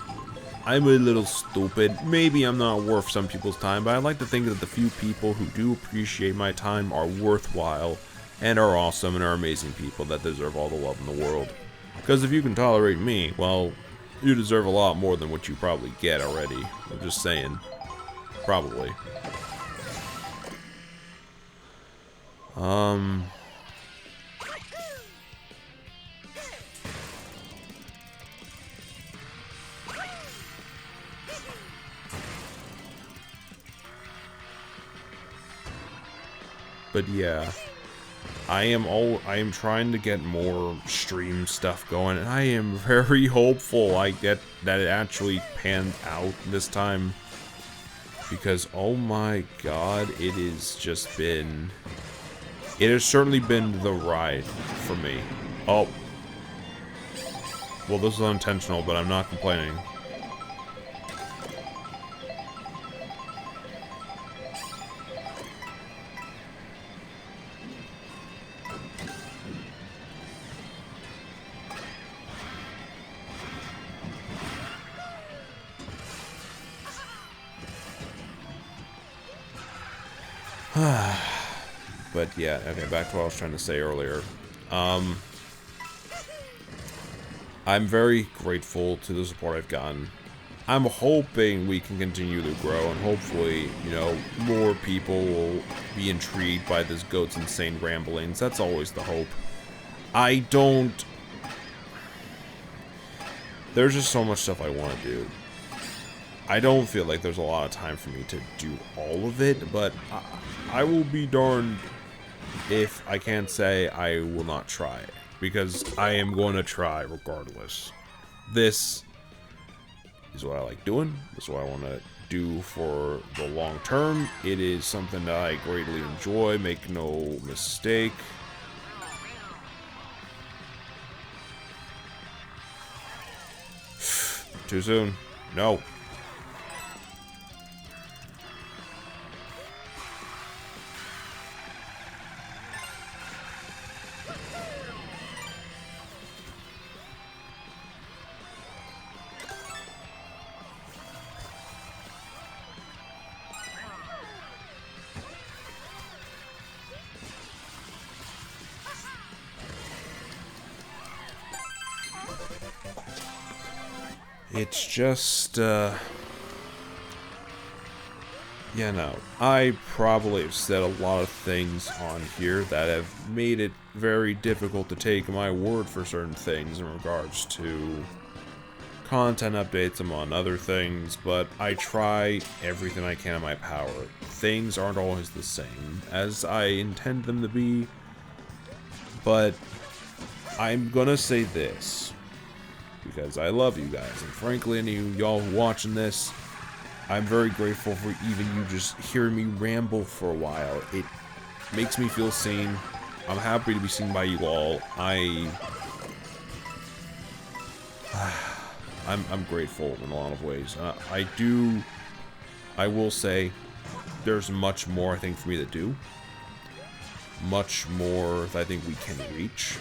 I'm a little stupid. Maybe I'm not worth some people's time, but I like to think that the few people who do appreciate my time are worthwhile and are awesome and are amazing people that deserve all the love in the world. Because if you can tolerate me, well, you deserve a lot more than what you probably get already. I'm just saying. Probably. But yeah, I am trying to get more stream stuff going, and I am very hopeful I get that it actually panned out this time. Because, oh my god, it has certainly been the ride for me. Oh. Well, this was unintentional, but I'm not complaining. But yeah, okay, back to what I was trying to say earlier. I'm very grateful to the support I've gotten. I'm hoping we can continue to grow, and hopefully, you know, more people will be intrigued by this goat's insane ramblings. That's always the hope. There's just so much stuff I want to do. I don't feel like there's a lot of time for me to do all of it, but I will be darned if I can't say I will not try. Because I am going to try regardless. This is what I like doing. This is what I want to do for the long term. It is something that I greatly enjoy. Make no mistake. Too soon. No. It's just, yeah, no. I probably have said a lot of things on here that have made it very difficult to take my word for certain things in regards to content updates, among other things, but I try everything I can in my power. Things aren't always the same as I intend them to be, but I'm gonna say this. Because I love you guys, and frankly, any of y'all watching this, I'm very grateful for even you just hearing me ramble for a while. It makes me feel seen. I'm happy to be seen by you all. I'm grateful in a lot of ways. I will say, there's much more I think for me to do. Much more that I think we can reach.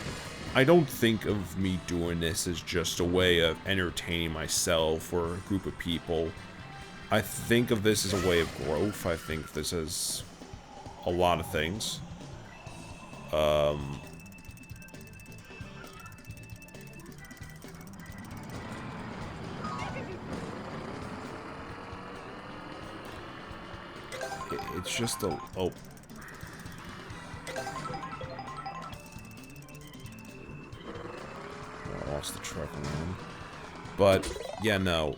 I don't think of me doing this as just a way of entertaining myself or a group of people. I think of this as a way of growth. I think this is a lot of things. It's just a... Oh. The truck around. But yeah, no,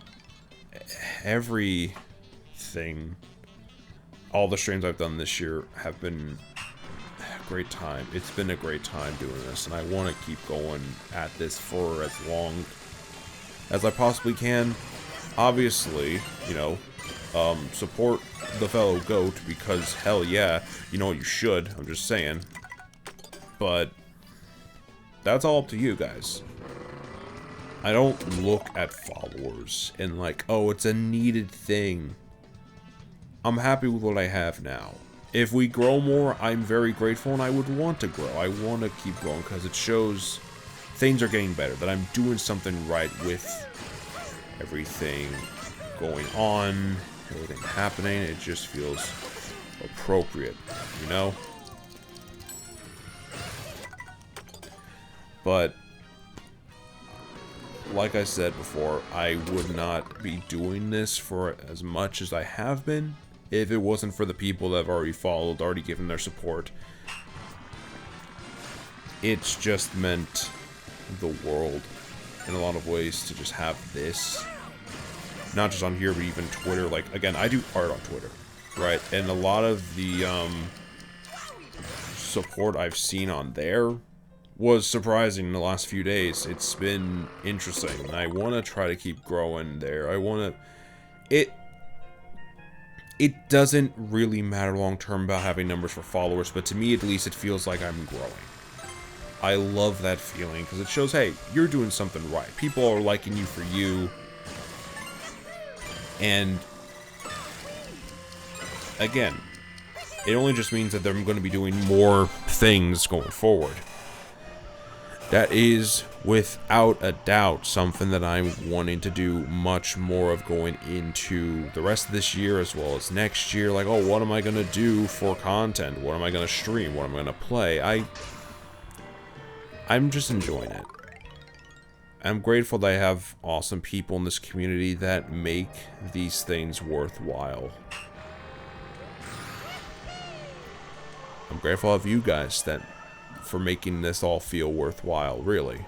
everything, all the streams I've done this year have been a great time. It's been a great time doing this, and I want to keep going at this for as long as I possibly can. Obviously, you know, support the fellow goat, because hell yeah, you know what, you should. I'm just saying. But that's all up to you guys. I don't look at followers and like, oh, it's a needed thing. I'm happy with what I have now. If we grow more, I'm very grateful, and I would want to grow. I want to keep growing because it shows things are getting better, that I'm doing something right with everything going on, everything happening. It just feels appropriate, you know? But like I said before, I would not be doing this for as much as I have been if it wasn't for the people that have already followed, already given their support. It's just meant the world in a lot of ways to just have this. Not just on here, but even Twitter. Like, again, I do art on Twitter, right? And a lot of the support I've seen on there was surprising in the last few days. It's been interesting, and I want to try to keep growing there. I want to... It doesn't really matter long-term about having numbers for followers, but to me, at least, it feels like I'm growing. I love that feeling, because it shows, hey, you're doing something right. People are liking you for you. And, again, it only just means that they're going to be doing more things going forward. That is, without a doubt, something that I'm wanting to do much more of going into the rest of this year as well as next year. Like, oh, what am I going to do for content? What am I going to stream? What am I going to play? I'm just enjoying it. I'm grateful that I have awesome people in this community that make these things worthwhile. I'm grateful of you guys for making this all feel worthwhile, really.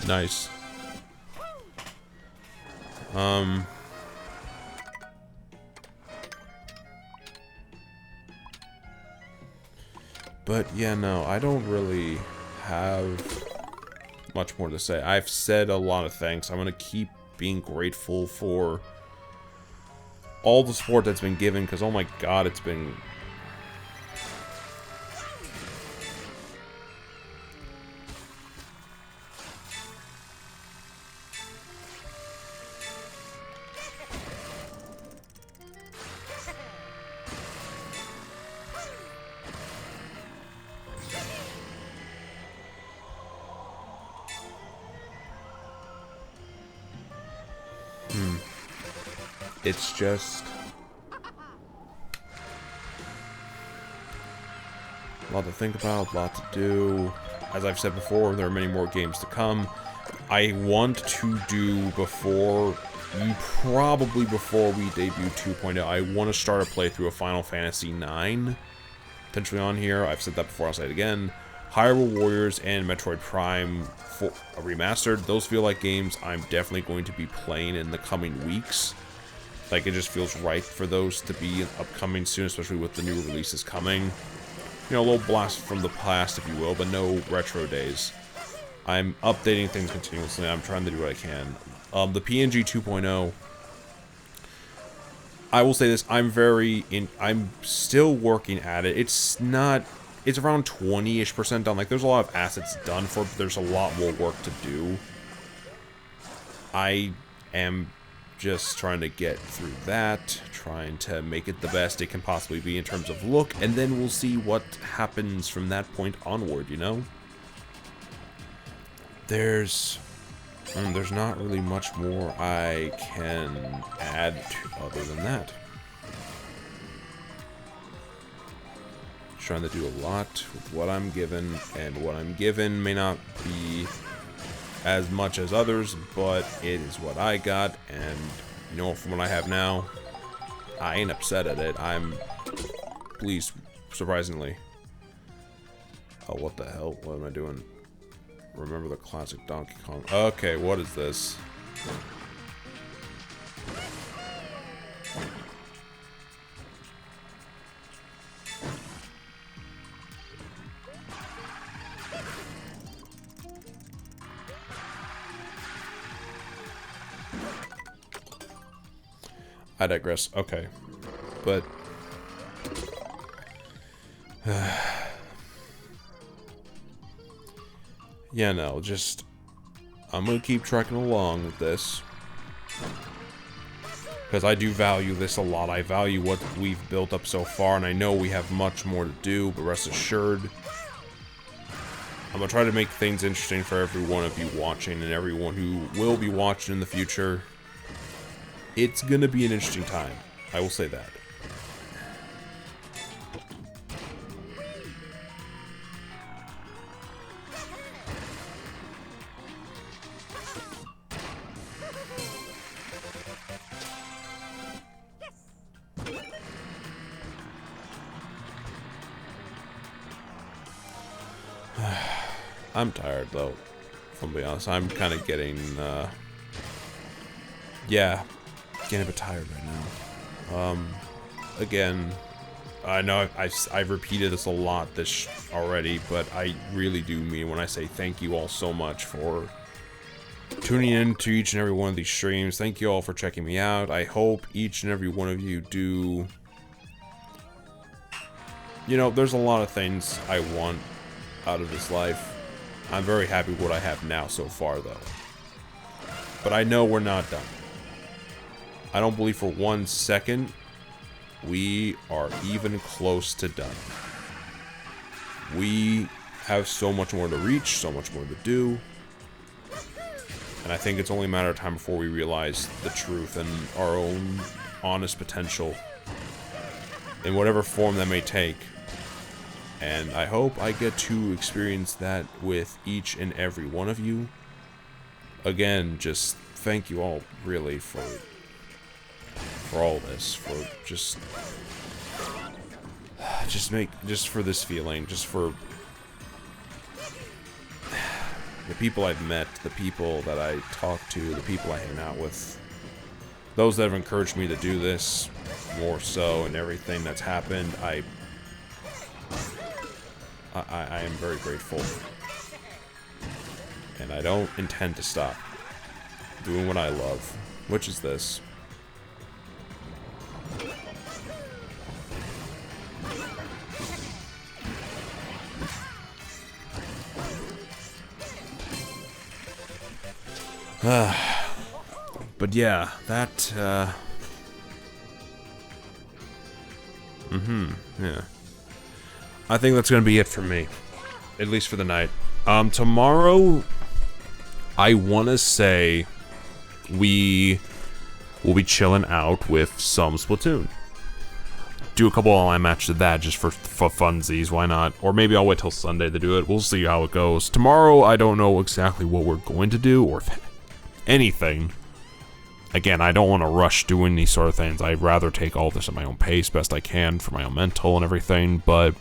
Nice. But yeah, no, I don't really have much more to say. I've said a lot of thanks. I'm gonna keep being grateful for all the support that's been given, because oh my god, it's been... It's just a lot to think about, a lot to do. As I've said before, there are many more games to come. I want to do probably before we debut 2.0, I want to start a playthrough of Final Fantasy IX. Potentially on here. I've said that before, I'll say it again. Hyrule Warriors and Metroid Prime Remastered. Those feel like games I'm definitely going to be playing in the coming weeks. Like, it just feels right for those to be upcoming soon, especially with the new releases coming. You know, a little blast from the past, if you will, but no retro days. I'm updating things continuously. I'm trying to do what I can. The PNG 2.0, I will say this, I'm still working at it. It's around 20-ish% done. Like, there's a lot of assets done for it, but there's a lot more work to do. I am just trying to get through that, trying to make it the best it can possibly be in terms of look, and then we'll see what happens from that point onward, you know? There's not really much more I can add other than that. Trying to do a lot with what I'm given, and what I'm given may not be as much as others, but it is what I got, and you know, from what I have now, I ain't upset at it. I'm pleased, surprisingly. hell? What the hell? What am I doing? Remember the classic Donkey Kong. Okay, what is this? I digress. Okay. But... yeah, no, just... I'm gonna keep trucking along with this. Because I do value this a lot. I value what we've built up so far, and I know we have much more to do, but rest assured... I'm gonna try to make things interesting for every one of you watching, and everyone who will be watching in the future. It's gonna be an interesting time. I will say that. I'm tired though, if I'm being honest. I'm kind of getting, yeah, getting a bit tired right now. Again, I know I've repeated this a lot already, but I really do mean when I say thank you all so much for tuning in to each and every one of these streams. Thank you all for checking me out. I hope each and every one of you do. You know, there's a lot of things I want out of this life. I'm very happy with what I have now so far, though. But I know we're not done. I don't believe for 1 second we are even close to done. We have so much more to reach, so much more to do. And I think it's only a matter of time before we realize the truth and our own honest potential in whatever form that may take. And I hope I get to experience that with each and every one of you. Again, just thank you all, really, for all this, for just for this feeling, just for the people I've met, the people that I talk to, the people I hang out with, those that have encouraged me to do this more so, and everything that's happened. I am very grateful, and I don't intend to stop doing what I love, which is this. But yeah, that, yeah. I think that's gonna be it for me, at least for the night. Tomorrow, I wanna say we will be chilling out with some Splatoon. Do a couple online matches of that just for funsies, why not? Or maybe I'll wait till Sunday to do it. We'll see how it goes. Tomorrow, I don't know exactly what we're going to do, or if anything. Again, I don't want to rush doing these sort of things. I'd rather take all this at my own pace, best I can, for my own mental and everything, but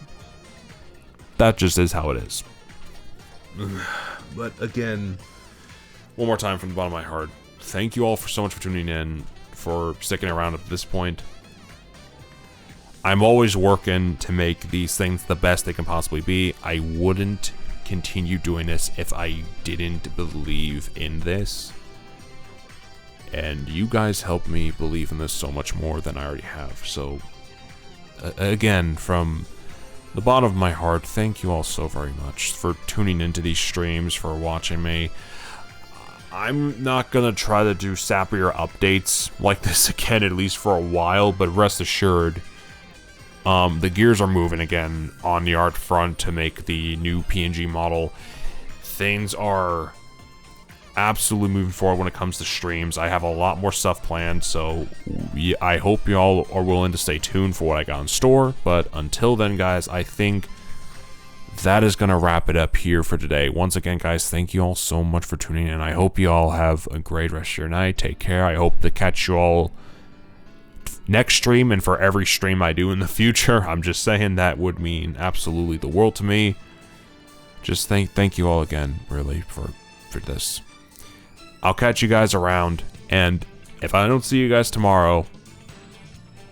that just is how it is. But again, one more time from the bottom of my heart, thank you all for so much for tuning in, for sticking around at this point. I'm always working to make these things the best they can possibly be. I wouldn't continue doing this if I didn't believe in this. And you guys help me believe in this so much more than I already have. So, again, from the bottom of my heart, thank you all so very much for tuning into these streams, for watching me. I'm not gonna try to do sappier updates like this again, at least for a while, but rest assured, the gears are moving again on the art front to make the new PNG model. Things are absolutely moving forward when it comes to streams. I have a lot more stuff planned, so I hope y'all are willing to stay tuned for what I got in store. But until then, guys, I think that is going to wrap it up here for today. Once again, guys, thank you all so much for tuning in. I hope you all have a great rest of your night. Take care. I hope to catch you all next stream and for every stream I do in the future. I'm just saying that would mean absolutely the world to me. just thank you all again, really, for this. I'll catch you guys around, and if I don't see you guys tomorrow,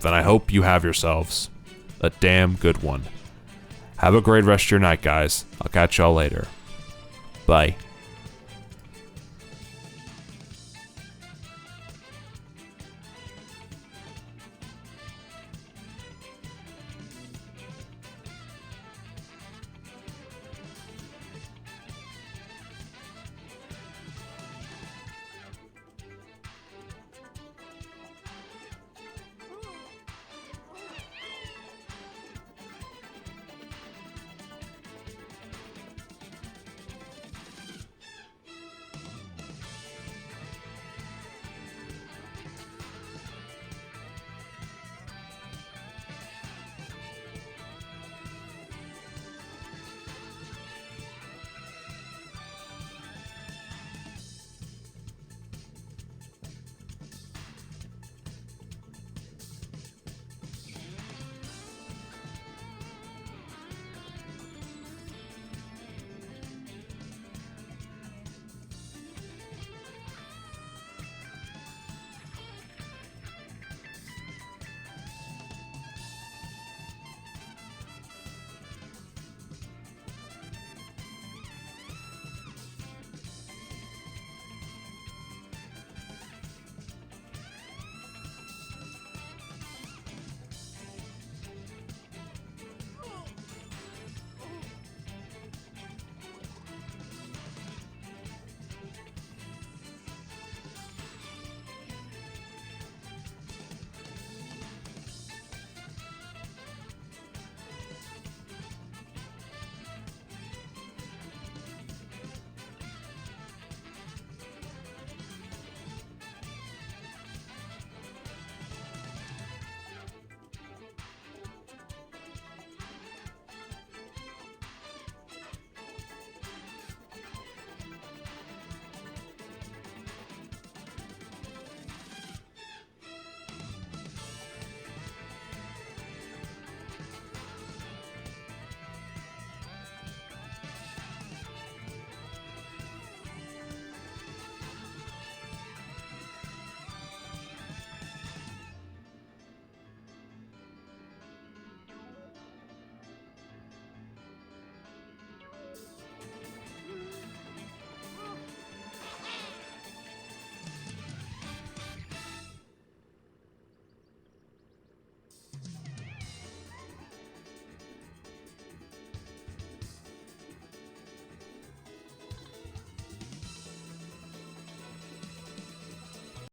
then I hope you have yourselves a damn good one. Have a great rest of your night, guys. I'll catch y'all later. Bye.